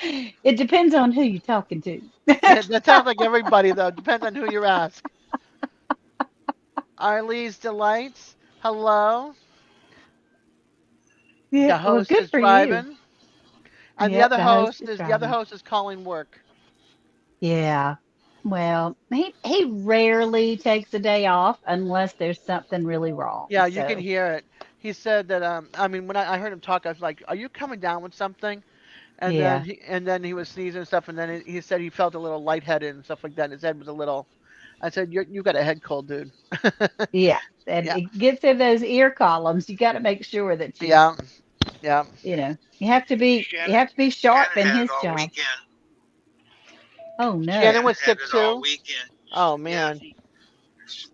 it depends on who you're talking to. That sounds like everybody though. Depends on who you ask. Arlene's Delights. Hello. The Yeah, well, host good is for you. driving, and Yep, the host is the other driving. host is calling work. Yeah. Well, he rarely takes a day off unless there's something really wrong. Yeah, you can So, hear it. He said that. I mean, when I heard him talk, I was like, "Are you coming down with something?" yeah, And then he was sneezing and stuff, and then he said he felt a little lightheaded and stuff like that. And his head was a little. I said, you got a head cold, dude." yeah. And Yeah, it gets in those ear columns. You got to make sure that yeah, yeah. you have to be sharp Shannon in had it his all job. weekend. Oh no, Shannon Shannon was had sick it all too. weekend. Oh Yeah, man,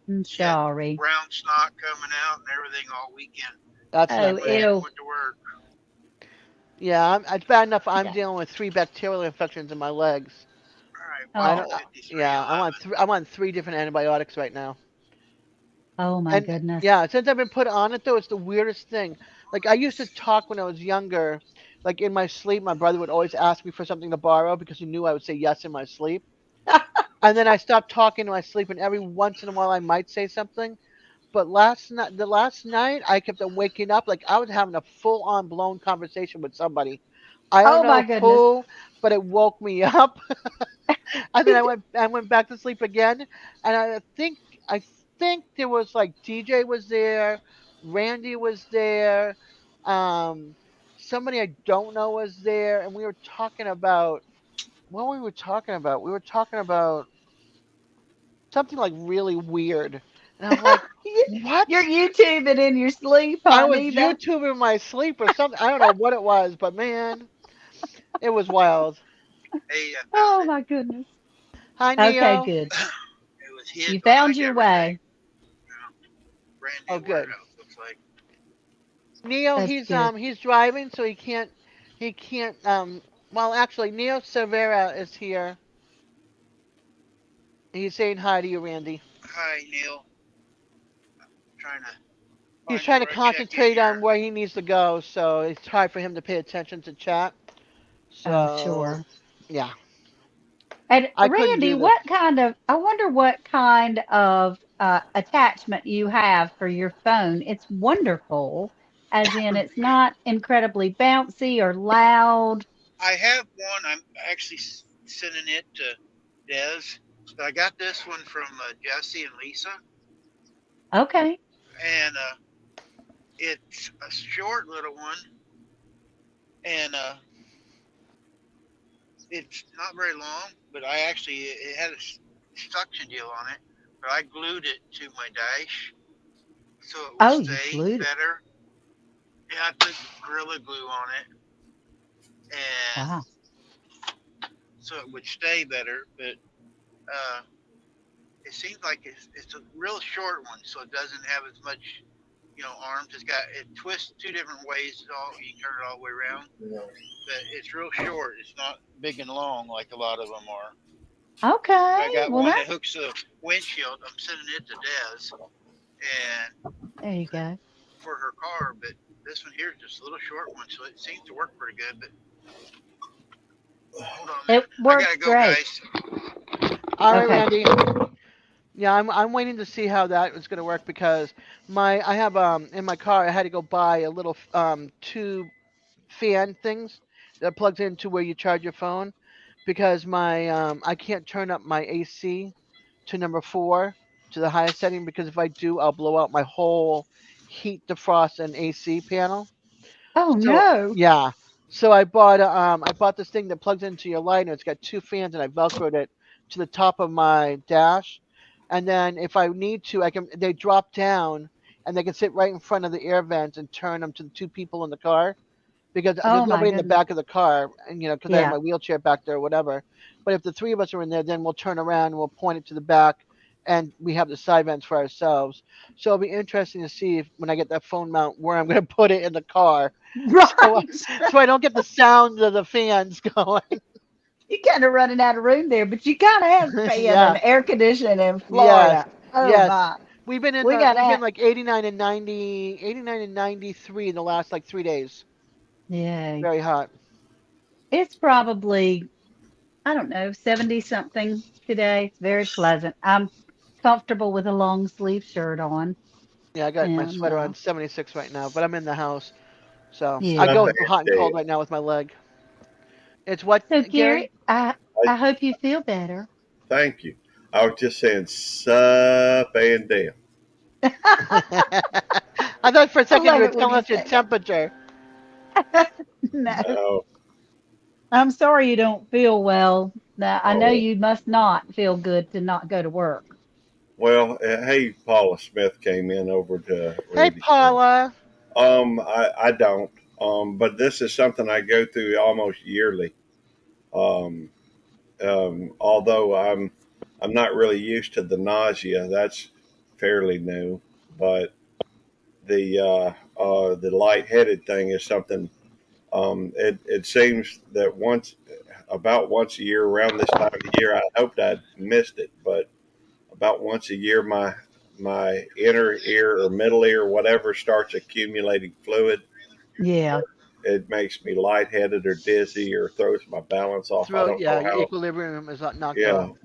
I'm she had sorry. brown snot coming out and everything all weekend. that's Oh, not When good. Shannon ew. went to work. Yeah, it's bad enough. I'm Yeah. dealing with 3 bacterial infections in my legs. All right, I well, don't. Oh, 5311. I'm on 3 different antibiotics right now. oh my And goodness. yeah, since I've been put on it though, it's the weirdest thing. Like I used to talk when I was younger. Like in my sleep, my brother would always ask me for something to borrow because he knew I would say yes in my sleep. And then I stopped talking in my sleep, and every once in a while I might say something. But the last night, I kept on waking up like I was having a full-on blown conversation with somebody. I don't Oh my know goodness. who, but it woke me up. And then I went back to sleep again, and I think there was like DJ was there, Randy was there, um, somebody I don't know was there, and we were talking about what we were talking about. We were talking about something like really weird, and I'm like, what? You're YouTubing in your sleep, I was honey. That's YouTubing in my sleep or something. I don't know what it was, but man, it was wild. Hey, I found oh it. my goodness. Hi, Okay, Neo. good. It was hid You found behind your everything. way. Brand Oh, new good. warehouse, looks like. Neo, That's good. he's driving, so he can't well actually Neo Cervera is here. He's saying hi to you, Randy. Hi, Neil. Trying to He's find it trying to where I check in concentrate on here. where he needs to go, so it's hard for him to pay attention to chat. Oh, So sure. yeah. And I couldn't Randy, do this. I wonder what kind of attachment you have for your phone. It's wonderful, as in it's not incredibly bouncy or loud. I have one. I'm actually sending it to Des. But I got this one from Jesse and Lisa, Okay. and it's a short little one, and it's not very long. But it had a suction deal on it, but I glued it to my dash so it would Oh, you stay glued it. better. Yeah, I put Gorilla Glue on it, and Wow. so it would stay better. But it seems like it's a real short one, so it doesn't have as much, arms. It twists 2 different ways. You can turn it all the way around, but it's real short. It's not big and long like a lot of them are. I Okay. got Well, one that hooks the windshield. I'm sending it to Des, and there you go. for her car, but this one here is just a little short one, so it seems to work pretty good. But hold on a It minute. I works gotta go, great. guys. All right, Okay. Randy. Yeah, I'm waiting to see how that is going to work because I have in my car I had to go buy a little 2 fan things that plugs into where you charge your phone because my I can't turn up my AC to number 4 to the highest setting because if I do I'll blow out my whole heat defrost and AC panel. Oh So no. yeah. So I bought this thing that plugs into your light and it's got 2 fans and I velcroed it to the top of my dash. And then if I need to, they drop down and they can sit right in front of the air vents and turn them to the 2 people in the car because Oh there's my nobody in the goodness. back of the car, and because I have Yeah. my wheelchair back there or whatever. But if the 3 of us are in there, then we'll turn around and we'll point it to the back, and we have the side vents for ourselves. So it'll be interesting to see if when I get that phone mount where I'm going to put it in the car, so Right. so I don't get the sound of the fans going. You kind of running out of room there, but you kind of have fan Yeah. and air conditioning in Yes. Florida. Oh Yes. my. We've been in We the, got we've been that. like 89 and 90, 89 and 93 in the last like 3 days. Yay. Very hot. It's probably, I don't know, 70 something today. It's very pleasant. I'm comfortable with a long sleeve shirt on. Yeah, I got my And sweater on 76 right now, but I'm in the house, so I yeah. go Nothing through hot and to cold right now with my leg. It's what, So Gary? Gary, I I, I hope you feel better. thank you. I was just saying, sup and down. I thought for a I second you love were it when telling you us your say that. temperature. No, No, I'm sorry you don't feel well. Now, I know oh, you must not feel good to not go to work. well, hey, Paula Smith came in over to Hey, Rudy's room. Paula. I don't. But this is something I go through almost yearly. Um, although I'm not really used to the nausea. That's fairly new, but the lightheaded thing is something. It seems that about once a year around this time of year, I hoped I'd missed it, but about once a year, my inner ear or middle ear, whatever, starts accumulating fluid. Yeah, It makes me lightheaded or dizzy or throws my balance off. I Throat, don't yeah, know your how. equilibrium is not knocked Yeah, off.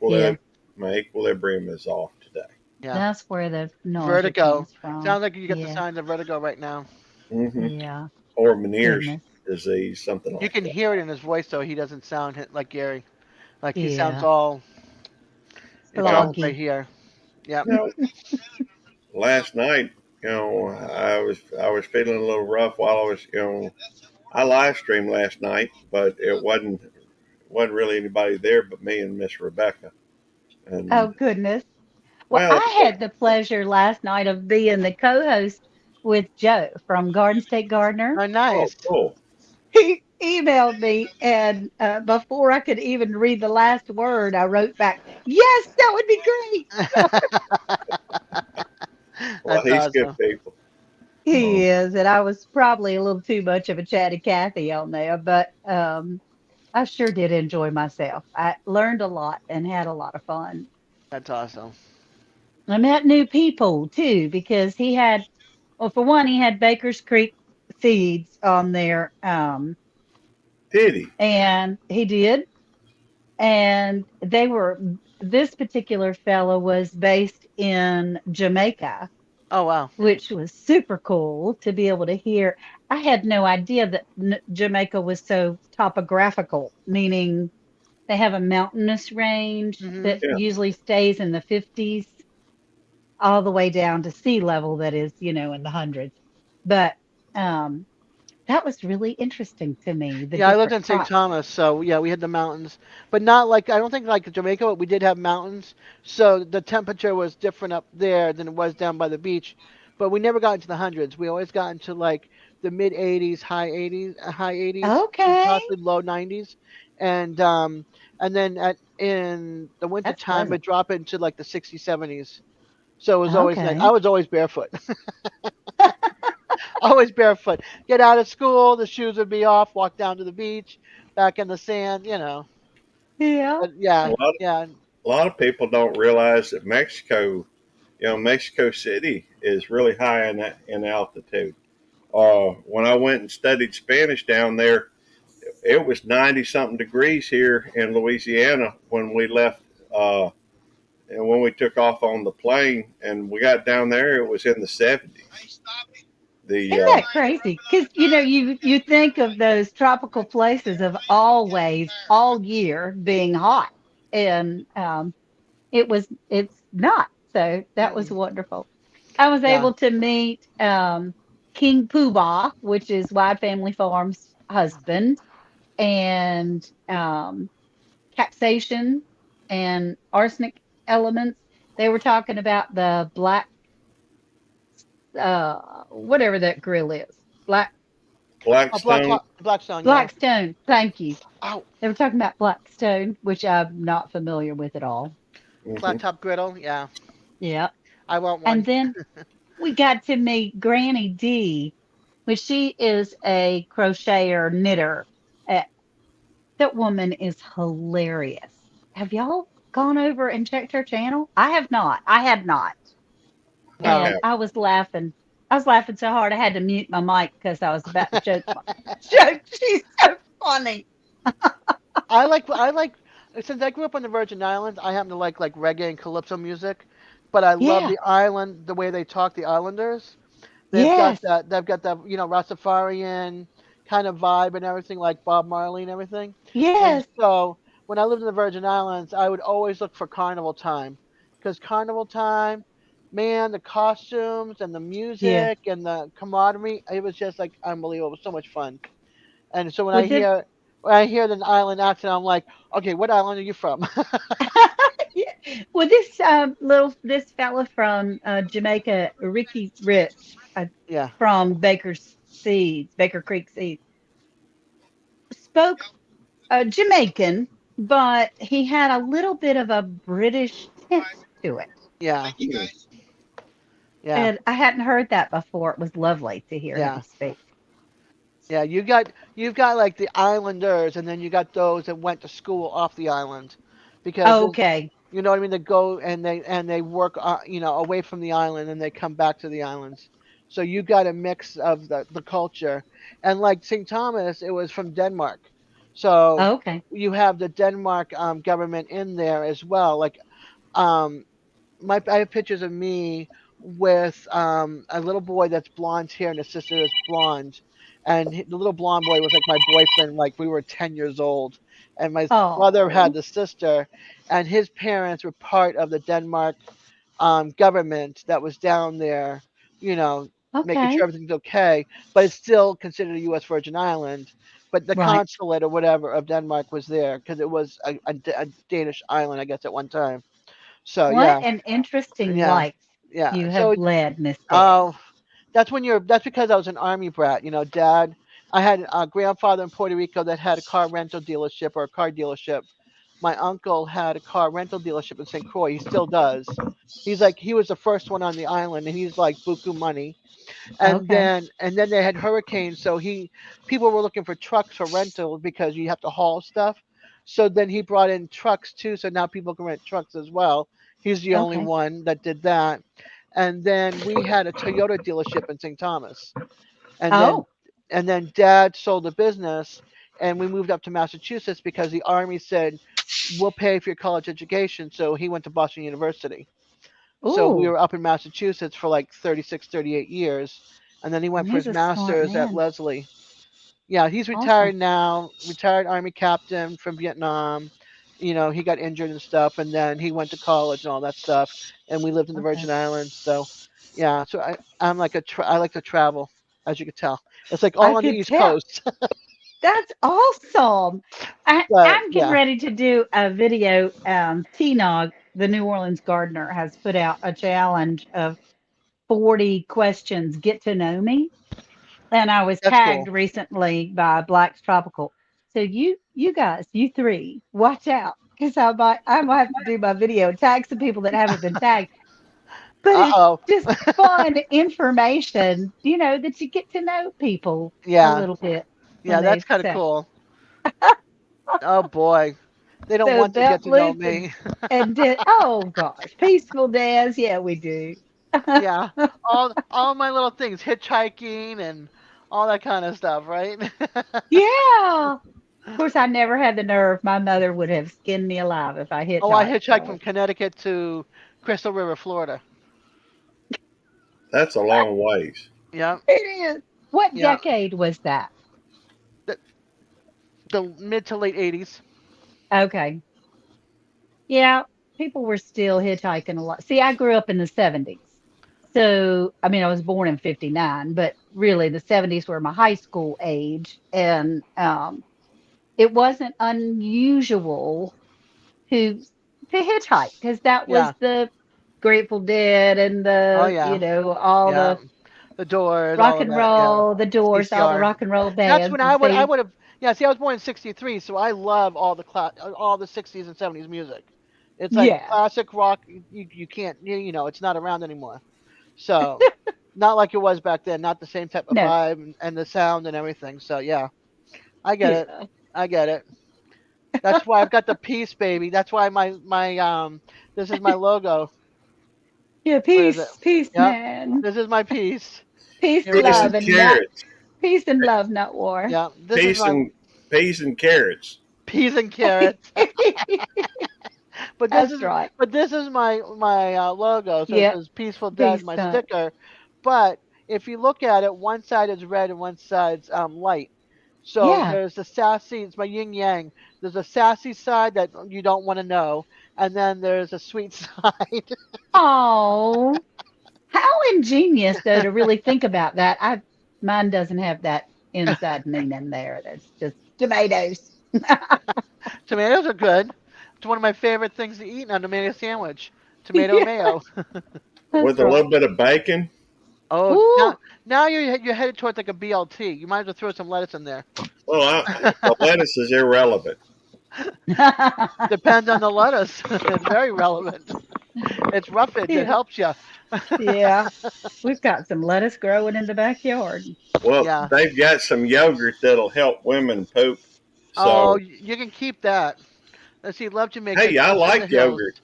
yeah. my equilibrium is off today. Yeah. That's where the nausea Vertigo. comes from. Sounds like you get the Yeah, signs of vertigo right now. Hmm. yeah. Or Meniere's Goodness. disease, something You like can that. hear it in his voice, though. He doesn't sound like Gary. Like he sounds Yeah. all. It's Yeah. all right Sloggy. here. Yep. You know, last night, I was feeling a little rough while I was, I live streamed last night, but it wasn't really anybody there but me and Miss Rebecca. Oh, And goodness. Well, well, I had the pleasure last night of being the co-host with Joe from Garden State Gardener. Oh, oh, nice. cool. He emailed me, and before I could even read the last word, I wrote back, "Yes, that would be great." Well, That's he's good awesome. people. He is, and I was probably a little too much of a chatty Cathy on there, but I sure did enjoy myself. I learned a lot and had a lot of fun. That's awesome. I met new people too because he had, well, for one, he had Baker's Creek seeds on there, Did he? and he did, and they were. This particular fellow was based in Jamaica, Oh, wow. which was super cool to be able to hear. I had no idea that Jamaica was so topographical, meaning they have a mountainous range Hmm. that Yeah. usually stays in the 50s all the way down to sea level that is, in the hundreds. But um, that was really interesting to me, the Yeah, I lived different in St. crops. Thomas, so yeah, we had the mountains, but not like I don't think like Jamaica, but we did have mountains, so the temperature was different up there than it was down by the beach. But we never got into the hundreds. We always got into like the mid 80s, high 80s, and Okay, possibly low 90s, and then in the winter that's time, pleasant. it drop into like the 60s, 70s. So it was always nice. I Okay. was always barefoot. Always barefoot. Get out of school, the shoes would be off, walk down to the beach, back in the sand. Yeah. But yeah, A lot of, yeah. a lot of people don't realize that Mexico City is really high in altitude. When I went and studied Spanish down there, it was 90 something degrees here in Louisiana when we left. And when we took off on the plane and we got down there, it was in the 70s. The Isn't that crazy? Because you think of those tropical places of always all year being hot, and it's not. So that was Mm-mm. wonderful. I was Yeah. able to meet King Poobah, which is Wide Family Farms' husband, and Capsation and Arsenic Elements. They were talking about the black, whatever that grill is, black Oh, Blackstone. Blackstone, yeah. Blackstone. Thank you. Oh, They were talking about Blackstone, which I'm not familiar with at all. Hmm. flat top griddle, yeah. Yeah. I want And one. then we got to meet Granny D, which she is a crocheter knitter. Uh, that woman is hilarious. Have y'all gone over and checked her channel? I have not. I had not. I And have. I was laughing. I was laughing so hard I had to mute my mic because I was about to joke. Joke. She's so funny. I like since I grew up on the Virgin Islands, I happen to like reggae and calypso music, but I love Yeah. the island, the way they talk, the islanders. Yes. They've got that, Rastafarian kind of vibe and everything, like Bob Marley and everything. And Yes. so when I lived in the Virgin Islands, I would always look for carnival time, because carnival time, man, the costumes and the Yeah. music and the camaraderie, it was just like unbelievable. It was so much fun. And so Well, this when I hear the island accent, I'm like, okay, what island are you from? yeah. Well, this fella from Jamaica, Ricky Rich, Yeah, from Baker Creek Seeds, spoke Jamaican, but he had a little bit of a British tint to it. yeah, yeah, And I hadn't heard that before. It was lovely to hear him yeah. speak. Yeah, you've got like the islanders, and then you got those that went to school off the island, because Okay. you know what I mean. They go and they work, away from the island, and they come back to the islands. So you got a mix of the culture, and like St. Thomas, it was from Denmark. So Okay. you have the Denmark government in there as well. Like, um, I have pictures of me with a little boy that's blonde hair and a sister that's blonde, and the little blonde boy was like my boyfriend. Like, we were 10 years old, and my brother had Oh. the sister, and his parents were part of the Denmark government that was down there, you know, making sure Okay. everything's okay. But it's still considered a U.S. Virgin Island. But the Right. consulate or whatever of Denmark was there because it was a Danish island, I guess, at one time. So What yeah, an interesting yeah, life yeah. you So have led, Miss Bev. oh, that's because I was an army brat. Dad. I had a grandfather in Puerto Rico that had a car rental dealership or a car dealership. My uncle had a car rental dealership in St. Croix. He still does. He was the first one on the island, and he's like buku money. And Okay. then they had hurricanes, so people were looking for trucks for rental because you have to haul stuff. So then he brought in trucks too, so now people can rent trucks as well. He's the only Okay. one that did that. And then we had a Toyota dealership in St. Thomas. And then Oh, Dad sold the business, and we moved up to Massachusetts because the Army said, "We'll pay for your college education." So he went to Boston University. So we ooh, were up in Massachusetts for like 36, 38 years. And then he went for he's his a smart master's at man. Lesley. Yeah, he's Awesome. retired now, retired Army captain from Vietnam. He got injured and stuff, and then he went to college and all that stuff. And we lived in the Virgin Okay. Islands. So, yeah, so I like to travel, as you could tell. It's like I all on the could East tell. Coast. That's awesome. But I'm getting yeah, ready to do a video. T-Nog, the New Orleans Gardener, has put out a challenge of 40 questions, get to know me. And I was that's tagged cool. recently by Black's Tropical. So you guys, you three, watch out. Because I might have to do my video, tag some people that haven't been tagged. But Uh it's oh. just fun information, that you get to know people a Yeah, little bit when yeah, they that's kind of say. cool. Oh boy, they don't So want to get Beth to know Loop and me. and did oh gosh, peaceful dance. Yeah, we do. Yeah, all my little things, hitchhiking and all that kind of stuff, right? Yeah. Of course, I never had the nerve. My mother would have skinned me alive if I Oh, I hitchhiked. hitchhiked from So Connecticut to Crystal River, Florida. That's a long ways. Yeah, it is. What yeah, decade was that? the, the mid to late '80s. Okay. Yeah, people were still hitchhiking a lot. See, I grew up in the 70s. So, I mean, I was born in 59, but really the 70s were my high school age. And it wasn't unusual to to hitchhike because that Yeah. was the Grateful Dead and Oh the yeah, all yeah. the The Doors, rock all of and that. Yeah. roll, the Doors, all the CCR. rock and roll That's when bands. And I see, would have. Yeah. See, I was born in '63, so I love all the '60s and '70s music. It's like yeah, classic rock. You can't. It's not around anymore. So, not like it was back then. Not the same type of no, vibe and the sound and everything. So yeah, I get it. yeah. I get it. That's why I've got the peace, baby. That's why my this is my logo. Yeah, What is peace, it? peace, Yep. man. This is my piece. Peace, Here we Peas go. love, and and not carrots. peace and love, not war. Yeah, this is Peas my and peas and carrots. peas and carrots. But this That's is right. my logo. So it Yep. says Peaceful Dead, Peace my sign. sticker. But if you look at it, one side is red and one side's light. So Yeah. there's the sassy. It's my yin yang. There's a sassy side that you don't want to know, and then there's a sweet side. Oh, how ingenious though to really think about that. Mine doesn't have that inside meaning there. That's just tomatoes. Tomatoes are good. It's one of my favorite things to eat on a tomato sandwich. Tomato Yeah, mayo. that's With a right. little bit of bacon. Oh, Ooh. now you're headed towards like a BLT. You might as well throw some lettuce in there. Well, the lettuce is irrelevant. Depends on the lettuce. It's very relevant. It's roughage. It Yeah. helps you. Yeah. We've got some lettuce growing in the backyard. Well, Yeah. they've got some yogurt that'll help women poop. Oh, So, you can keep that. Let's see. Love Jamaica. hey, I Comes from the like hills. yogurt.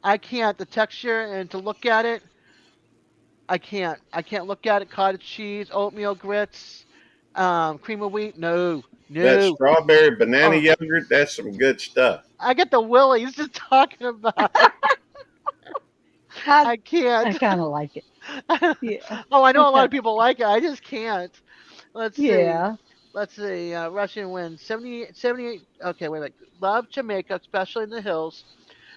I can't. The texture and to look at it, I can't. I can't look at it. Cottage cheese, oatmeal grits, cream of wheat. No, That no. strawberry banana Oh, yogurt, that's some good stuff. I get the willies just talking about it. I I can't. kind of like it. Yeah. Oh, I know a lot of people like it. I just can't. Let's see. Yeah. Let's see. Russian wind 78. Okay, wait a minute. Love Jamaica, especially in the hills.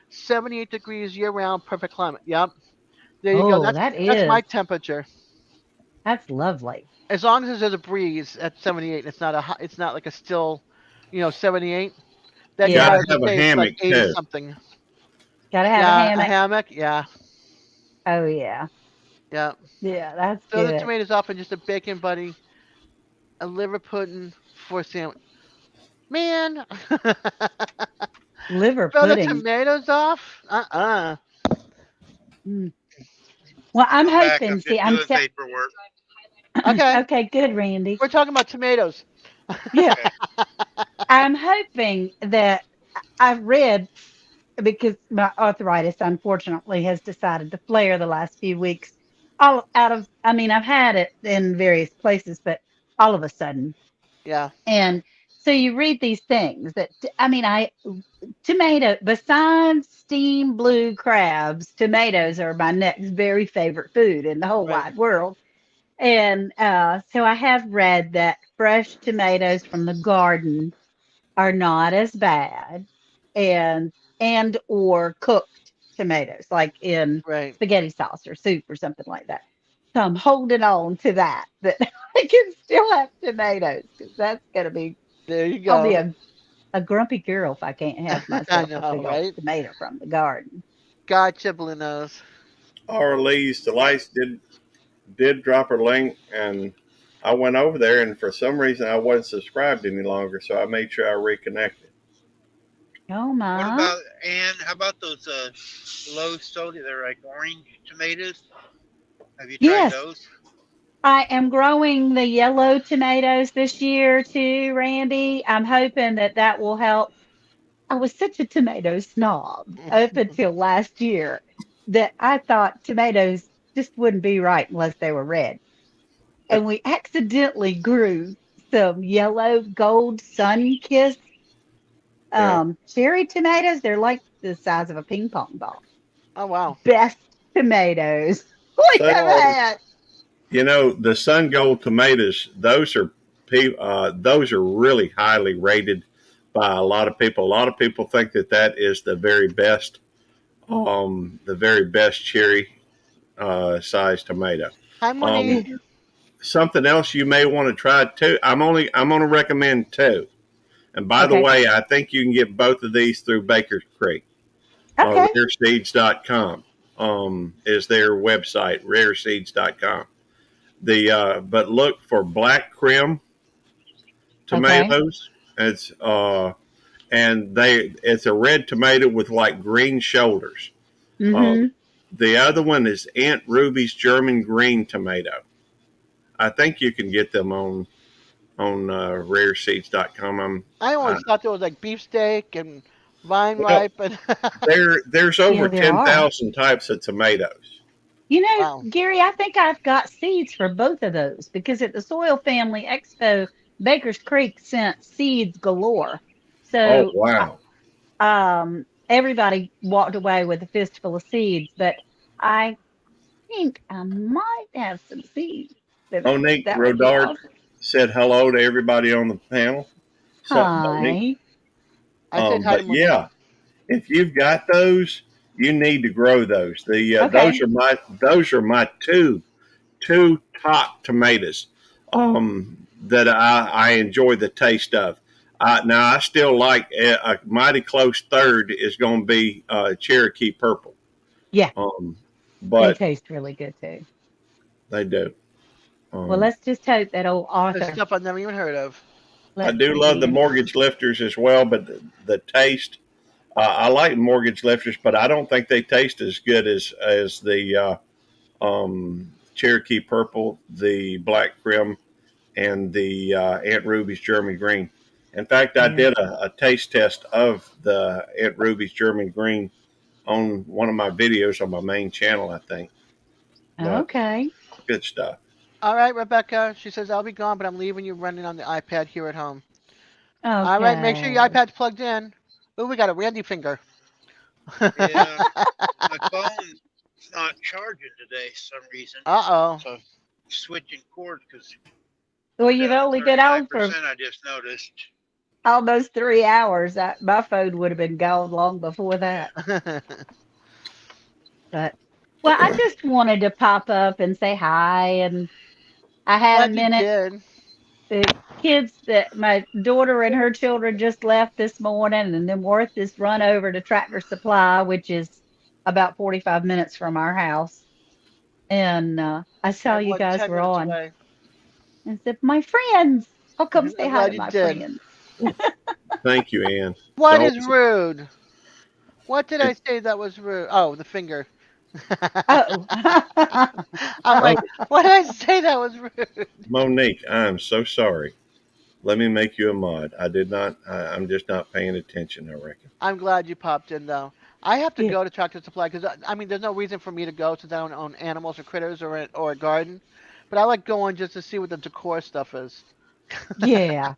78 degrees year round, perfect climate. Yep. There you go. Oh, That's my temperature. that's lovely. As long as there's a breeze at 78, it's not it's not like a still, 78. That Yeah. Gotta drives have the a face hammock like 80 too. something. Gotta have a Yeah, hammock. a hammock. Yeah, Oh yeah. yeah. Yeah, that's Throw the good. tomatoes off and just a bacon buddy, a liver pudding for a sandwich. Man, Liver throw the pudding. tomatoes off. Mm. Well, I'm I'm back. hoping. I'm See, just I'm doing paperwork. Okay, okay. Good, Randy. we're talking about tomatoes. Yeah, Okay. I'm hoping that I've read because my arthritis unfortunately has decided to flare the last few weeks. All out of, I mean, I've had it in various places, but all of a sudden. Yeah, And so you read these things that, I mean, tomato, besides steamed blue crabs, tomatoes are my next very favorite food in the whole right. wide world. And so I have read that fresh tomatoes from the garden are not as bad, and or cooked tomatoes, like in Right. spaghetti sauce or soup or something like that. So I'm holding on to that I can still have tomatoes because that's gonna be. There you I'll be go. a grumpy girl if I can't have I myself a know, big old right? tomato from the garden. Gotcha, Blue Nose. Arlise Delights did drop her link, and I went over there, and for some reason I wasn't subscribed any longer, so I made sure I reconnected. Oh What my. about Ann? How about those low sodium? They're like orange tomatoes. Have you tried Yes, those? I am growing the yellow tomatoes this year too, Randy. I'm hoping that will help. I was such a tomato snob up until last year that I thought tomatoes just wouldn't be right unless they were red. And we accidentally grew some yellow gold sun-kissed Yeah. cherry tomatoes. They're like the size of a ping pong ball. Oh wow. Best tomatoes we So, ever had. the Sun Gold tomatoes, those are really highly rated by a lot of people. A lot of people think that is the very best cherry size tomato. Hi, Monique. Something else you may want to try too. I'm going to recommend two. And by the Okay. way, I think you can get both of these through Baker's Creek. Okay. Rareseeds.com is their website, rareseeds.com. But look for black Krim tomatoes. It's it's a red tomato with like green shoulders. Mm-hmm. The other one is Aunt Ruby's German green tomato. I think you can get them on rareseeds.com. I always thought there was like beefsteak and vine Well, ripe and there's over Yeah, there are. 10,000 types of tomatoes. You know, Wow. Gary, I think I've got seeds for both of those because at the Soil Family Expo, Baker's Creek sent seeds galore. Oh So wow. everybody walked away with a fistful of seeds, but I think I might have some seeds. Monique That would be Rodard awesome. said hello to everybody on the panel. So Monique, Hi. I said hi to but Monique. yeah, if you've got those, you need to grow those. The Okay. those are my two top tomatoes that I enjoy the taste of. Now I still like a mighty close third is going to be Cherokee Purple. Yeah, Um, they but taste really good too. they do. Well, let's just hope that old There's Arthur. stuff I've never even heard of. I Let's do see love the here. mortgage lifters as well, but the taste. I like mortgage lifters, but I don't think they taste as good as the Cherokee Purple, the Black Grim, and the Aunt Ruby's German Green. In fact, I Yeah. did a taste test of the Aunt Ruby's German Green on one of my videos on my main channel, I think. But Okay. good stuff. All right, Rebecca. She says I'll be gone, but I'm leaving you running on the iPad here at home. All right, make sure your Okay. iPad's plugged in. Ooh, we got a Randy finger. Yeah, my phone's not charging today for some reason. Uh-oh. So I'm switching cords because Well, you've only been on for 39% I just noticed. almost 3 hours. My phone would have been gone long before that. But well, I just wanted to pop up and say hi, and I had a Glad you minute. did. The kids that my daughter and her children just left this morning, and then Worth has run over to Tractor Supply, which is about 45 minutes from our house. And I saw And you what, guys 10 were minutes on. away. And said, my friends, I'll come say I'm hi glad to you my did. friends. Thank you, Ann. What Don't- is rude? What did I say that was rude? Oh, the finger. Oh. I'm like, what did I say that was rude? Monique, I'm so sorry. Let me make you a mod. I did not. I'm just not paying attention, I reckon. I'm glad you popped in, though. I have to Yeah. go to Tractor Supply because, I mean, there's no reason for me to go since I don't own animals or critters or a garden. But I like going just to see what the decor stuff is. Yeah.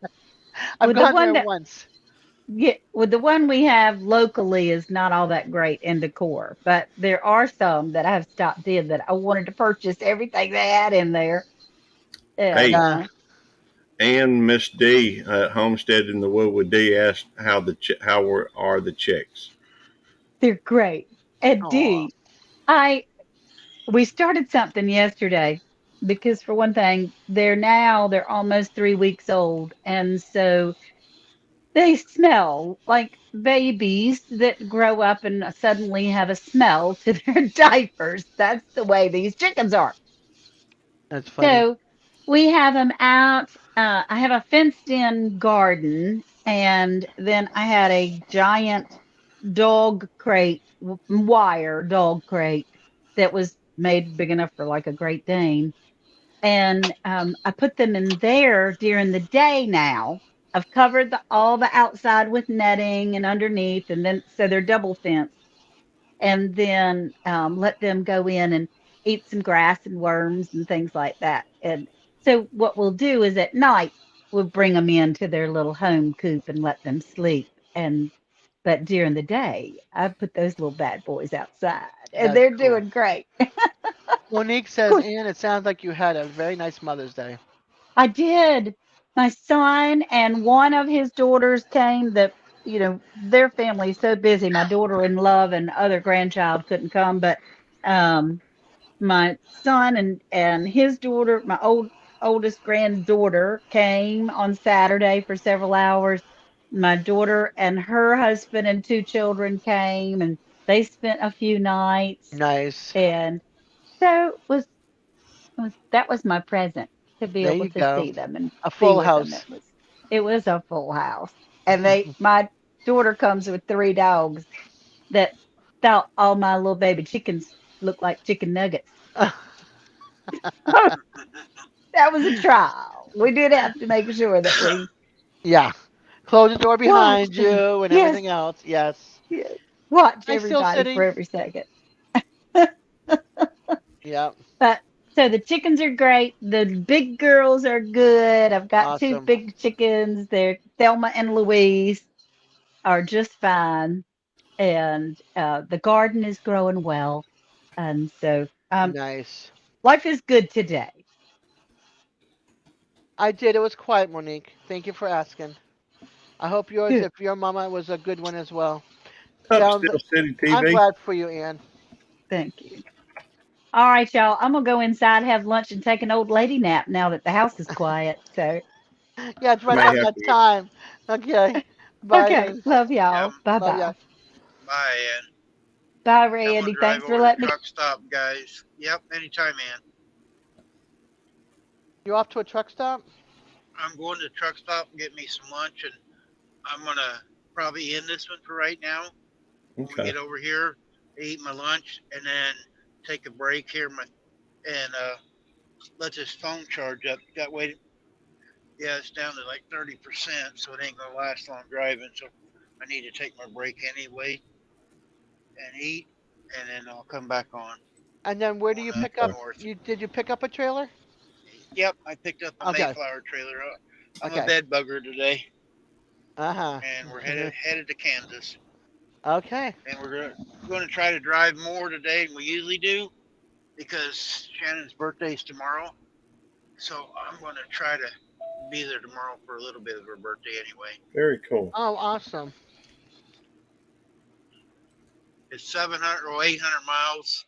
I've Well, the gone one there that once. Yeah, well, the one we have locally is not all that great in decor, but there are some that I've stopped in that I wanted to purchase everything they had in there. And Hey, Uh, and Miss D at Homestead in the Woodwood D asked how are the chicks? they're great. And Aw. D, we started something yesterday because for one thing, they're almost 3 weeks old, and so they smell like babies that grow up and suddenly have a smell to their diapers. That's the way these chickens are. That's funny. So we have them out. I have a fenced in garden, and then I had a giant dog crate, wire dog crate that was made big enough for like a Great Dane. And I put them in there during the day now. I've covered all the outside with netting and underneath, and then so they're double fenced, and then let them go in and eat some grass and worms and things like that. And so what we'll do is at night we'll bring them into their little home coop and let them sleep. And but during the day, I put those little bad boys outside, and That's they're cool. doing great. Monique Of says, course, Ann, it sounds like you had a very nice Mother's Day. I did. My son and one of his daughters came. Their family's so busy. My daughter in love and other grandchild couldn't come, but um, my son and his daughter, my oldest granddaughter, came on Saturday for several hours. My daughter and her husband and two children came, and they spent a few nights. Nice. And so that was my present to be There able you to go. see them and A be full with them. house. It was a full house, and my daughter comes with 3 dogs that thought all my little baby chickens looked like chicken nuggets. That was a trial. We did have to make sure that we Yeah. Close the door behind watched them. you and Yes, everything else. Yes. yes. Watch Am I still everybody for sitting? every second. Yeah. But so the chickens are great. The big girls are good. I've got two Awesome. big chickens. They're Thelma and Louise are just fine. And the garden is growing well. And so Nice. life is good today. I did. It was quiet, Monique. Thank you for asking. I hope yours, Good. if your mama was a good one as well. Up Sounds. Still City I'm TV. glad for you, Ann. Thank you. All right, y'all. I'm gonna go inside, have lunch, and take an old lady nap now that the house is quiet. So, Yeah, it's right May about have that to. time. Okay. Bye, okay. Ann. Love Yeah. y'all. Bye Love ya. bye. Bye, Ann. Bye, I'm gonna Randy. drive Thanks for over to the letting me. truck stop, guys. Yep, anytime, Ann. You off to a truck stop? I'm going to the truck stop and get me some lunch, and I'm gonna probably end this one for right now. When we Okay. get over here, eat my lunch, and then take a break here, and let this phone charge up. That way, yeah, it's down to like 30%, so it ain't gonna last long driving. So I need to take my break anyway and eat, and then I'll come back on. And then where do you Going pick up? north. Did you pick up a trailer? Yep, I picked up a Okay. Mayflower trailer. I'm a Okay. bed bugger today, Uh-huh. and we're headed to Kansas. Okay. And we're going to try to drive more today than we usually do because Shannon's birthday is tomorrow. So I'm going to try to be there tomorrow for a little bit of her birthday anyway. Very cool. Oh, awesome. It's 700 or 800 miles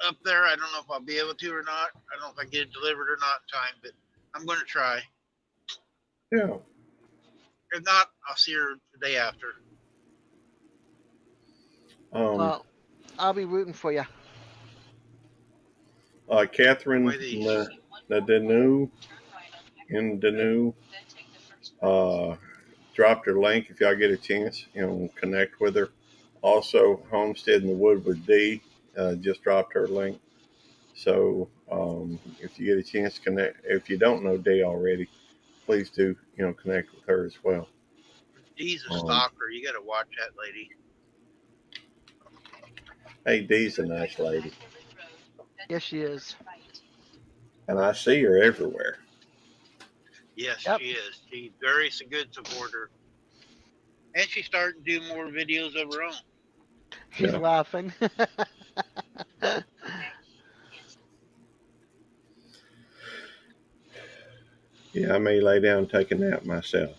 up there. I don't know if I'll be able to or not. I don't know if I get it delivered or not in time, but I'm going to try. Yeah. If not, I'll see her the day after. Well, I'll be rooting for you. Catherine Why these? Danu in Danu dropped her link if y'all get a chance, connect with her. Also, Homestead in the Wood with D just dropped her link. So if you get a chance to connect, if you don't know D already, please do, connect with her as well. Dee's a stalker. You got to watch that lady. Hey, Dee's a nice lady. Yes, she is. And I see her everywhere. Yes, Yep. she is. She's very good supporter. And she's starting to do more videos of her own. She's laughing. Yeah, I may lay down and take a nap myself.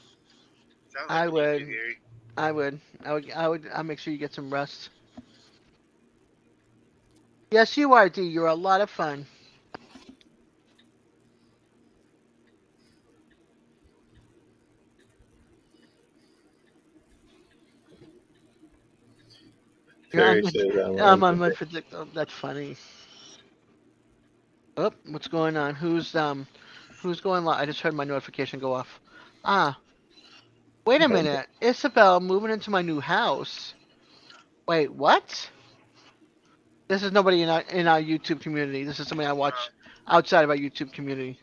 Sounds like I you would. do, Gary. I'll make sure you get some rest. Yes, you are, D. You're a lot of fun. Terry says I'm unpredictable. That's funny. Oh, what's going on? Who's going live? I just heard my notification go off. Wait a minute. Isabel moving into my new house. Wait, what? This is nobody in our YouTube community. This is somebody I watch outside of our YouTube community.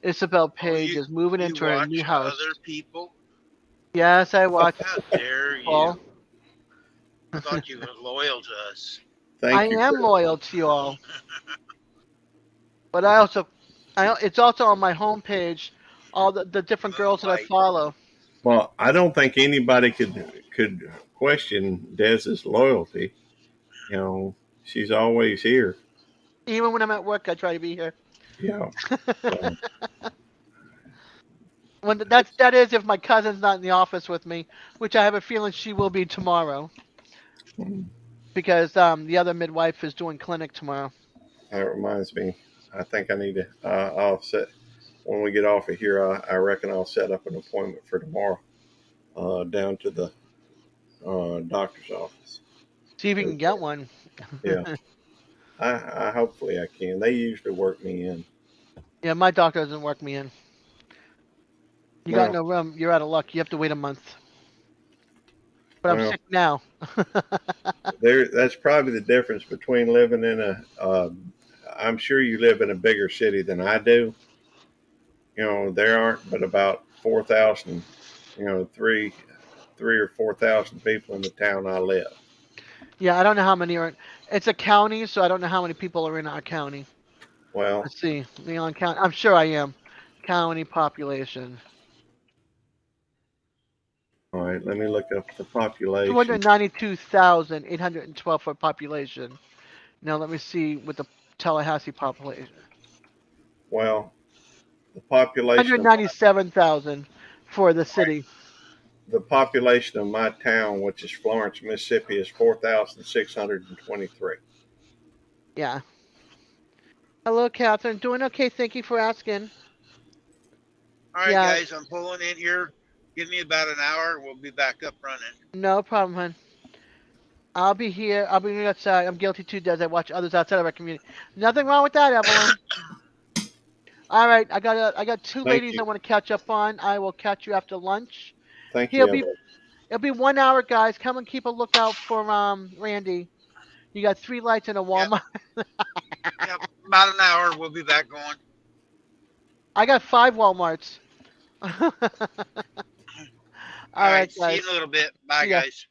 Isabel Page is moving into her new house. Other people? Yes, I watch. How dare you? Paul. I thought you were loyal to us. I am loyal to you all. But it's also on my homepage, all the different girls that I follow. Well, I don't think anybody could question Dez's loyalty. She's always here. Even when I'm at work, I try to be here. Yeah. That is if my cousin's not in the office with me, which I have a feeling she will be tomorrow. Because the other midwife is doing clinic tomorrow. That reminds me. I think I need to. I'll set when we get off of here. I reckon I'll set up an appointment for tomorrow. Down to the doctor's office. See if you can get one. Yeah. I hopefully I can. They usually work me in. Yeah, my doctor doesn't work me in. You got no room. You're out of luck. You have to wait a month. But I'm sick now. That's probably the difference between living in I'm sure you live in a bigger city than I do. There aren't but about 4,000, 3 or 4,000 people in the town I live. Yeah, I don't know how many are. It's a county, so I don't know how many people are in our county. Well, Let's see, Leon County. I'm sure I am. County population. all right. Let me look up the population. 292,812 for population. Now let me see with the Tallahassee population. Well, the population. 197,000 for the city. The population of my town, which is Florence, Mississippi, is 4,623. Yeah. Hello, Catherine. Doing okay. Thank you for asking. All right, Yeah. guys, I'm pulling in here. Give me about an hour. We'll be back up running. No problem, hon. I'll be here. I'll be outside. I'm guilty too, Des. I watch others outside of our community. Nothing wrong with that, Evelyn. All right, I got two Thank ladies you. I want to catch up on. I will catch you after lunch. Thank He'll you. be Evelyn. It'll be 1 hour, guys. Come and keep a lookout for Randy. You got 3 lights in a Walmart. Yep, about an hour. We'll be back going. I got 5 Walmarts. All right, See you guys. in a little bit. Bye, See ya. guys.